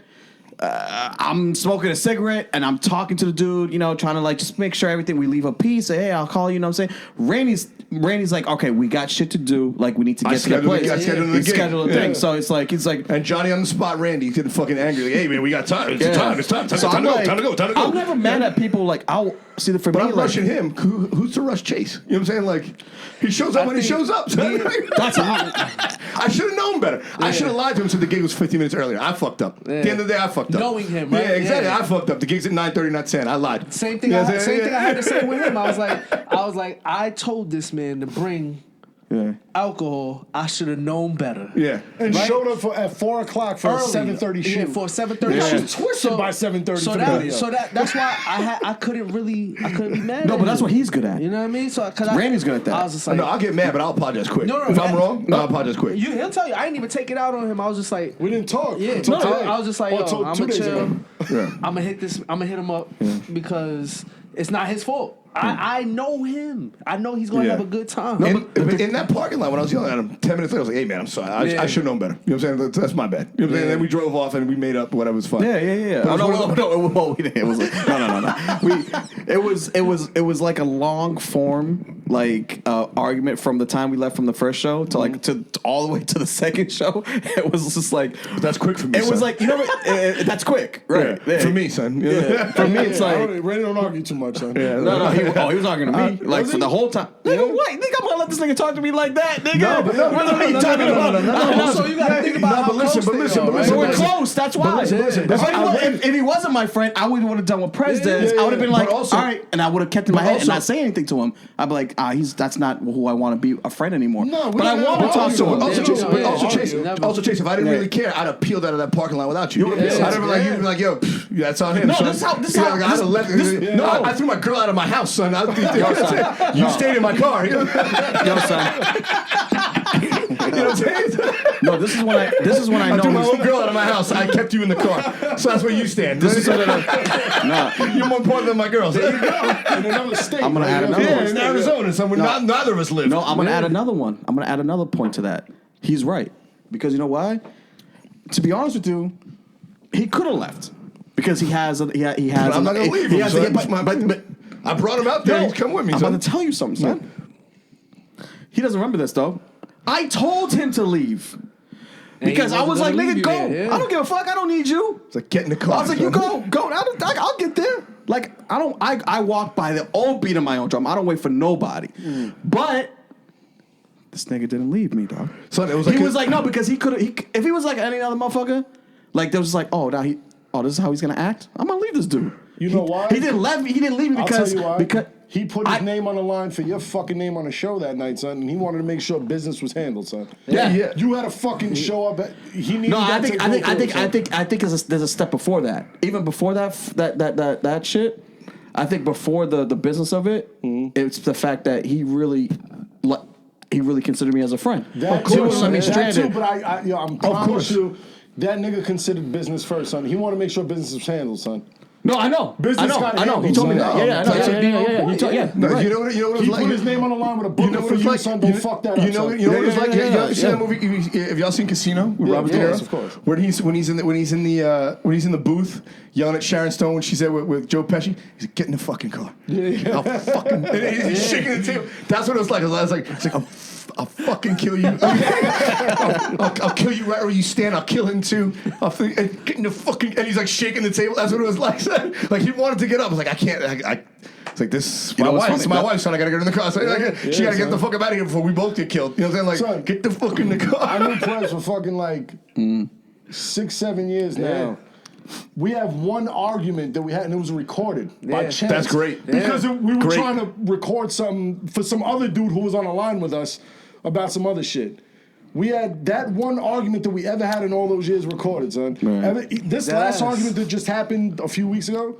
I'm smoking a cigarette and I'm talking to the dude, you know, trying to like just make sure everything. We leave a piece. Say, hey, I'll call you. You know what I'm saying? Randy's like, okay, we got shit to do. Like, we need to get to the place. I scheduled the thing. So it's like and Johnny on the spot, Randy, getting fucking angry. Like, hey man, we got time. It's time to go. I'm never mad at people. Like, I'll see the for but me. I'm rushing him. Who's to rush Chase? You know what I'm saying? Like, he shows up when he shows up. That's I should have known better. I should have lied to him. So the gig was 15 minutes earlier. I fucked up. At the end of the day, I fucked up. Knowing him, right? Yeah, exactly. I fucked up. The gig's at 9:30, not 10. I lied. Same thing. I had to say with him. I was like, I told this man to bring alcohol. I should have known better. Yeah, and showed up at 4 o'clock for a 7:30 shoot. Yeah, for a 7:30 shoot. She's twisted by 7:30. So that's why I couldn't be mad. No, but that's what he's good at. You know what I mean? So Randy's good at that. I was just like, no, I'll get mad, but I'll apologize quick. No, if I'm wrong, I'll apologize quick. He'll tell you. I didn't even take it out on him. I was just like, we didn't talk. Yeah, I was just like, yo, I'm gonna chill. I'm gonna hit this. I'm gonna hit him up because it's not his fault. I know him. I know he's gonna have a good time. In that parking lot, when I was yelling at him, 10 minutes later, I was like, hey man, I'm sorry. I should have known better. You know what I'm saying? That's my bad. You know what I'm saying? And then we drove off and we made up whatever was fun. Yeah. No. It was like, no. It was like a long form argument from the time we left from the first show to like to all the way to the second show. It was just like that's quick for me. It was like, you know what? That's quick, right? Yeah. For me, son. Yeah. For me, it's like Randy don't argue too much, son. Yeah. No. He was arguing to me like for the whole time. Nigga, what? Nigga, I'm gonna let this nigga talk to me like that, nigga. No. So you gotta think about but listen. We're close. That's why. If he wasn't my friend, I wouldn't would have done what Prez does. I would have been like, all right, and I would have kept in my head and not say anything to him. I'd be like, that's not who I want to be a friend anymore. No, but I want to talk to him. Also, Chase, if I didn't really care, I'd have peeled out of that parking lot without you. I'd have been like, you'd be like, yo, that's on him. No, this is how. I threw my girl out of my house, son. You stayed in my car. Yo, son. You know what I'm saying? No, this is when I know. I threw my own girl out of my house. I kept you in the car. So that's where you stand. This is you're more important than my girls. There you go. In another state. I'm gonna add another one. Yeah, in Arizona, somewhere neither of us live. No, I'm gonna add another one. I'm gonna add another point to that. He's right. Because you know why? To be honest with you, he could have left. Because he has. But I'm not gonna leave him. But I brought him out there. He's come with me. I'm about to tell you something, son. He doesn't remember this though. I told him to leave. Because I was like, nigga, go. I don't give a fuck. I don't need you. It's like, get in the car. I was like, you go. I'll get there. Like, I walk by the old beat of my own drum. I don't wait for nobody. But this nigga didn't leave me, dog. So it was like he was like, no, because he could have. If he was like any other motherfucker, like there was just like, this is how he's gonna act. I'm gonna leave this dude. You know why? He didn't leave me. He didn't leave me because he put his name on the line for your fucking name on the show that night, son, and he wanted to make sure business was handled, son. Yeah. You had to fucking show up. He needed. No, I think there's a step before that. Even before that shit. I think before the business of it, it's the fact that he really considered me as a friend. Of course, that too. But I'm promise you, that nigga considered business first, son. He wanted to make sure business was handled, son. No, I know. I know. He told me that. Yeah, I know. Yeah. You know what it was like? He put his name on the line with a book for you, son. Don't fuck that up. You know what it was like? You seen that movie? Have y'all seen Casino with Robert De Niro? Of course. When he's in the booth yelling at Sharon Stone when she's there with Joe Pesci, he's like, get in the fucking car. I'll fucking. He's shaking the table. That's what it was like. It's like I'll fucking kill you. I'll kill you right where you stand. I'll kill him too. Get in the fucking. And he's like shaking the table. That's what it was like. Like he wanted to get up. I was like, I can't. It's like this. It's my wife, son. I gotta get in the car. So she gotta get the fuck up out of here before we both get killed. You know what I'm saying? Like, son, get the fuck in the car. I knew Prez for fucking like 6-7 years now. We have one argument that we had, and it was recorded by chance. That's great. Because we were trying to record something for some other dude who was on the line with us about some other shit. We had that one argument that we ever had in all those years recorded, son. Right. This last argument that just happened a few weeks ago,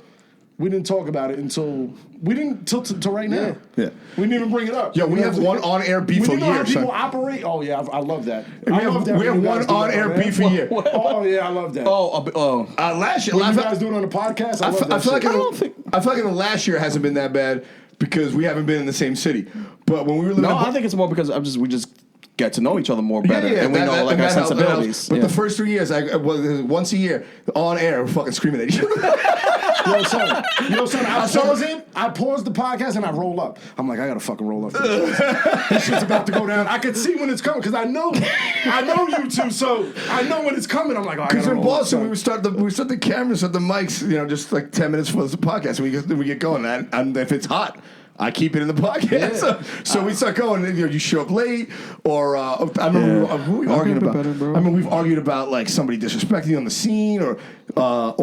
we didn't talk about it until right now. Yeah. We didn't even bring it up. Yeah, we have one on-air beef a year. How people operate? Oh, yeah, I love that. We have one on-air beef a year. Oh, yeah, I love that. Last year. When you guys do it on the podcast, I love that shit. I feel like in the last year it hasn't been that bad because we haven't been in the same city. But when we were living I think it's more because get to know each other more better, and we know like our sensibilities. But the first 3 years, once a year on air, we're fucking screaming at each other. Yo, son, I pause the podcast and I roll up. I'm like, I gotta fucking roll up. This shit's about to go down. I can see when it's coming because I know you two, so I know when it's coming. I'm like, because in Boston, we start the cameras, set the mics, just like 10 minutes before the podcast, and we get going. And if it's hot, I keep it in the podcast. Yeah. So we start going, and you show up late, or I remember who we argued about. We've argued about like somebody disrespecting you on the scene, or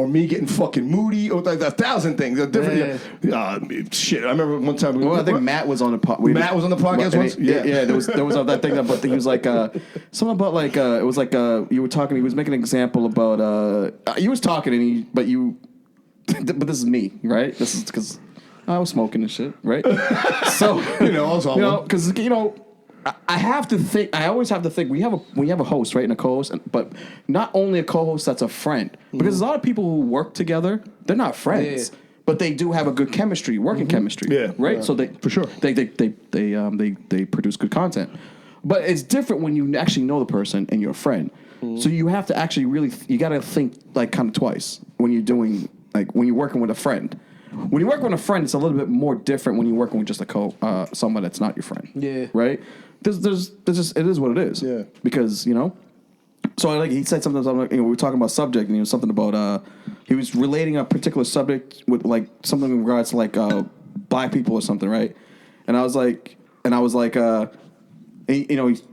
me getting fucking moody, or like 1,000 things. Different shit. I remember one time. I think Matt was on the podcast. Matt was on the podcast once. Yeah. There was that thing about he was like something about like it was like you were talking. He was making an example about you was talking but this is me, right? This is because I was smoking and shit, right? So because I have to think. I always have to think. We have a host, right, and a co-host, but not only a co-host that's a friend. Because there's a lot of people who work together. They're not friends, but they do have a good chemistry, working chemistry. Yeah, right. So they for sure they produce good content. But it's different when you actually know the person and you're a friend. So you have to actually you got to think like kind of twice when you're doing when you're working with a friend. When you work with a friend, it's a little bit more different when you're working with just someone that's not your friend. Yeah. Right? There's just it is what it is. Yeah. Because, so he said something, we were talking about subject, and something about he was relating a particular subject with like something in regards to like black people or something, right? And I was like, he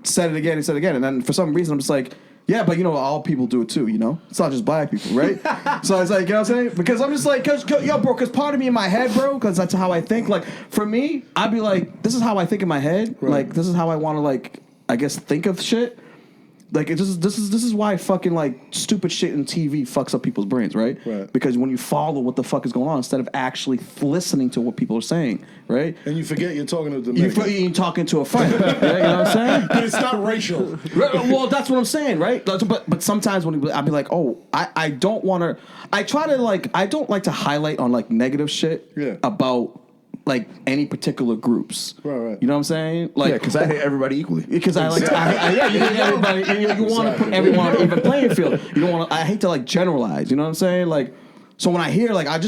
said it again, and then for some reason I'm just like, yeah, but all people do it too, It's not just black people, right? So I was like, you know what I'm saying? Because I'm just like, because part of me in my head, bro, because that's how I think. Like, for me, I'd be like, this is how I think in my head. Right. Like, this is how I want to, like, I guess, think of shit. Like, this is why fucking, like, stupid shit in TV fucks up people's brains, right? Because when you follow what the fuck is going on instead of actually listening to what people are saying, right? And you forget you're talking to you're talking to a friend, right? You know what I'm saying? But it's not racial. Well, that's what I'm saying, right? But sometimes I'll be like, I don't want to. I don't like to highlight on like negative shit about like any particular groups. Right. You know what I'm saying? Like, because I hate everybody equally. Because I like you hate everybody. You want to put everyone on an even playing field. You don't want to. I hate to like generalize. You know what I'm saying? Like, so when I hear like, I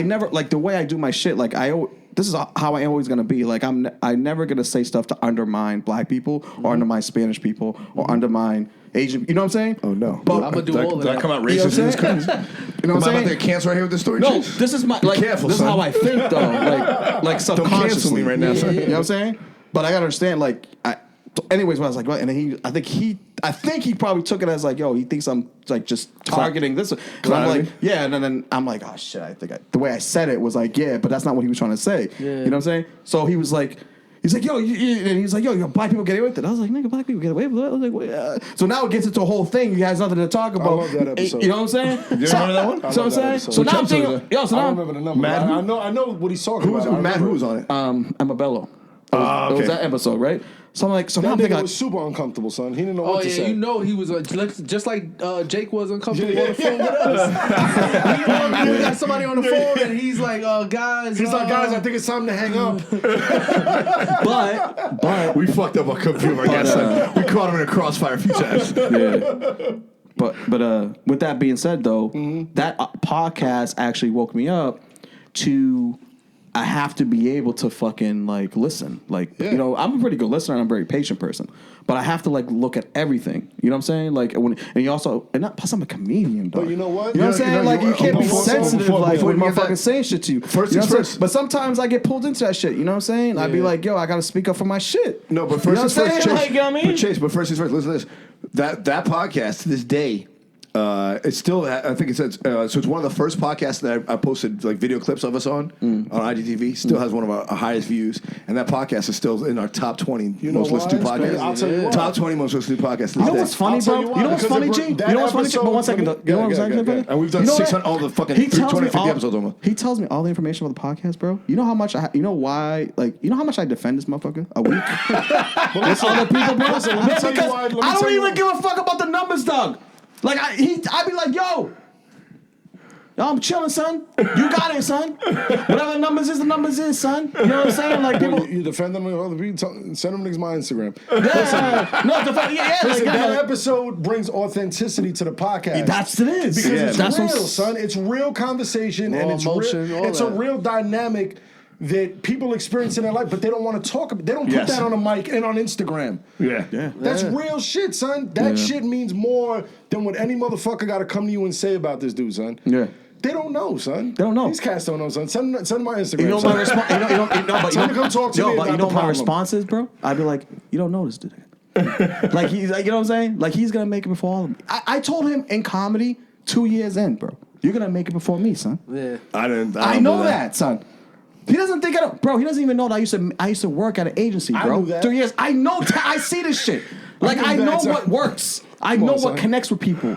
never like the way I do my shit. Like this is how I always gonna be. Like I'm never gonna say stuff to undermine black people or undermine Spanish people or undermine Asian. You know what I'm saying? Oh no! But I'm gonna do all of that. Did I come out racist in this country? You know what I'm saying? About to cancel right here with this story? No, this is my like. Careful, this is how I think though. Like subconsciously. Don't cancel me right now, son. You know what I'm saying? But I gotta understand. Like, anyways, when I was like, what? And then I think he probably took it as like, yo, he thinks I'm like just targeting this. And I'm like, yeah, and then I'm like, oh shit, I think the way I said it was like, yeah, but that's not what he was trying to say. Yeah. You know what I'm saying? So he was like. He's like, and he's like, black people get away with it. I was like, nigga, black people get away with it. I was like, well, so now it gets into a whole thing. He has nothing to talk about. I love that episode. You know what I'm saying? You remember that one? So I'm saying. So now I'm thinking, I don't remember the number. Matt, I know what he's talking about. Matt, who was on it? Emma Bello. It was that episode, right? So I'm like, now I'm thinking, was super uncomfortable, son. He didn't know what to say. He was just like Jake was uncomfortable on the phone with us. We got somebody on the phone and he's like, guys. He's like, guys, I think it's time to hang up. But we fucked up our computer. We caught him in a crossfire a few times. Yeah. But with that being said, though, that podcast actually woke me up to. I have to be able to fucking like listen. Like, I'm a pretty good listener and I'm a very patient person. But I have to like look at everything. You know what I'm saying? Like plus I'm a comedian, dog. But you know what? You know what I'm saying? Like you can't be sensitive like when motherfuckers saying shit to you. First. But sometimes I get pulled into that shit. You know what I'm saying? I'd be like, yo, I gotta speak up for my shit. No, but first things first, Chase. But first things first, listen to this. That podcast to this day. It's still, I think it says, so it's one of the first podcasts that I posted like video clips of us on IGTV. Still has one of our highest views, and that podcast is still in our top 20 most listened to podcasts. I'll tell you what. Top 20 most listened to podcasts. You know what's funny, bro? You know what's funny, G? You know what's funny, G? But 1 second, you know what's funny, buddy? And we've done 600, all the fucking 250 episodes almost. He tells me all the information about the podcast, bro. You know how much you know how much I defend this motherfucker a week? With other people, bro. I don't even give a fuck about the numbers, dog. Like I'd be like, yo, I'm chilling, son. You got it, son. Whatever the numbers is, the numbers is, son. You know what I'm saying? Like people, you defend them with other people. Send them niggas my Instagram. Listen, that episode brings authenticity to the podcast. That's it is because it's real, son. It's real conversation and it's emotion, real. It's a real dynamic that people experience in their life, but they don't want to talk about. They don't put that on a mic and on Instagram. Yeah. That's real shit, son. That shit means more than what any motherfucker got to come to you and say about this dude, son. Yeah. They don't know, son. They don't know. These cats don't know, son. Send them my Instagram. You know my response. Come talk to me. But you know what my response is, bro? I'd be like, you don't know this dude. Like he's like, you know what I'm saying? Like he's gonna make it before all of me. I told him in comedy 2 years in, bro. You're gonna make it before me, son. Yeah. I know that, son. He doesn't think bro. He doesn't even know that I used to work at an agency, bro. I knew that. 3 years. I know. I see this shit. Like I know what works. I know what connects with people.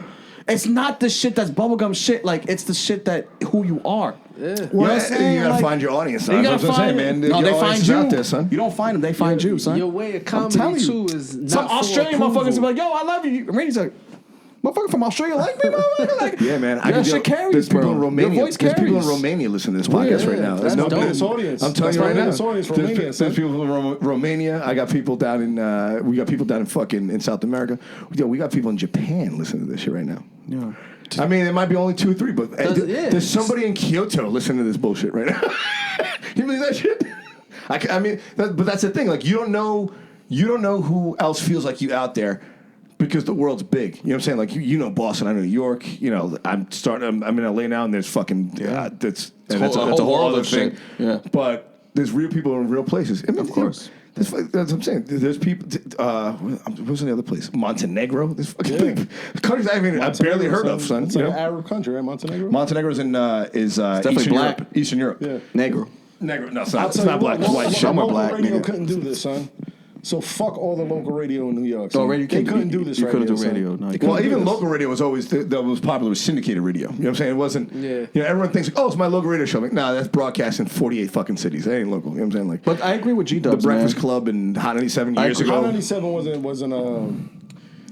It's not the shit that's bubblegum shit. Like it's the shit that who you are. Yeah. You know what I'm saying? You gotta find your audience. Son. You That's what I'm saying, man. No, they find you. Out there, son. You don't find them. They find you, son. Your way of comedy too is not some Australian motherfuckers be like, "Yo, I love you." Randy's like, "Motherfucker from Australia like me, motherfucker." Like, yeah, man. Shit carries, there's people bro. in Romania. Your voice There's people in carries. Romania listening to this podcast right now. That's There's the biggest audience. I'm telling you right now. Audience, Romania, there's people in Romania. I got people down in. We got people down in fucking in South America. Yo, we got people in Japan listening to this shit right now. Yeah. I mean, it might be only 2 or 3, but there's somebody in Kyoto listening to this bullshit right now. You believe that shit? I mean, but that's the thing. Like, you don't know who else feels like you out there because the world's big. You know what I'm saying? Like, you know Boston, I know New York. You know, I'm in LA now, and there's fucking that's a whole other thing. Yeah. But there's real people in real places. I mean, Of course. That's what I'm saying. There's people. What's the other place? Montenegro. This fucking countries I barely heard of, son. It's like an Arab country, right? Montenegro. Montenegro's in Eastern black. Europe. Eastern Europe. Yeah. Negro. No, it's not black. It's white. Local black, radio nigga. couldn't do this, son. So fuck all the local radio in New York. No, radio they couldn't do this. You radio, couldn't do son. radio. No, Well, even local radio was always that was popular with syndicated radio. You know what I'm saying? It wasn't. Yeah. You know, everyone thinks, oh, it's my local radio show. I'm like, nah, that's broadcast in 48 fucking cities. That ain't local. You know what I'm saying? Like, But I agree with G Dubs. the Breakfast Club and Hot 97 years ago. Hot 97 wasn't.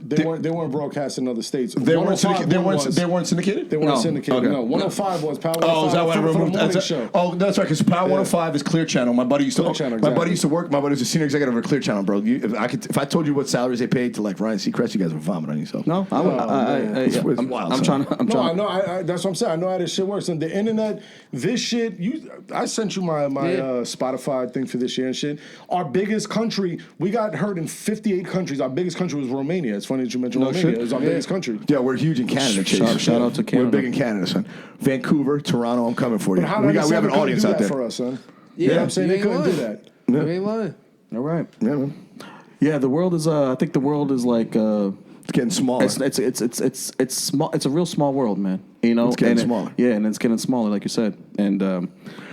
They weren't broadcast in other states. They weren't syndicated. They weren't syndicated. They weren't No. syndicated. Okay. No, 105 was Power 105. Oh, is that what I for the removed? morning show. Oh, that's right. Because Power 105 is Clear Channel. My buddy used to. Clear Channel, My buddy exactly. used to work. My buddy was a senior executive at Clear Channel, bro. If I told you what salaries they paid to like Ryan Seacrest, you guys would vomit on yourself. No, It's wild. I'm son. trying. No, I know. That's what I'm saying. I know how this shit works. And the internet, this shit. I sent you my Spotify thing for this year and shit. Our biggest country, we got heard in 58 countries. Our biggest country was Romania. It's funny that you mentioned Romania. shit. It was our biggest country. Yeah, we're huge in Canada, Chase. Shout out to Canada. We're big in Canada, son. Vancouver, Toronto, I'm coming for you. But how We have an audience out there. for us, son. Yeah, You know what I'm saying? you They ain't couldn't do lying. that. You ain't lying. All right. Yeah, man. Yeah, the world is. I think the world is like. It's getting smaller. It's small. It's a real small world, man. You know, It's getting and smaller. Yeah, and it's getting smaller, like you said. And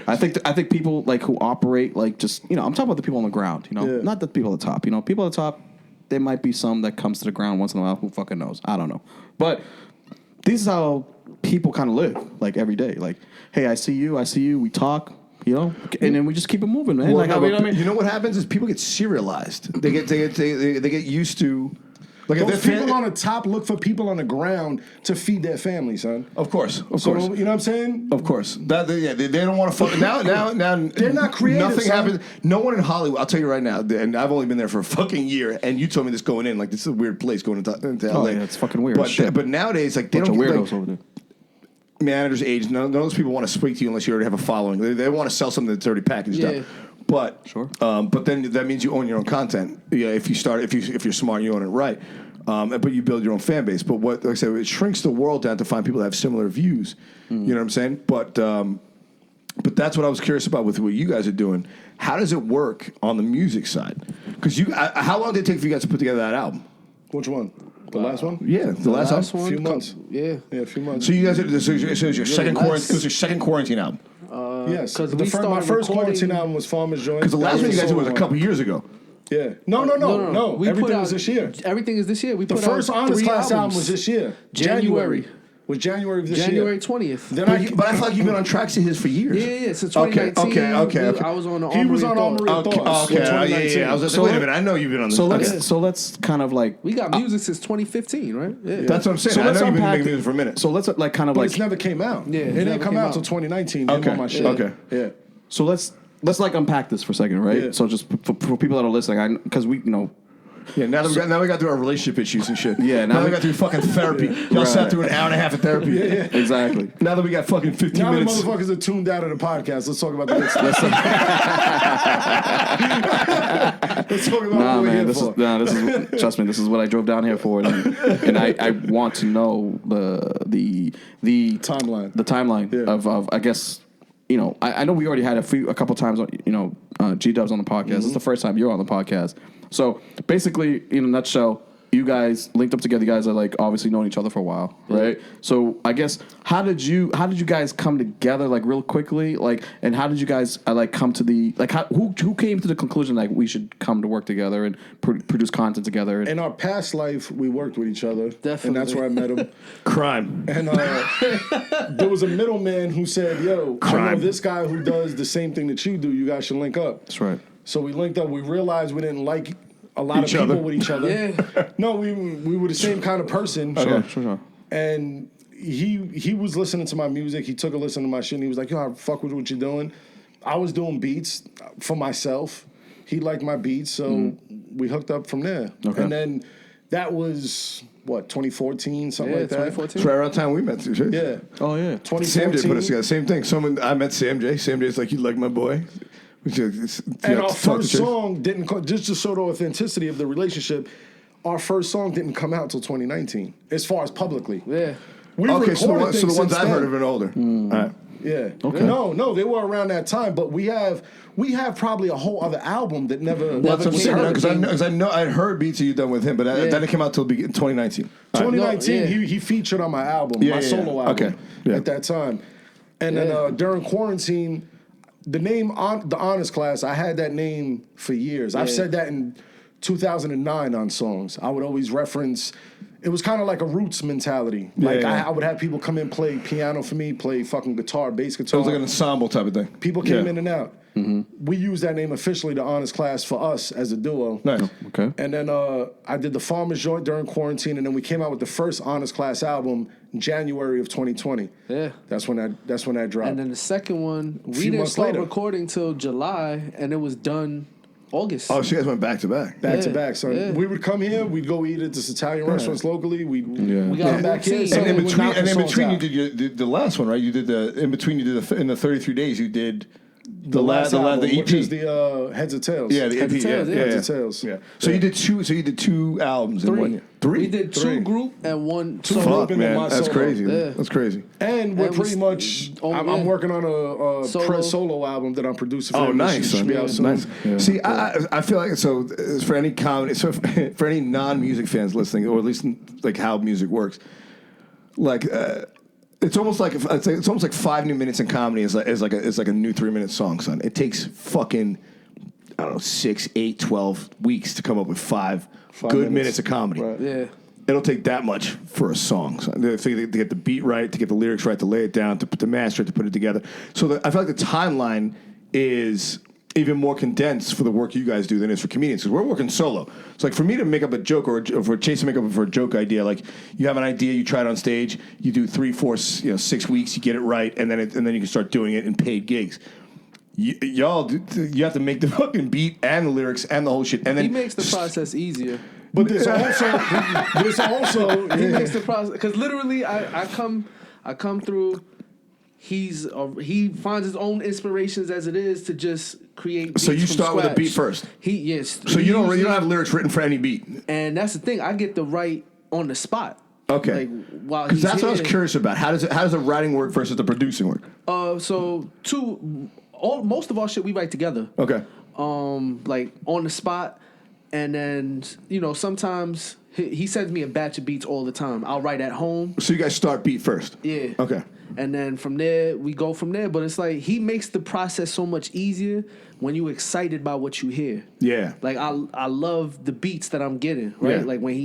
I think people like who operate like just I'm talking about the people on the ground. You know, Yeah. not the people at the top. You know, people at the top. There might be some that comes to the ground once in a while. Who fucking knows? I don't know. But this is how people kind of live, like every day. Like, hey, I see you. We talk. You know, and then we just keep it moving, man. Well, Like, no, I mean, you know what happens is people get serialized. They get used to. Like Those people on the top look for people on the ground to feed their family, son. Of course. You know what I'm saying? Of course. They don't want to fuck. Now They're not creative, Nothing son. happens. No one in Hollywood. I'll tell you right now. And I've only been there for a fucking year. And you told me this going in. Like, this is a weird place going into LA. yeah, it's fucking weird as shit. But nowadays, like, they bunch don't of get weirdos like, over there. managers' age. None of those people want to speak to you unless you already have a following. They want to sell something that's already packaged Yeah. up. But Sure. But then that means you own your own content. Yeah, if you're smart, you own it right. But you build your own fan base. But what, like I said, it shrinks the world down to find people that have similar views. You know what I'm saying? But that's what I was curious about with what you guys are doing. How does it work on the music side? Because how long did it take for you guys to put together that album? Which one? The last one? Yeah, the last album. A few months. Yeah. Yeah, a few months. So you guys, it was your second quarantine. It was your second quarantine album. Yes, 'cause my we started first recording- quarantine album was Farmer's Joint. Because the last one you guys did was a couple years ago. Yeah. No. We Everything put was out- this year. Everything is this year. We The put first out Honest 3 Class album albums. was this year. January. Was January of this year? January 20th. But I feel like you've been on tracks of his for years. Yeah. Since 2019. Okay. I was on the He was on Armory Armory of Thoughts. Okay. I was like, wait a minute. I know you've been on this. So let's kind of like we got music since 2015, right? Yeah. That's what I'm saying. So I let's know you've been unpack making music for a minute. So let's like kind of But like it's never came out. Yeah, it it didn't never come came out out. till 2019. Okay. On my shit. Okay. Yeah. so let's like unpack this for a second, right? Yeah. So just for people that are listening, because we Yeah, now we got through our relationship issues and shit. Yeah, now now we got through fucking therapy. Y'all sat through an hour and a half of therapy. Yeah. exactly. Now that we got fucking 15 Now minutes. the motherfuckers are tuned out of the podcast. Let's talk about the good stuff. Let's talk about what we're here for. This is trust me, this is what I drove down here for, and I want to know the Timeline. the timeline of I guess. I know we already had a couple times, G Dubs on the podcast. This is the first time you're on the podcast. So basically, in a nutshell, you guys linked up together. You guys are like obviously known each other for a while, right? So I guess how did you guys come together like real quickly, like, and how did you guys come to the who came to the conclusion like we should come to work together and produce content together? In our past life, we worked with each other. Definitely. And that's where I met him. Crime. And there was a middleman who said, yo, I know Crime. this guy who does the same thing that you do. You guys should link up. That's right. So we linked up. We realized we didn't like a lot Each of people other. with each other. Yeah. No, we were the same kind of person. Sure. And he was listening to my music. He took a listen to my shit and he was like, yo, I fuck with what you're doing. I was doing beats for myself. He liked my beats, so we hooked up from there. Okay. And then that was, 2014, something like that? 2014. It's right around the time we met too. Shit. Yeah. Oh yeah. 2014. Sam J put us together. Same thing. I met Sam J. Sam J's like, you like my boy. And our first song didn't just to show the authenticity of the relationship. Our first song didn't come out till 2019, as far as publicly. Yeah. We Okay, so recorded the things ones since I've heard then. have been older. All right. Yeah. Okay. No, they were around that time, but we have probably a whole other album that never That's what I'm came saying. out. Because I know I'd heard beats you done with him, but that didn't come out till 2019. 2019, No, he featured on my album, Yeah, my yeah, solo yeah. album Okay. Yeah. at that time. And then during quarantine, the name The Honest Class, I had that name for years. I've said that in 2009 on songs. I would always reference, it was kind of like a roots mentality. Like I would have people come in, play piano for me, play fucking guitar, bass guitar. So it was like an ensemble type of thing. People came in and out. We used that name officially, The Honest Class, for us as a duo. Nice. Okay. And then I did the Farmer's Joint during quarantine, and then we came out with the first Honest Class album in January of 2020. Yeah. That's when that dropped. And then the second one, we few didn't months start later. recording till July, and it was done August. Oh, so you guys went back to back. back to Yeah, back. So yeah. we would come here, we'd go eat at this Italian restaurants locally. We We'd got come back here. routine. so And in we would knock between, the songs you out. did the last one, right? You did in the 33 days. You did the last album, the EP, which is the Heads or Tails. yeah, the EP, Heads or Tails, yeah, yeah. yeah. Heads or Tails. Yeah. So you did two. So you did two albums in 1 year. Three. We did Three. two group and one Two solo. group. Fuck, and then man, my that's solo. crazy. Yeah. That's crazy. And we're And pretty we- much. oh, I'm yeah. working on a Solo. press solo album that I'm producing. For Oh, him. nice, Should son. be out soon. Nice. Yeah. See, I feel like so for any comedy, so for any non-music fans listening, or at least like how music works, like it's almost like 5 new minutes in comedy is like a new 3-minute song, son. It takes fucking 6, 8, 12 weeks to come up with 5 good minutes of comedy. Right. Yeah. It'll take that much for a song. So to get the beat right, to get the lyrics right, to lay it down, to put the master, to put it together. So I feel like the timeline is even more condensed for the work you guys do than it is for comedians, because we're working solo. It's like for me to make up a joke or for Chase to make up for a joke idea, like you have an idea, you try it on stage, you do 3, 4, 6 weeks, you get it right, and then you can start doing it in paid gigs. Y'all, you have to make the fucking beat and the lyrics and the whole shit, and then He makes the process easier. But there's also He makes the process because literally, I come through. He finds his own inspirations as it is to just create. Beats So you from start with a scratch. beat first? Yes. So you don't have lyrics written for any beat. And that's the thing. I get the right on the spot. Okay. Like while Because he's that's what I was here. curious about. How does the writing work versus the producing work? So most of our shit we write together. Okay. Like on the spot, and then sometimes he sends me a batch of beats all the time. I'll write at home. So you guys start beat first. Yeah. Okay. And then from there we go from there. But it's like he makes the process so much easier when you're excited by what you hear. Yeah. Like I love the beats that I'm getting, right? Yeah. Like when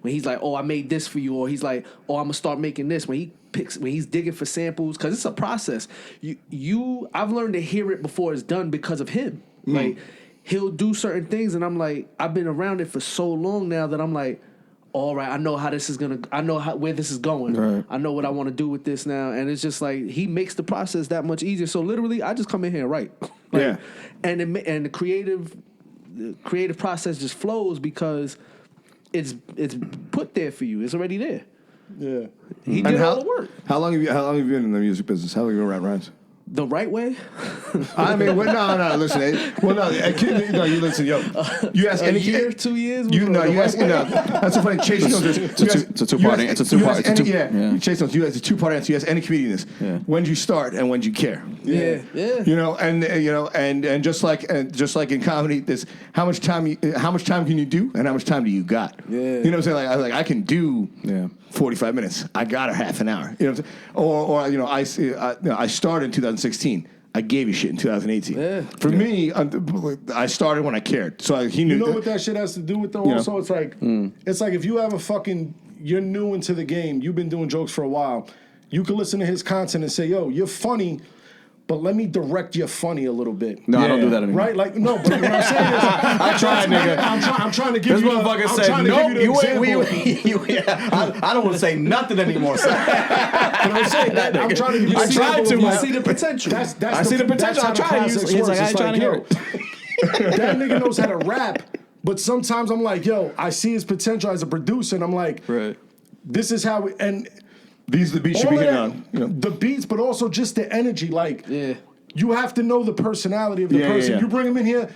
he's like, "Oh, I made this for you," or he's like, "Oh, I'm gonna start making this." When he he's digging for samples, because it's a process. I've learned to hear it before it's done because of him. Like, he'll do certain things, and I'm like, I've been around it for so long now that I'm like, all right, I know how this is I know where this is going. Right. I know what I want to do with this now, and it's just like he makes the process that much easier. So literally, I just come in here and write. Like, and the creative process just flows because it's put there for you. It's already there. Yeah. He did all the work. How long have you been in the music business? How long have you been around rhymes? The right way? I mean, no, listen. You listen, yo. You ask any year, 2 years? You ask. No, that's so funny. Chase knows this. It's a two-part answer. Yeah. Chase knows. You ask a two-part answer. You ask any comedian this. Yeah. When did you start and when did you care? Yeah. You know, and just like in comedy, this how much time can you do and how much time do you got? Yeah. You know what I'm saying? Like I can do 45 minutes. I got a half an hour. You know what I'm saying? Or I started in 2016. I gave you shit in 2018. Yeah. For me, I started when I cared. So he knew. You know what that shit has to do with though? Yeah. Also, it's like if you have you're new into the game, you've been doing jokes for a while, you can listen to his content and say, yo, you're funny, but let me direct your funny a little bit. No, I don't do that anymore. Right? Like, no, but what I'm saying is, I tried, nigga. I'm trying to give This you motherfucker said, nope, I don't want to say nothing anymore. But I'm saying that I'm trying to give you I tried to. You see the potential. I see the potential. I tried to use it. He's like, I ain't trying to hear it. That nigga knows how to rap, but sometimes I'm like, yo, I see his potential as a producer, and I'm like, right. This is how and these are the beats you be hitting on. You know. The beats, but also just the energy. Like, you have to know the personality of the person. Yeah. You bring him in here.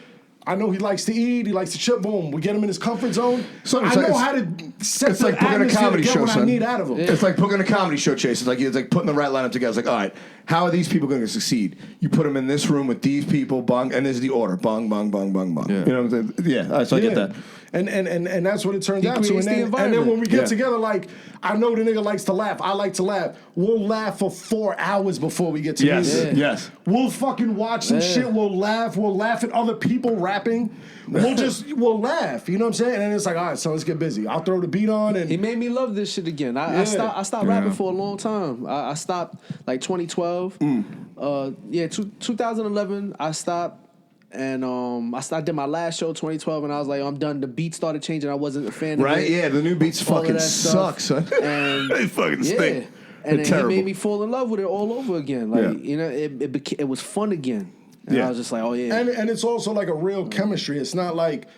I know he likes to eat. He likes to chill. Boom. We get him in his comfort zone. So I know how to set it's the like booking a atmosphere comedy to get show, what son. I need out of him. It's like booking a comedy show, Chase. It's like putting the right lineup together. It's like, all right, how are these people going to succeed? You put them in this room with these people, bong, and this is the order, bong, bong, bong, bong, bong. Yeah. You know what I'm saying? Yeah, so I get that. And that's what it turns out to. creates the And then environment. when we get together, like, I know the nigga likes to laugh. I like to laugh. We'll laugh for 4 hours before we get to music. Yes. We'll fucking watch some shit. We'll laugh. We'll laugh at other people rapping. We'll laugh. You know what I'm saying? And then it's like, all right, so let's get busy. I'll throw the beat on. And He made me love this shit again. I stopped rapping for a long time. I stopped like 2012. 2011 I stopped. And I did my last show 2012, and I was like, I'm done. The beat started changing. I wasn't a fan of it. Right? Yeah, the new beats fucking suck, son. And they fucking stink. And then he made me fall in love with it all over again. Like, you know, it was fun again. And I was just like, oh yeah. And it's also like a real chemistry. It's not like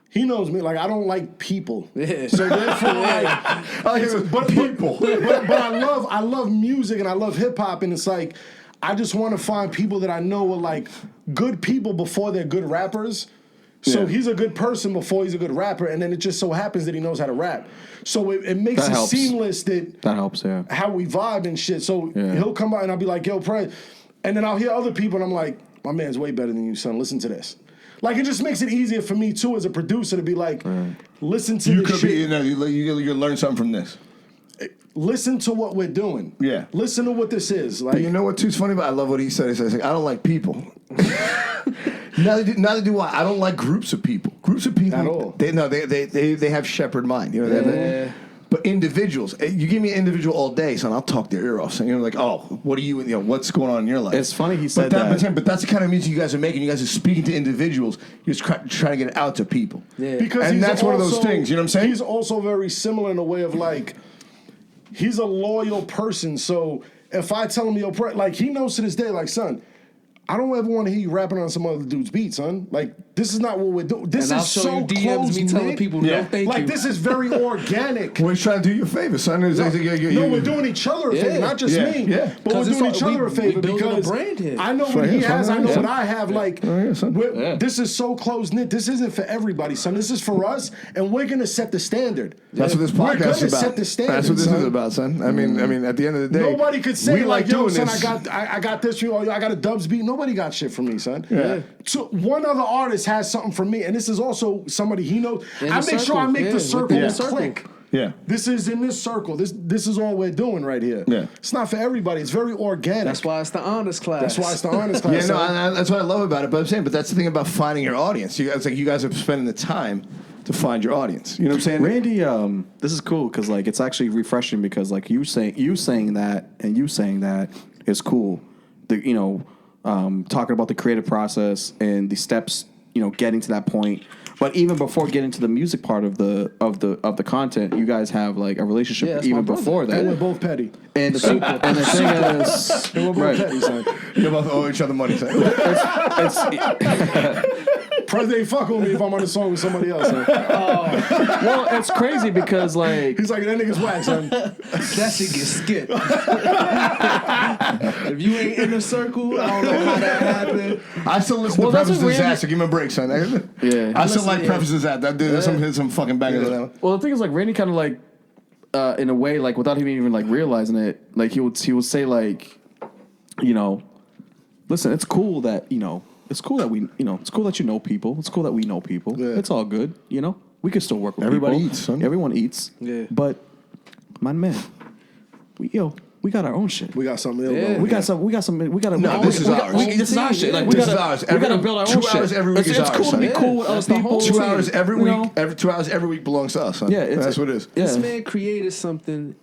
he knows me. Like, I don't like people. Yeah. So therefore, but I love music and I love hip hop, and it's like I just want to find people that I know are like good people before they're good rappers. So he's a good person before he's a good rapper, and then it just so happens that he knows how to rap. So it makes it seamless that helps, how we vibe and shit. So he'll come out and I'll be like, yo, Prez. And then I'll hear other people and I'm like, my man's way better than you, son. Listen to this. Like, it just makes it easier for me, too, as a producer to be like, listen to this shit. You learn something from this. Listen to what we're doing. Yeah. Listen to what this is. Like, but you know what, too's funny about? I love what he said. He says, like, I don't like people. Neither do I. I don't like groups of people. Groups of people. At all. They have shepherd mind. You know, but individuals, you give me an individual all day, son, I'll talk their ear off. So you're like, oh, what are you know, what's going on in your life? It's funny he said that. But that's the kind of music you guys are making. You guys are speaking to individuals. You're just trying to get it out to people. Yeah. Because that's one of those things, you know what I'm saying? He's also very similar in a way of, like, he's a loyal person. So if I tell him, yo, like, he knows to this day, like, son, I don't ever want to hear you rapping on some other dude's beat, son. Like, this is not what we're doing. This and is so I'll show you DMs close, me telling people, no, thank like, you. this is very organic. We're trying to do you a favor, son. No, we're doing each other a favor, not just me. Yeah. But we're doing each other a favor because a brand here. I know what he has, I know what I have. Like, son. This is so close-knit. This isn't for everybody, son. This is for us, and we're going to set the standard. That's what this podcast is about. Set the standard, that's what this son. is about, son. I mean, at the end of the day, nobody could say, like, yo, son, this. I got this, I got a Dubs beat. Nobody got shit from me, son. Yeah. So one other artist has something from me, and this is also somebody he knows. I make sure I make the circle click. Yeah. This is in this circle. This is all we're doing right here. Yeah. It's not for everybody. It's very organic. That's why it's the honors class. That's Yeah, no, that's what I love about it. But I'm saying, that's the thing about finding your audience. You guys are spending the time to find your audience. You know what I'm saying? Randy, this is cool because like it's actually refreshing because like you saying that and you saying that is cool. Talking about the creative process and the steps, getting to that point. But even before getting to the music part of the content, you guys have like a relationship even before that. And we're both petty. And the thing is, and we're both petty, son. You both owe each other money. Son. Prezy ain't fuck with me if I'm on a song with somebody else, son. Well, it's crazy because like he's like, that nigga's whack, son. That shit gets skipped. If you ain't in the circle, I don't know how that happened. I still listen to Preface Disaster. Give him a break, son. Yeah. I still like Preface Disaster. There's some fucking bangers on that. Well, the thing is, like, Randy kind of like, in a way, like, without him even like realizing it, like he would say like, listen, it's cool that it's cool that it's cool that you know people. It's cool that we know people. Yeah. It's all good. We can still work with everybody people. Eats, son. Everyone eats. Yeah. But my man, we got our own shit. We got something else. Yeah. We got some. No, this is ours. This is our shit. Like, this is ours. We gotta build our own shit. 2 hours every week is it's ours. Cool to be cool with other people. 2 hours every week. 2 hours every week belongs to us. Son. Yeah, that's what it is. This man created something,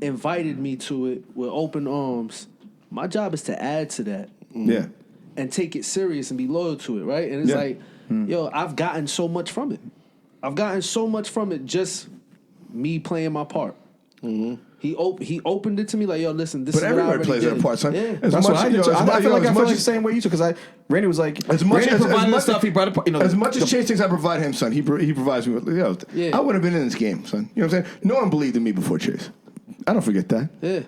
invited me to it with open arms. My job is to add to that. Yeah. And take it serious and be loyal to it, right? And it's like, yo, I've gotten so much from it. I've gotten so much from it just me playing my part. Mm-hmm. He opened it to me like, yo, listen, this is what I already plays did. their part, son. Yeah. That's what I did. I feel like the same way you do because Randy was like, Randy provided the stuff. He brought it. As much as Chase thinks I provide him, son, he provides me with. I would have been in this game, son. You know what I'm saying? No one believed in me before Chase. I don't forget that. Yeah.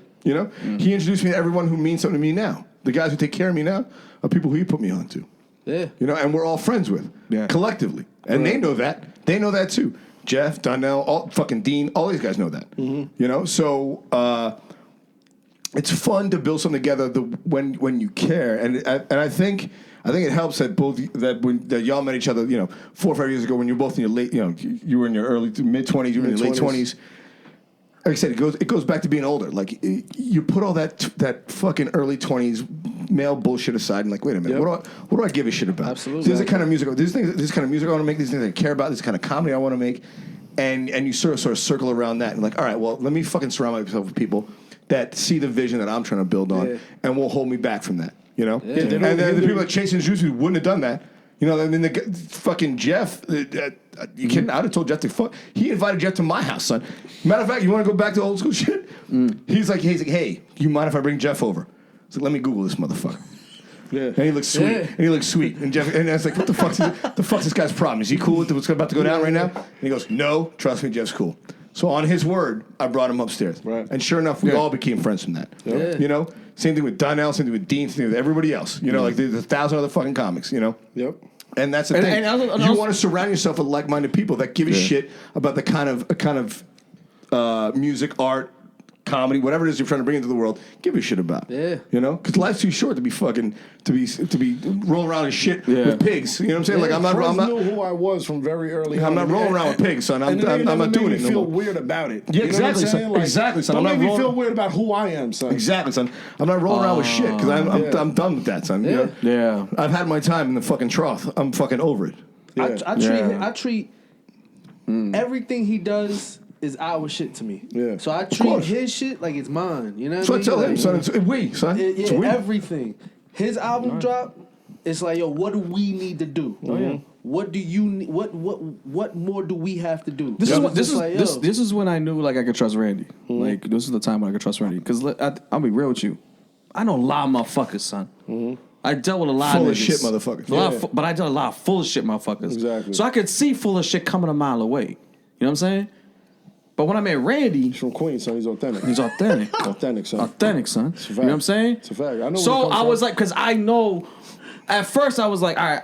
He introduced me to everyone who means something to me now. The guys who take care of me now are people who he put me on to. Yeah. And we're all friends with collectively. And they know that. They know that too. Jeff, Donnell, fucking Dean, all these guys know that. Mm-hmm. So it's fun to build something together when you care. And I think it helps that y'all met each other, 4 or 5 years ago when you were both in your late, you were in your early to mid 20s, you were in your late 20s. Like I said, it goes back to being older. Like you put all that fucking early 20s male bullshit aside and like, wait a minute, what do I give a shit about? Absolutely. This is the kind of music. This kind of music I want to make. These things I care about. This kind of comedy I want to make. And you sort of circle around that and like, all right, well, let me fucking surround myself with people that see the vision that I'm trying to build on and won't hold me back from that. Yeah. And then the people that Chase and Juice who wouldn't have done that. I mean, the fucking Jeff, you kidding? I'd have told Jeff to fuck. He invited Jeff to my house, son. Matter of fact, you want to go back to old school shit? He's like, hey, you mind if I bring Jeff over? I was like, let me Google this motherfucker. Yeah. And he looks sweet. And Jeff, and I was like, what the fuck's this guy's problem? Is he cool with what's about to go down right now? And he goes, no, trust me, Jeff's cool. So on his word, I brought him upstairs. Right. And sure enough, we all became friends from that. Yeah. Same thing with Donnell, same thing with Dean, same thing with everybody else. Like there's 1,000 other fucking comics, Yep. And that's the thing. You want to surround yourself with like-minded people that give a shit about the kind of music, art, comedy, whatever it is you're trying to bring into the world. Give a shit about. Yeah. Because life's too short to be fucking to be rolling around in shit with pigs. You know what I'm saying? Like I'm not knew who I was from very early. I'm not rolling around with pigs, son. I'm not doing it. Feel weird about it. Yeah, exactly, son. Like, exactly, son. Don't make me feel weird about who I am, son. Exactly, son. I'm not rolling around with shit because I'm done with that, son. Yeah. I've had my time in the fucking trough. I'm fucking over it. Yeah. I treat everything he does is our shit to me. Yeah. So I treat his shit like it's mine. You know what I mean? So I tell him, son, it's we, son. It's we. Everything. His album drop, it's like, yo, what do we need to do? Oh, yeah. What do you need? What more do we have to do? This is when I knew like I could trust Randy. Like this is the time when I could trust Randy. Because I'll be real with you. I know a lot of motherfuckers, son. I dealt with a lot full of of shit motherfuckers. But I dealt a lot of full of shit motherfuckers. Exactly. So I could see full of shit coming a mile away. You know what I'm saying? But when I met Randy, he's from Queens, son. He's authentic. Authentic, son. You know what I'm saying? It's a fact. I know. So I was like, because I know. At first, I was like, all right.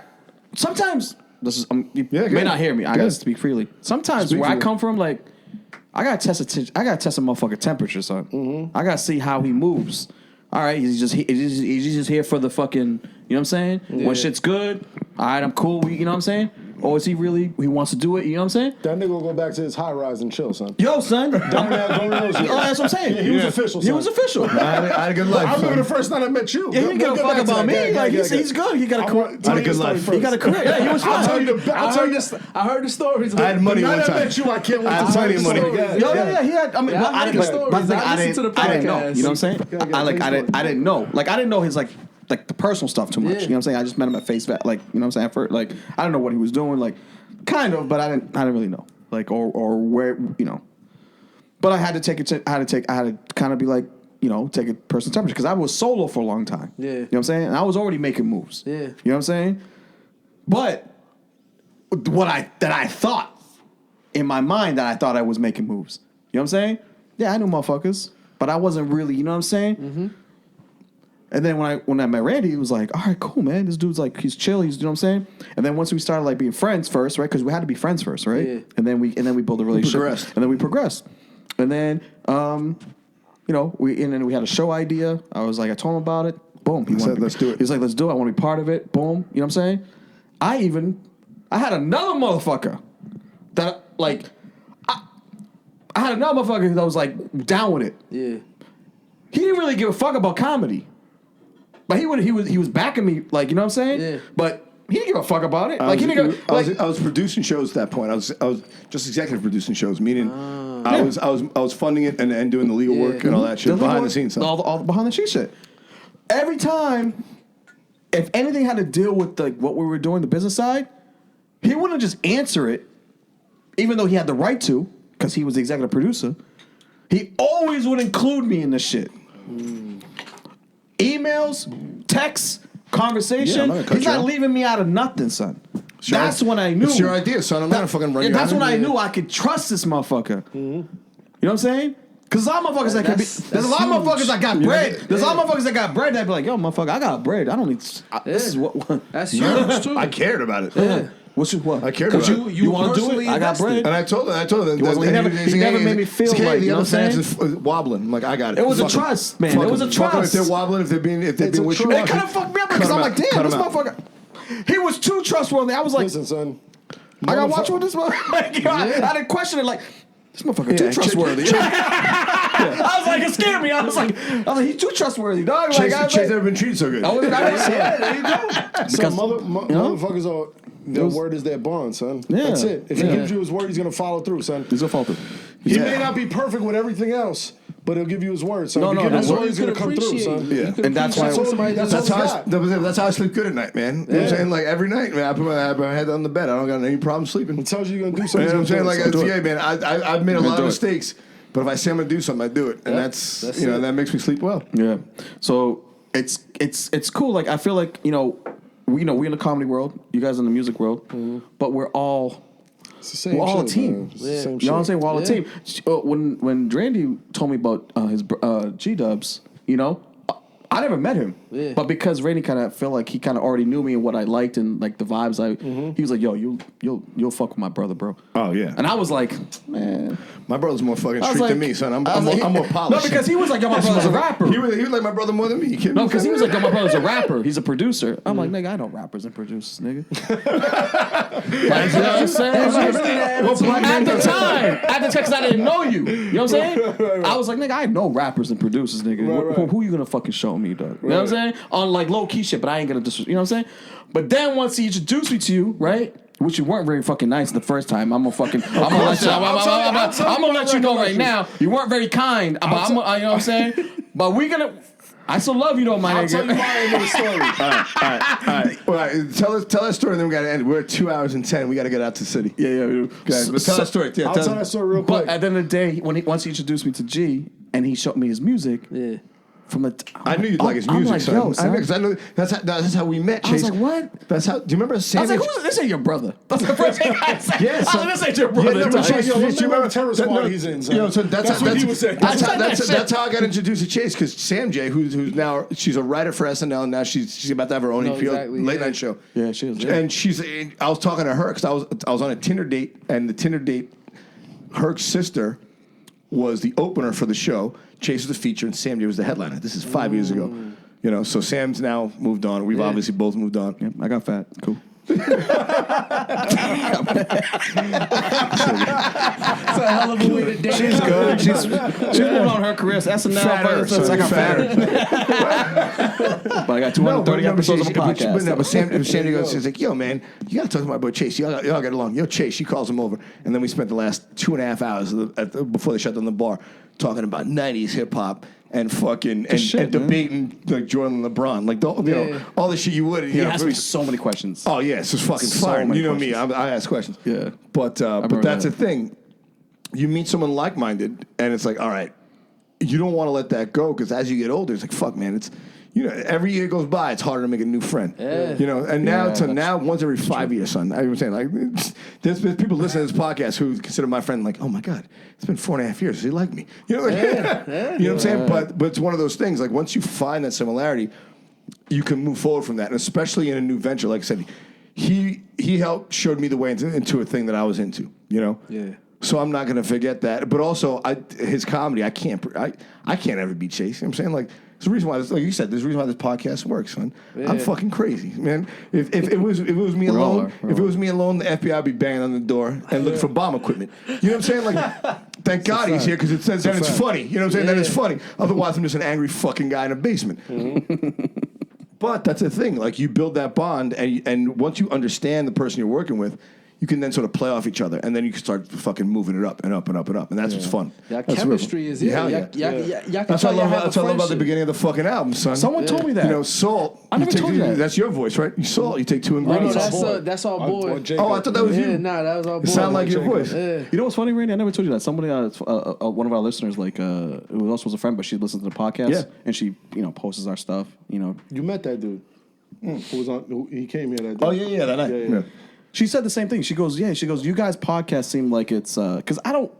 Sometimes this is you may not hear me. I gotta speak freely. Sometimes where I come from, like, I gotta test a motherfucking temperature, son. Mm-hmm. I gotta see how he moves. All right, he's just here for the fucking. You know what I'm saying? Yeah. When shit's good, all right, I'm cool. You know what I'm saying? or is he really? He wants to do it. You know what I'm saying? That nigga will go back to his high rise and chill, son. Yo, son. Don't those shit. Oh, that's what I'm saying. Yeah, he was official. Son. He was official. I had a good life. I remember son. the first time I met you. Yeah, he didn't give a fuck about me. Like he's good. He got a career. I had a good life. He got a career. Yeah, he was fine. I heard the stories. I had money Now one that I time. met you, I can't wait I to had tell plenty you of the money. story. Yeah, he had. I mean, Yeah, I heard the stories. I listened to the I didn't know. podcast. You know what I'm saying? I didn't know. Like, I didn't know his like the personal stuff too much. Yeah. You know what I'm saying? I just met him at face value. Like, you know what I'm saying? For like, I don't know what he was doing. Like, kind of, but I didn't really know. Like, or where, you know. But I had to take it. I had to kind of be like, you know, take a personal temperature because I was solo for a long time. Yeah. You know what I'm saying? And I was already making moves. Yeah. You know what I'm saying? But I thought in my mind that I thought I was making moves. You know what I'm saying? Yeah, I knew motherfuckers, but I wasn't really. You know what I'm saying? Mm-hmm. And then when I met Randy, he was like, all right, cool, man. This dude's like, he's chill. He's, you know what I'm saying? And then once we started like being friends first, right? Because we had to be friends first, right? Yeah. And then we built a relationship. And then we progressed. And then, you know, we had a show idea. I told him about it. Boom. He said, let's do it. He's like, let's do it. I want to be part of it. Boom. You know what I'm saying? I had another motherfucker that like, I had another motherfucker that was like down with it. Yeah. He didn't really give a fuck about comedy. But he was backing me, like, you know what I'm saying? Yeah. But he didn't give a fuck about it. Like, he didn't give, like, I was producing shows at that point. I was just executive producing shows, meaning I was funding it and doing the legal work and all that shit behind the scenes. All the behind the scenes shit. Every time, if anything had to deal with like what we were doing, the business side, he wouldn't just answer it, even though he had the right to, because he was the executive producer. He always would include me in the shit. Emails, texts, conversation. He's not leaving me out of nothing, son. That's when I knew. It's your idea, son. I'm not gonna fucking run you. That's when I knew I could trust this motherfucker. You know what I'm saying? Because a lot of motherfuckers that could be. There's a lot of motherfuckers that got bread. There's a lot of motherfuckers that got bread that be like, yo, motherfucker, I got bread. I don't need. This is what. That's huge too. I cared about it. Yeah. What? I cared about it. You want to do it? I got bread. And I told him. He never made me feel like, you know what I'm saying? Is wobbling. I'm like, I got it. It was a trust, man. It was a trust. If they're wobbling, if they're being wishy-washy. It kind of fucked me up because I'm like, damn, this motherfucker. He was too trustworthy. I was like, listen, son. I gotta watch what this motherfucker. I didn't question it like. This motherfucker too trustworthy. I was like, it scared me. I was like, he's too trustworthy, dog. Chase never been treated so good. There you go. So motherfuckers are. Their word is their bond, son. Yeah. That's it. If he gives you his word, he's gonna follow through, son. He's gonna follow through. He may not be perfect with everything else, but he'll give you his word, son. No, if you give his that's word, he's gonna come through, son. Yeah. And that's why. That's how I sleep good at night, man. You know what I'm saying? Like every night, man, I put my head on the bed. I don't got any problem sleeping. It tells you you're gonna do You something. know what I'm saying? Like, yeah, man, I've made a lot of mistakes, but if I say I'm gonna do something, I do it, and that's you know, that makes me sleep well. Yeah. So it's cool. Like I feel like we in the comedy world, you guys in the music world, but we're all a team. You know what I'm saying? We're all a team. When Randy told me about his Gee Dubs, I never met him, but because Randy kind of felt like he kind of already knew me and what I liked and like the vibes, he was like, "Yo, you'll fuck with my brother, bro." Oh yeah, and I was like, "Man, my brother's more fucking street than me, son. I'm more polished." No, because he was like, "Yo, my brother's a rapper." He was like my brother more than me. You kidding me? No, because he was like, "Yo, my brother's a rapper. He's a producer." I'm like, "Nigga, I know rappers and producers, nigga." Like, you know what I'm saying? At the time, because I didn't know you. You know what I'm saying? I was like, "Nigga, I know rappers and producers, nigga. Who you gonna fucking show me, dog?" You know what I'm saying? On like low key shit, but I ain't gonna you know what I'm saying? But then once he introduced me to you, right? Which you weren't very fucking nice the first time. I'm gonna let you know right now. You weren't very kind. You know what I'm saying? But I still love you though, my nigga. I'll tell you my end of the story. All right. Tell that story, and then we gotta end. We're at 2 hours and 10. We gotta get out to the city. Yeah. Okay, but tell that story. Yeah, I'll tell that story real quick. But at the end of the day, once he introduced me to G and he showed me his music, I knew you'd like his music, son. I know, because I know that's how we met, Chase. I was like, what? That's how. Do you remember Sam? I was like, this ain't your brother. That's the first thing I said. Yeah, I was like, this ain't your brother. Yeah, Chase, do you remember Terror Squad he's in? So that's what he was saying. That's how I got introduced to Chase, because Sam J, who's now she's a writer for SNL, and now she's about to have her own late night show. Yeah, she is. And I was talking to her because I was on a Tinder date, and the Tinder date, her sister was the opener for the show. Chase was the feature, and Sam J was the headliner. This is 5 years ago. So Sam's now moved on. We've obviously both moved on. Yeah, I got fat. Cool. It's a hell of a way to date. She's good. She's moving on her career. That's SNL. Fatter, It's like a fatter. But I got 230 episodes of a podcast. But Sam goes, she's like, yo, man, you got to talk to my boy Chase. Y'all get along. Yo, Chase, she calls him over. And then we spent the last 2.5 hours before they shut down the bar talking about 90s hip hop and fucking and debating like Jordan and LeBron. Like, you know, all the shit you would. He asked me so many questions. Oh, yeah, it's just fucking fire. You know me, I ask questions. Yeah. But that's the thing. You meet someone like-minded, and it's like, all right, you don't want to let that go because as you get older, it's like, fuck, man, it's, you know, every year goes by, it's harder to make a new friend. Yeah. You know, and now once every 5 years, son. I'm saying, like, there's people listening to this podcast who consider my friend like, oh my God, it's been 4.5 years. Does he like me? You know, like, you know what I'm saying? But it's one of those things. Like once you find that similarity, you can move forward from that, and especially in a new venture. Like I said, he showed me the way into a thing that I was into. You know. Yeah. So I'm not going to forget that. But also, his comedy, I can't ever be Chase. You know what I'm saying? Like, there's a reason why, like you said, there's a reason why this podcast works, son. Yeah. I'm fucking crazy, man. If it was me alone, if it was me alone, the FBI would be banging on the door and looking for bomb equipment. You know what I'm saying? Like, thank God he's here because it says that it's funny. You know what I'm saying? That it's funny. Otherwise, I'm just an angry fucking guy in a basement. Mm-hmm. But that's the thing. Like, you build that bond, and once you understand the person you're working with, you can then sort of play off each other, and then you can start fucking moving it up and up and up and up, and that's what's fun. That chemistry is That's what I love about the beginning of the fucking album, son. Someone told me that. You know, Salt. I never told you that. That's your voice, right? Salt. You take two ingredients. That's our boy. Oh, I thought that was you. Yeah, nah, that was our boy. It sounded like your voice. You know what's funny, Randy? I never told you that. Somebody, one of our listeners, like, who also was a friend, but she listens to the podcast, and she, you know, posts our stuff. You know, you met that dude who was on. He came here that day. Oh yeah, that night. Yeah. She said the same thing. She goes, you guys' podcast seem like it's, because I'll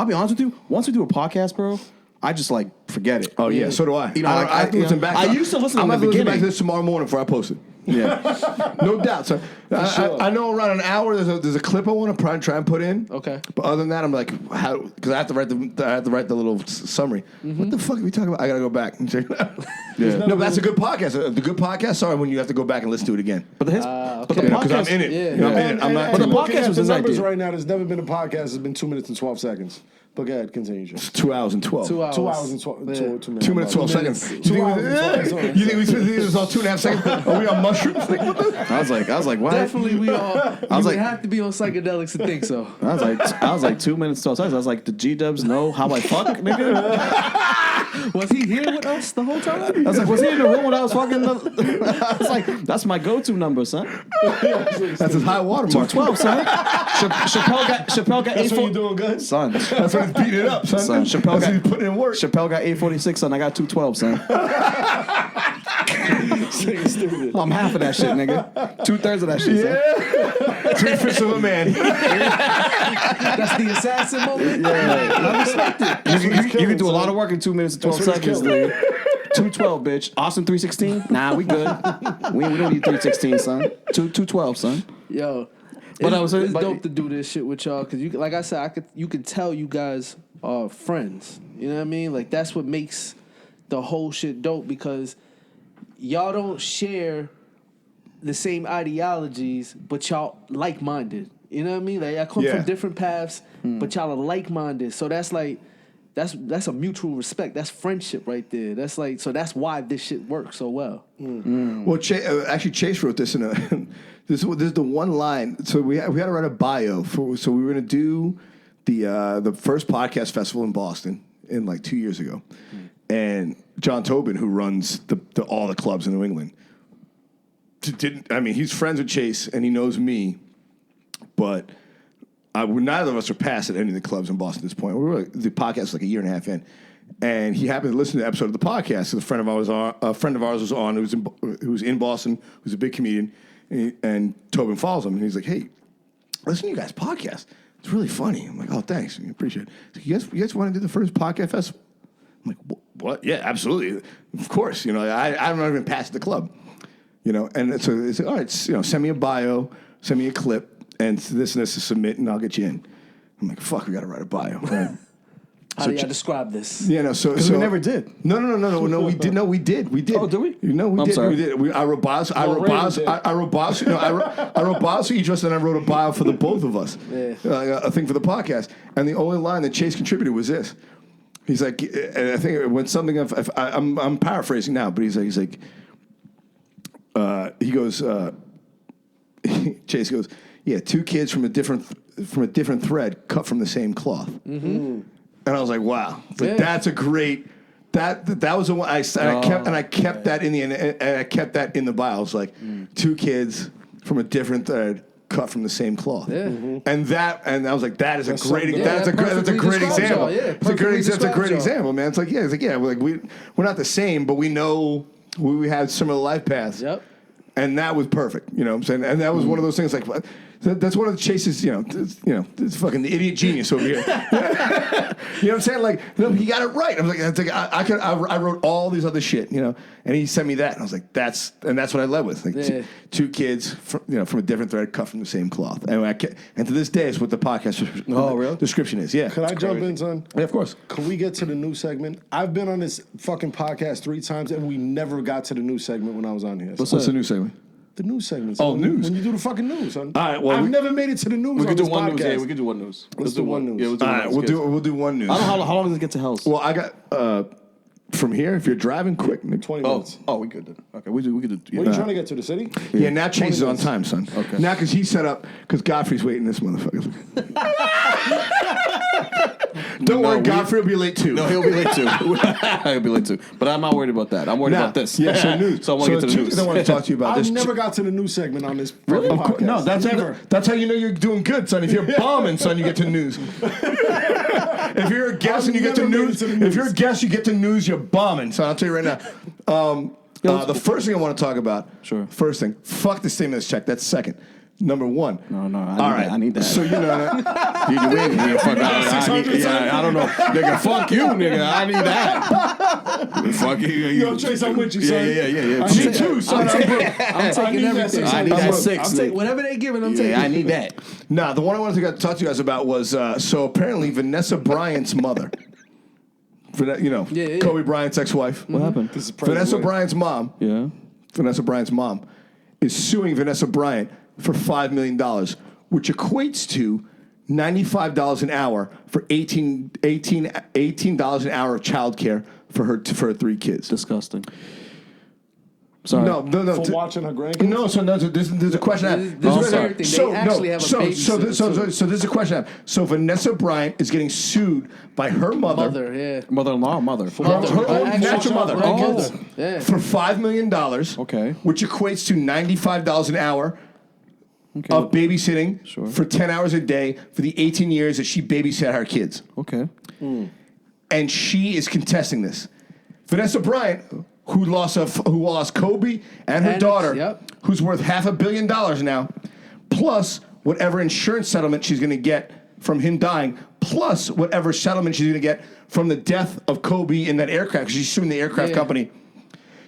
be honest with you, once we do a podcast, bro, I just like forget it. Oh yeah, so do I. You know, I have to listen back. I used to listen to the beginning. I'm going to listen back to this tomorrow morning before I post it. Yeah. No doubt. So I know around an hour there's a clip I want to try and put in. Okay. But other than that, I'm like, how? Because I have to write the little summary. Mm-hmm. What the fuck are we talking about? I gotta go back and check it out. Yeah. No, but that's a good podcast. The good podcast are when you have to go back and listen to it again. But the podcast, because I'm in it. Yeah. You know, I'm in it. I'm not. But the podcast was the his numbers idea. right now. There's never been a podcast that's been 2 minutes and 12 seconds. But go ahead, continue. It's 2 hours and 12. 2 hours. 2 hours and 12 minutes. 2 minutes, 12 seconds. You think we spent this all 2.5 seconds? Are we on mushrooms? I was like, what? Definitely we are. I was like, have to be on psychedelics to think so. I was like 2 minutes, 12 seconds. I was like, the Gee Dubs know how I fuck, nigga? Was he here with us the whole time? I was like, was he in the room when I was fucking? I was like, that's my go-to number, son. That's his high water mark. 12, son. Chappelle got That's when you doing good? Son. That's when he's beating it up, son. Chappelle he's putting in work. Chappelle got 846, son. I got 212, son. I'm half of that shit, nigga. 2/3 of that shit, son. 3/5 of a man. That's the assassin moment? Yeah. I respect it. You can do a lot of work in 2 minutes and 12 seconds, nigga. 212, bitch. Austin 316? Nah, we good. We don't need 316, son. 212, son. Yo. But it's dope to do this shit with y'all because, like I said, you can tell you guys are friends. You know what I mean? Like, that's what makes the whole shit dope because y'all don't share the same ideologies, but y'all like-minded. You know what I mean? Like, y'all come from different paths, but y'all are like-minded. So that's like, that's a mutual respect. That's friendship right there. That's like, so that's why this shit works so well. Well, actually, Chase wrote this in a. This is the one line. So we had to write a bio so we were going to do the first podcast festival in Boston in like 2 years ago, and John Tobin, who runs all the clubs in New England, he's friends with Chase and he knows me, but neither of us are past at any of the clubs in Boston at this point. The podcast was like 1.5 years in, and he happened to listen to the episode of the podcast. So a friend of ours was on who was in Boston, who's a big comedian. And Tobin follows him, and he's like, "Hey, listen to you guys' podcast. It's really funny." I'm like, "Oh, thanks. I appreciate it." He's like, you guys want to do the first podcast festival? I'm like, "What? Yeah, absolutely. Of course. You know, I'm not even past the club. You know." And so it's like, "All right, send me a bio, send me a clip, and this to submit, and I'll get you in." I'm like, "Fuck, we got to write a bio." Right? How do y'all describe this? Yeah, no. So we never did. No. We did. No, we did. We did. Oh, did we? No, we I'm did. sorry. We did. I wrote bios. I wrote bios for each of us, and I wrote a bio for the both of us. Yeah. A thing for the podcast, and the only line that Chase contributed was this. He's like, and I think it went something. I'm paraphrasing now, but he goes. Chase goes, yeah, two kids from a different thread, cut from the same cloth. Mm-hmm. And I was like, wow, that's a great. That was the one I kept that in the and I kept that in the bio. I was like, two kids from a different thread, cut from the same cloth. Yeah. Mm-hmm. And I was like, that's a great example. Yeah, that's a great example, man. It's like we're not the same, but we know we had similar life paths. Yep. And that was perfect, you know what I'm saying? And that was one of those things like, that's one of the Chases, it's fucking the idiot genius over here. You know what I'm saying? Like, no, he got it right. I was like, I wrote all these other shit, and he sent me that. And I was like, that's what I led with. Like, two kids from a different thread, cut from the same cloth. And to this day, it's what the podcast description is. Yeah. Could I jump in, son? Yeah, of course. Can we get to the new segment? I've been on this fucking podcast 3 times, and we never got to the new segment when I was on here. What's the new segment? The news segment. Oh, news. When you do the fucking news, son. All right, well, I've never made it to the news. We could do this one podcast. news. Yeah, we could do one news. Let's do one news. Yeah, We'll do one news. I don't know how long does it get to Hells? Well, I got from here. If you're driving, quick. 20 minutes. Oh, we good then. Okay, we could do. Where are you trying to get to? The city? Yeah, now Chase is on time, son. Okay. Now because he's set up, because Godfrey's waiting this motherfucker. Don't worry, Godfrey will be late too. No, he'll be late too. He'll be late too. But I'm not worried about that. I'm worried about this. Yeah, so news. So I want to get to the news. I want to talk to you about this. I've never got to the news segment on this Really? podcast. No, that's how you know you're doing good, son. If you're bombing, son, you get to news. If you're a guest and you get to news, if you're a guest, you get to news. You're bombing, son. I'll tell you right now. The first thing I want to talk about. Sure. First thing, fuck the stimulus check. That's second. Number one. No. I need that. So you know that. You win. I don't know. Nigga, fuck you, nigga. I need that. Fuck you. Yo, Chase, I'm with you, son. Yeah. Me too, son. I'm taking everything. I need that 6. I'm taking whatever they giving. I'm taking. Yeah, I need that. Nah, the one I wanted to talk to you guys about was so apparently Vanessa Bryant's mother. Kobe Bryant's ex-wife. What happened? Vanessa Bryant's mom. Yeah. Vanessa Bryant's mom is suing Vanessa Bryant for $5 million, which equates to $95 an hour for $18 an hour of childcare for her 3 kids. Disgusting. Sorry. No. For watching her grandkids? No, so there's a question I have. This is everything. They actually have a babysitter, So there's a question I have. So Vanessa Bryant is getting sued by her mother. Mother-in-law, Her own natural mother. For $5 million. Okay. Which equates to $95 an hour. Okay. Of babysitting for 10 hours a day for the 18 years that she babysat her kids. Okay. And she is contesting this. Vanessa Bryant, who lost Kobe and her daughter, who's worth $500 million now, plus whatever insurance settlement she's going to get from him dying, plus whatever settlement she's going to get from the death of Kobe in that aircraft, because she's suing the aircraft company.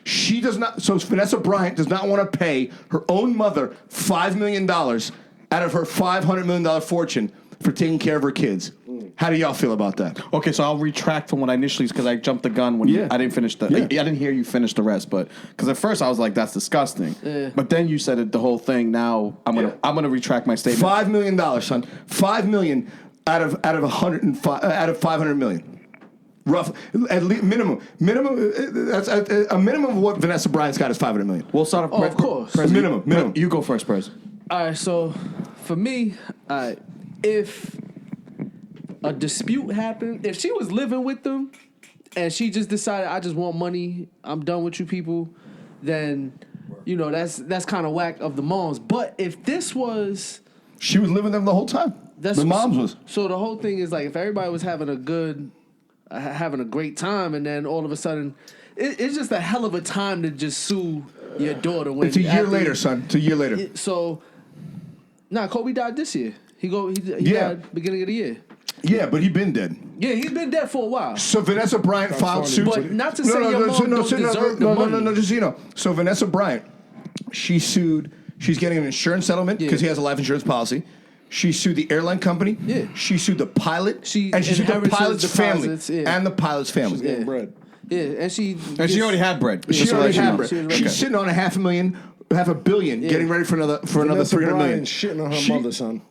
She does not. So Vanessa Bryant does not want to pay her own mother $5 million out of her $500 million fortune for taking care of her kids. How do y'all feel about that? Okay, so I'll retract from what I initially, because I jumped the gun when I didn't finish the. I didn't hear you finish the rest, but because at first I was like, "That's disgusting," but then you said it the whole thing. Now I'm gonna retract my statement. $5 million, son. $5 million out of 105 out of 500 million. Rough, at least minimum. That's a minimum of what Vanessa Bryant's got is $500 million. We'll start. Of course. Minimum. You go first, Prez. All right. So for me, if a dispute happened, if she was living with them and she just decided, I just want money, I'm done with you people, then that's kind of whack of the moms. But if this was, she was living with them the whole time. The moms was. So the whole thing is like, if everybody was having a great time, and then all of a sudden, it's just a hell of a time to just sue your daughter. When it's a year later, son. It's a year later. Kobe died this year. He died beginning of the year. Yeah, but he's been dead. Yeah, he's been dead for a while. So Vanessa Bryant filed suit. But not to say your mom don't deserve the money. No, just so you know. So Vanessa Bryant, she sued. She's getting an insurance settlement because he has a life insurance policy She sued the airline company. Yeah. She sued the pilot. And she sued the pilot's family. Yeah. And the pilot's family. She's getting bread. Yeah, and she already had bread. She already had bread. She She's sitting on $500 million, getting ready for another Vanessa $300 million. Shitting on her mother, son.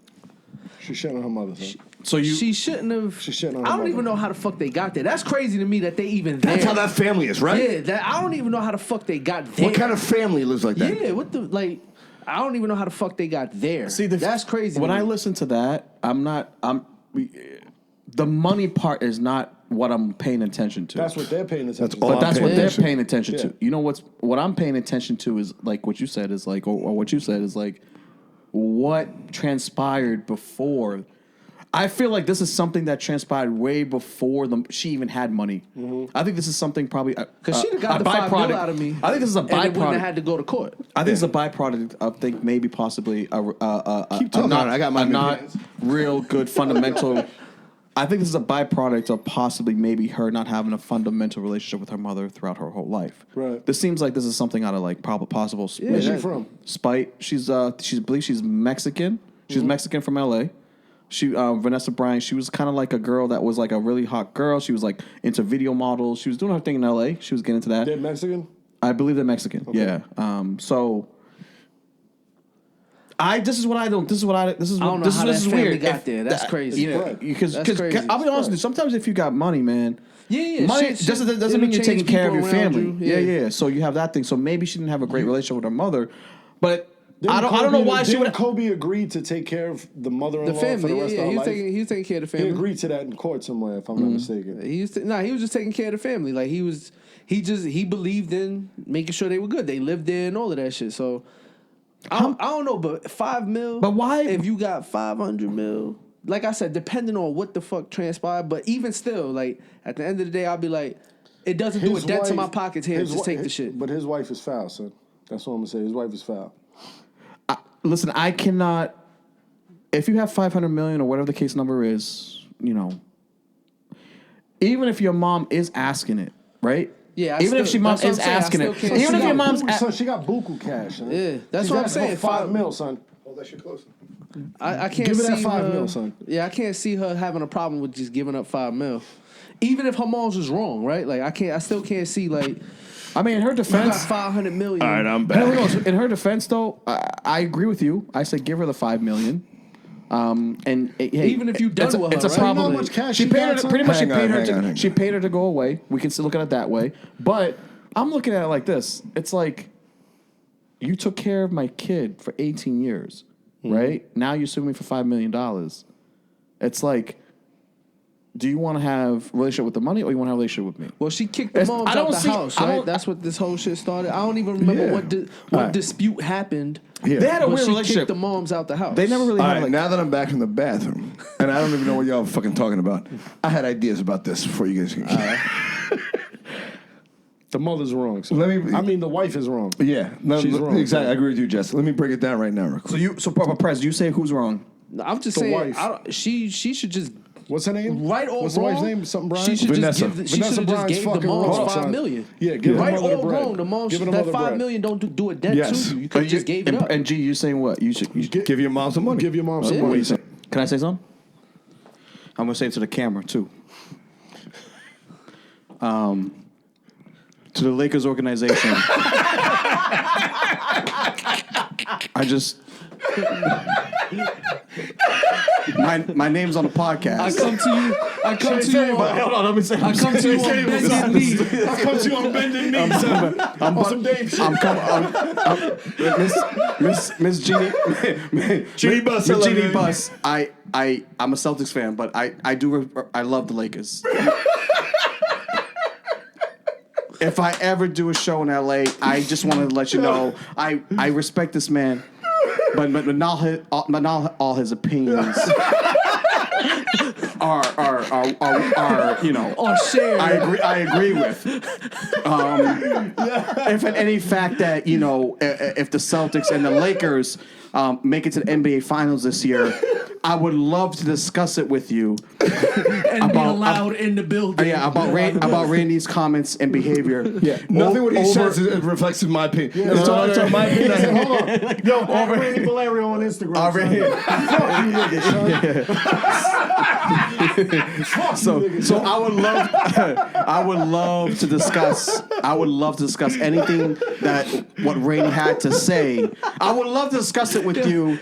She's shitting on her mother, son. She shouldn't have. She's shitting on her I don't mother. even know how the fuck they got there. That's crazy to me that they even there. That's how that family is, right? Yeah, I don't even know how the fuck they got there. What kind of family lives like that? Yeah, what the like? I don't even know how the fuck they got there. See, that's crazy. When I listen to that, the money part is not what I'm paying attention to. That's what they're paying attention to. all But that's I'm what paying they're attention. paying attention to. Yeah. You know what I'm paying attention to is like what you said is like, or what you said is like, what transpired before. I feel like this is something that transpired way before she even had money. Mm-hmm. I think this is something probably because she'd have got the $5 million out of me. I think this is a and it wouldn't have byproduct. had to go to court. I think it's a byproduct of think maybe possibly Keep talking on it. I got my not opinions. real good fundamental. I think this is a byproduct of possibly maybe her not having a fundamental relationship with her mother throughout her whole life. Right. This seems like this is something out of like possible. Where's she from? Spite. I believe she's Mexican. She's Mexican from L.A. She Vanessa Bryant. She was kind of like a girl that was like a really hot girl. She was like into video models. She was doing her thing in L.A. She was getting into that. They're Mexican? I believe they're Mexican. Okay. Yeah. So. This is what I don't. This is what I. This is. I don't know this how is, this that is family weird. got there. That's crazy. You know, Right. because That's crazy. I'll be honest with you. Sometimes if you got money, man. Yeah. Money shit, doesn't it'll mean you're taking change care of people your around family. you. Yeah. So you have that thing. So maybe she didn't have a great relationship with her mother, but I Didn't don't know why she didn't would. Kobe agreed to take care of the mother-in-law The family. for the rest of her He was life? taking care of the He family. agreed to that in court somewhere, if I'm not mistaken. He was just taking care of the family. Like he believed in making sure they were good. They lived there and all of that shit. So I don't know, but $5 million. But why? If you got $500 million, like I said, depending on what the fuck transpired. But even still, like at the end of the day, I'll be like, it doesn't do a dent to my pockets here. Just take the shit. But his wife is foul, son. That's what I'm gonna say. His wife is foul. Listen, I cannot. If you have $500 million or whatever the case number is, you know, even if your mom is asking it, right? Yeah, even if your mom is asking it, even if your mom's, son, she got buku cash. Son. Yeah, that's She's what I'm got saying. $5 million, son. Hold that shit close. I can't Give her see that $5 her, million, son. Yeah, I can't see her having a problem with just giving up $5 million, even if her mom's was wrong, right? Like I still can't see like. I mean, in her You got defense, $500 million. All right, I'm back. no, in her defense, though, I agree with you. I say give her the $5 million. And hey, Even if you done with it's her, a right? problem. You know how much cash she she paid got, her. son? Pretty much, Hang on. she paid her to go away. We can still look at it that way. But I'm looking at it like this. It's like you took care of my kid for 18 years, right? Now you're suing me for $5 million. It's like, do you want to have a relationship with the money or you want to have a relationship with me? Well, she kicked the moms out the house, right? That's what this whole shit started. I don't even remember what dispute happened. Yeah. They had a But weird she relationship. kicked the moms out the house. They never really All had right, like. now that I'm back from the bathroom, and I don't even know what y'all are fucking talking about, I had ideas about this before you guys can. The mother's wrong. Son. The wife is wrong. Yeah, no, She's wrong. Exactly, I agree with you, Jess. Let me break it down right now, real quick. So Papa Prez, you say who's wrong? I'm just The saying. wife. She should just. What's her name? Right or What's wrong? the wife's name? Something Brian? She should Vanessa. just give. She Vanessa should have just Bryant's gave the fucking moms wrong, $5 son. million. Yeah, give the Right mother the or bread. wrong, the moms Give the that mother $5 bread. million don't do a dent Yes. to you. You could just gave it up. And G, you saying what? You should Give your mom some money. Give your mom some Yeah. money. Wait, can I say something? I'm gonna say it to the camera too. To the Lakers organization, I just my name's on the podcast. I come to you. I come to you. Hold on, let me say. I come to you on bended knee. I come to you on bending knees, son. On some Dave shit. I'm coming. Miss Jeannie, Jeannie Buss, Miss I love Jeannie you. Buss. I'm a Celtics fan, but I love the Lakers. If I ever do a show in LA, I just want to let you know I respect this man, but not all his opinions are you know Or share. I agree with. If at any fact that you know if the Celtics and the Lakers make it to the NBA Finals this year, I would love to discuss it with you. And be allowed in the building. Yeah, about Randy's comments and behavior. Yeah, nothing what he says reflects in my opinion. Yeah, it's all my opinion. Hold on. Yo, Randy Valerio on Instagram. So I would love to discuss anything that what Randy had to say. I would love to discuss it with you.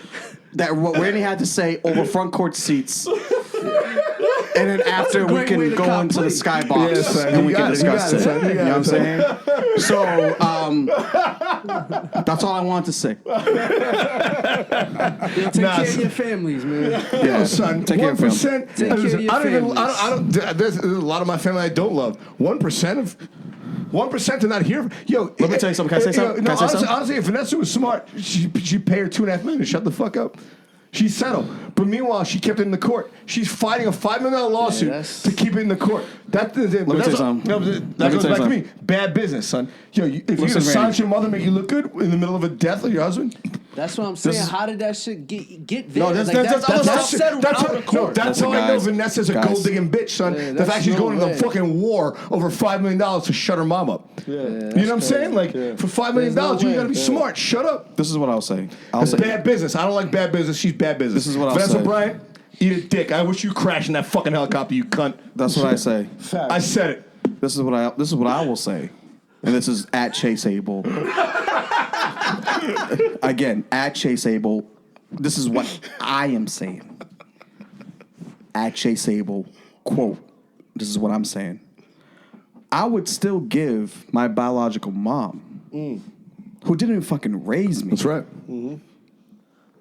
That what Randy had to say over front court seats. And then after we can go into the skybox and we can discuss it. You know what I'm saying? So that's all I wanted to say. Take care of your families, man. Yeah, son. Take care of your Take care of your families. There's a lot of my family I don't love. 1% to not hear. Yo, let me tell you something. Can I say something? Honestly, if Vanessa was smart, she'd pay her $2.5 million to shut the fuck up. She's settled. But meanwhile, she kept it in the court. She's fighting a $5 million lawsuit to keep it in the court. That goes back to me. Bad business, son. Yo, if you silence your mother, make you look good in the middle of a death of your husband. That's what I'm saying. How did that shit get there? No, that's settled out of court. That's how I know Vanessa's a gold digging bitch, son. The fact she's going to the fucking war over $5 million to shut her mom up. You know what I'm saying? Like for $5 million, you gotta be smart. Shut up. This is what I'll say. It's bad business. I don't like bad business. She's bad business. This is what I'll say. Vanessa Bryant, eat a dick. I wish you crashed in that fucking helicopter, you cunt. That's what I say. I said it. This is what I will say. And this is at Chase Abel. Again, at Chase Abel. This is what I am saying. At Chase Abel, quote, this is what I'm saying. I would still give my biological mom, who didn't even fucking raise me. That's right.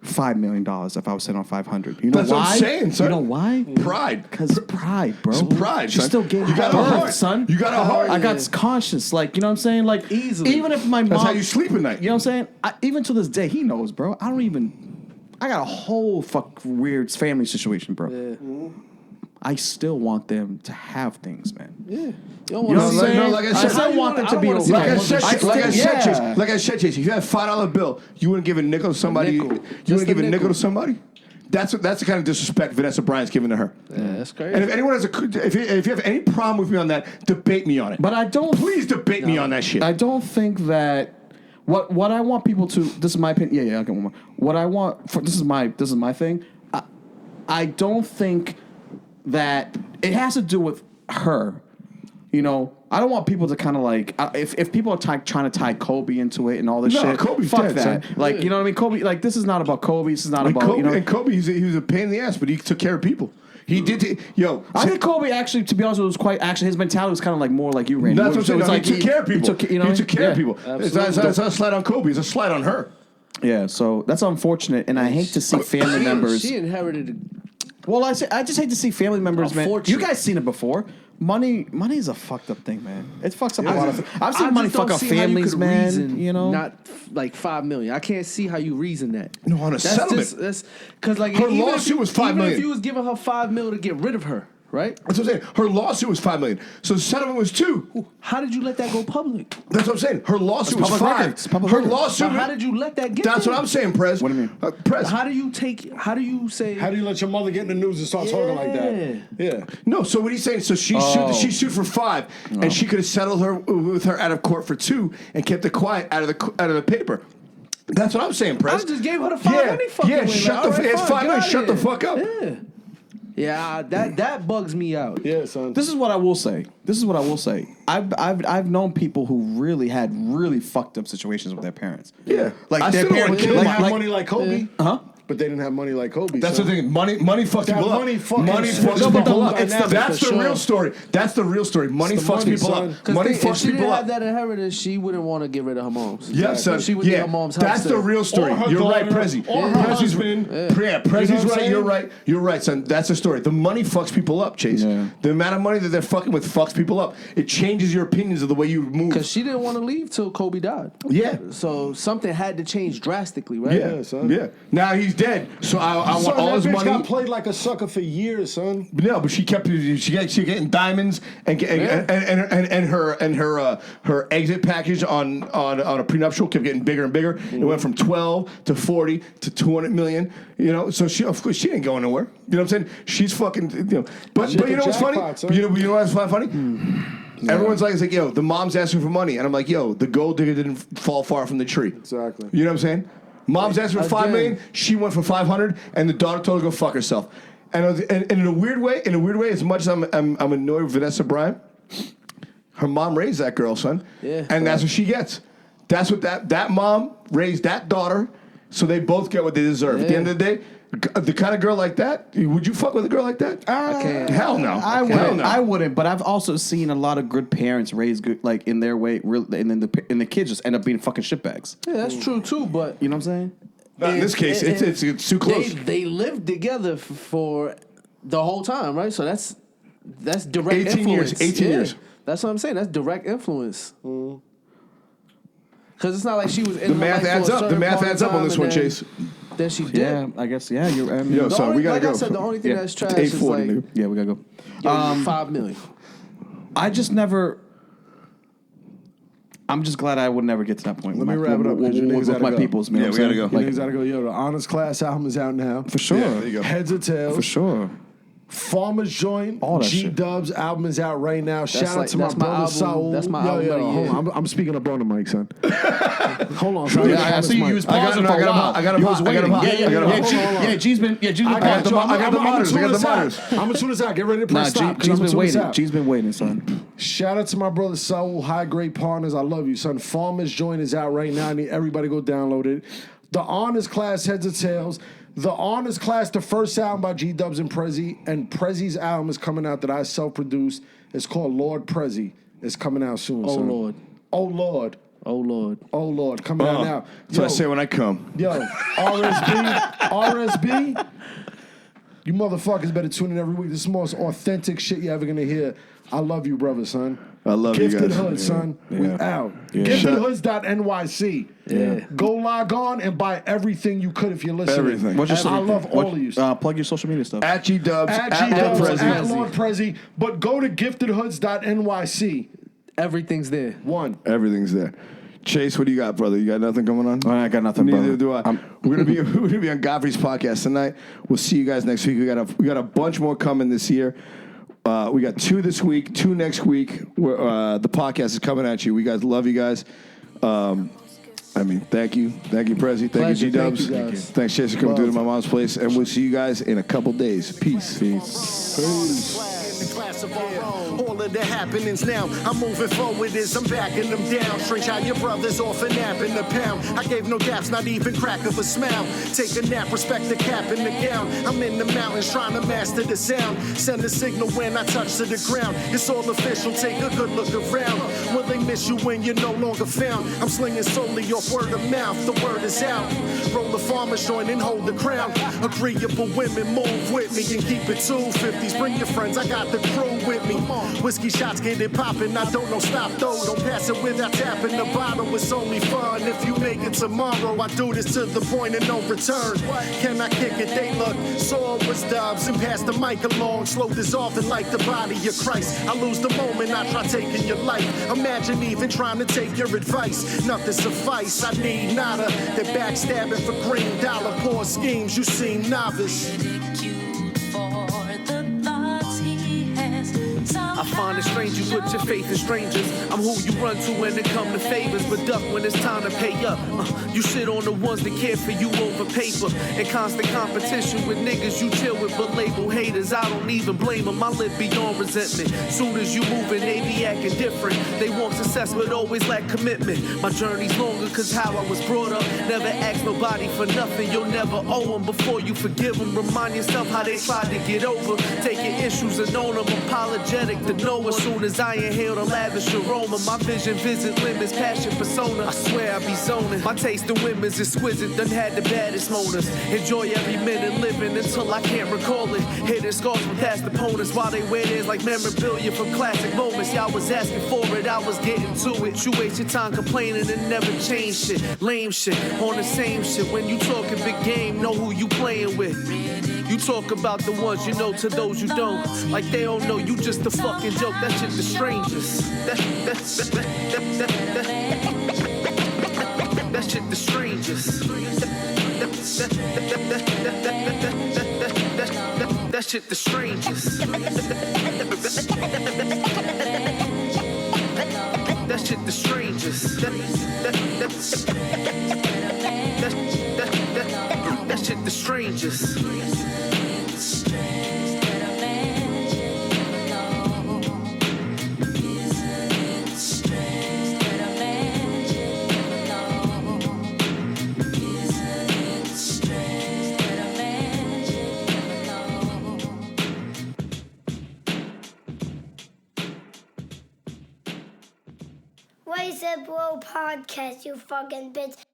$5 million if I was sitting on 500. You know That's why? what I'm saying, son. You know why? Pride. Because pride, bro. It's pride, She son. still gave You got a birth, heart, son. You got a heart. I got conscious, like, you know what I'm saying? Like, easily. Even if my mom... That's how you sleep at night. You know what I'm saying? Even to this day, he knows, bro. I got a whole weird family situation, bro. Yeah. I still want them to have things, man. Yeah. You know what I'm saying? Like I said, I still want them to be okay. Like I said, Chase, if you had a $5 bill, you wouldn't give a nickel to somebody. You wouldn't give a nickel to somebody. That's the kind of disrespect Vanessa Bryant's giving to her. Yeah, that's crazy. And if anyone has if you have any problem with me on that, debate me on it. But I don't. Please debate me on that shit. I don't think that. What I want people to. This is my opinion. Yeah. I'll get one more. What I want. This is my thing. I don't think that it has to do with her. You know, I don't want people to kind of like if people are trying to tie Kobe into it and all this shit. Kobe's fuck dead, that. son. Like, you know what I mean? Kobe, like, this is not about Kobe. This is not about Kobe, you know. And Kobe, he was a pain in the ass, but he took care of people. He did. I think Kobe actually, to be honest, was quite actually his mentality was kind of like more like you, Randy. That's what I'm saying. Like he took care of people. He took care of people. It's not a slight on Kobe. It's a slight on her. Yeah, so that's unfortunate, and I hate to see family members. She inherited. Well, I just hate to see family members, man. You guys seen it before. Money is a fucked up thing, man. It fucks up a lot of things. I've seen money fuck up families, man. You know, not like $5 million. I can't see how you reason that. No, on a settlement. That's because like her lawsuit was $5 million. Even if you was giving her $5 million to get rid of her, right? That's what I'm saying. Her lawsuit was $5 million. So the settlement was $2 million. How did you let that go public? That's what I'm saying. Her lawsuit was $5 million. Her lawsuit. How did you let that get? That's there? what I'm saying, Prez. What do you mean? Prez. How do you say? How do you let your mother get in the news and start talking like that? Yeah. No. So what he's saying? So she sued for $5 million, and she could have settled her with her out of court for $2 million and kept it quiet out of the paper. That's what I'm saying, Prez. I just gave her the $5 million. It's $5 million. Shut the fuck up. Yeah. Yeah, that bugs me out. Yeah, son. This is what I will say. I've known people who really had really fucked up situations with their parents. Yeah, like their parents didn't have money like Kobe. Huh? But they didn't have money like Kobe. That's the thing. Money fucks people up. Money fucks people up. That's the real story. That's the real story. Money fucks people up. Money fucks people up. If she didn't have that inheritance, she wouldn't want to get rid of her mom's. Yeah, son. She would need her mom's house. That's the real story. You're right, Prezi. Prezi's right. You're right. You're right, son. That's the story. The money fucks people up, Chase. Yeah. The amount of money that they're fucking with fucks people up. It changes your opinions of the way you move. Because she didn't want to leave till Kobe died. Yeah. So something had to change drastically, right? Yeah, son. Yeah. Now he's dead. So I want all his money. Got played like a sucker for years, son. No, but she getting diamonds and her exit package on a prenuptial kept getting bigger and bigger. Mm-hmm. It went from 12 to 40 to 200 million. You know, so she of course she ain't going nowhere. You know what I'm saying? She's fucking. You know, but you know what's funny? You know what's funny? Yeah. Everyone's like, it's like, yo, the mom's asking for money, and I'm like, yo, the gold digger didn't fall far from the tree. Exactly. You know what I'm saying? Mom's asking for $5 million. She went for 500, and the daughter told her to go fuck herself. And in a weird way, as much as I'm annoyed with Vanessa Bryant, her mom raised that girl, son. Yeah. And that's what she gets. That's what that mom raised that daughter, so they both get what they deserve. At the end of the day, the kind of girl like that, would you fuck with a girl like that? I can't. Hell no. I wouldn't. But I've also seen a lot of good parents raise good, like in their way, and then the kids just end up being fucking shitbags. Yeah, that's true too. But you know what I'm saying? Not in this case, it's too close. They lived together for the whole time, right? So that's direct 18 influence. years. 18 years. That's what I'm saying. That's direct influence. Because it's not like she was in The math adds up. The math adds up on this one, Chase. Then she did. Yeah, I guess. Yeah, you're. Yo, son, we gotta go. I said, the only thing that's trash it's is 840, like, nigga. Yeah, we gotta go. $5 million. I just never. I'm just glad I would never get to that point. Let me wrap it up. With my people's, man. Yeah, we gotta go. You niggas gotta go. Yo, the Honors Class album is out now. For sure. Yeah, there you go. Heads or Tails. For sure. Farmer's Joint, All that Gee shit. Dubs album is out right now. Shout out to my brother album. Saul. That's my album. Hold on. I'm speaking up on the mic, son. Hold on, son. I see you was pausing for a while. I got him. Yeah, G's been. I got the monitors. I got the monitors. I'm gonna tune this out. Get ready to press stop. G's been waiting. G's been waiting, son. Shout out to my brother Saul, High Grade Partners. I love you, son. Farmer's Joint is out right now. I need everybody go download it. The Honors Class, Heads or Tails. The Honors Class, the first album by Gee Dubs and Prezy, and Prezy's album is coming out that I self-produced. It's called Lord Prezy. It's coming out soon, son. Lord. Oh, Lord. Oh, Lord. Oh, Lord. Coming out now. That's what I say when I come. Yo, RSB, you motherfuckers better tune in every week. This is the most authentic shit you're ever going to hear. I love you, brother, son. I love you guys. Gifted Hood, son. We out. GiftedHoods.nyc. Yeah. Go log on and buy everything you could if you're listening. Everything. I love all of you. Plug your social media stuff. At Gee Dubs, At Gee Dubs, Lord Prezy. at Lord Prezy. But go to giftedhoods.nyc. Everything's there. One. Everything's there. Chase, what do you got, brother? You got nothing going on? I got nothing, Neither brother. do I. We're gonna be on Godfrey's podcast tonight. We'll see you guys next week. We got a bunch more coming this year. We got 2 this week, 2 next week. The podcast is coming at you. We guys love you guys. Thank you, Prezy. Thank you, Gee Dubs. Thanks, Chase, for coming through to my mom's place, and we'll see you guys in a couple days. Peace. All of the happenings now, I'm moving forward as I'm backing them down. Strange how your brother's off a nap in the pound. I gave no gaps, not even crack of a smile. Take a nap, respect the cap and the gown. I'm in the mountains trying to master the sound. Send a signal when I touch to the ground. It's all official, take a good look around. Will they miss you when you're no longer found? I'm slinging solely off word of mouth, the word is out. Roll the Farmer's Joint and hold the crown. Agreeable women move with me and keep it 250s. Bring your friends, I got the crew with me. Whiskey shots get it poppin', I don't know stop though. Don't pass it without tapping the bottle. It's only fun if you make it tomorrow. I do this to the point of no return. Can I kick it? They look sore was Dubs and pass the mic along. Slow this off and like the body of Christ. I lose the moment I try taking your life. Imagine even trying to take your advice. Nothing suffice. I need nada. They're backstabbing for green dollar. Poor schemes. You seem novice. I find it strange you put your faith in strangers. I'm who you run to when it come to favors, but duck when it's time to pay up. You sit on the ones that care for you over paper. In constant competition with niggas you chill with, but label haters. I don't even blame them. I live beyond resentment. Soon as you moving, they be acting different. They want success, but always lack commitment. My journey's longer cause how I was brought up. Never ask nobody for nothing. You'll never owe them before you forgive them. Remind yourself how they tried to get over. Take your issues and own them. Apologetic to know as soon as I inhale the lavish aroma. My vision visit limits, passion persona. I swear I be zoning. My taste in women's exquisite, done had the baddest motives. Enjoy every minute living until I can't recall it. Hidden scars from past opponents while they wear theirs like memorabilia from classic moments. Y'all was asking for it, I was getting to it. You waste your time complaining and never change shit. Lame shit, on the same shit. When you talking big game, know who you playing with. You talk about the ones you know to those you don't. Like they don't know you just a fucking joke. That shit the strangest. That shit the strangest. That shit the strangest. That shit the strangest. That shit the strangest. Raise a Bro podcast, you fucking bitch.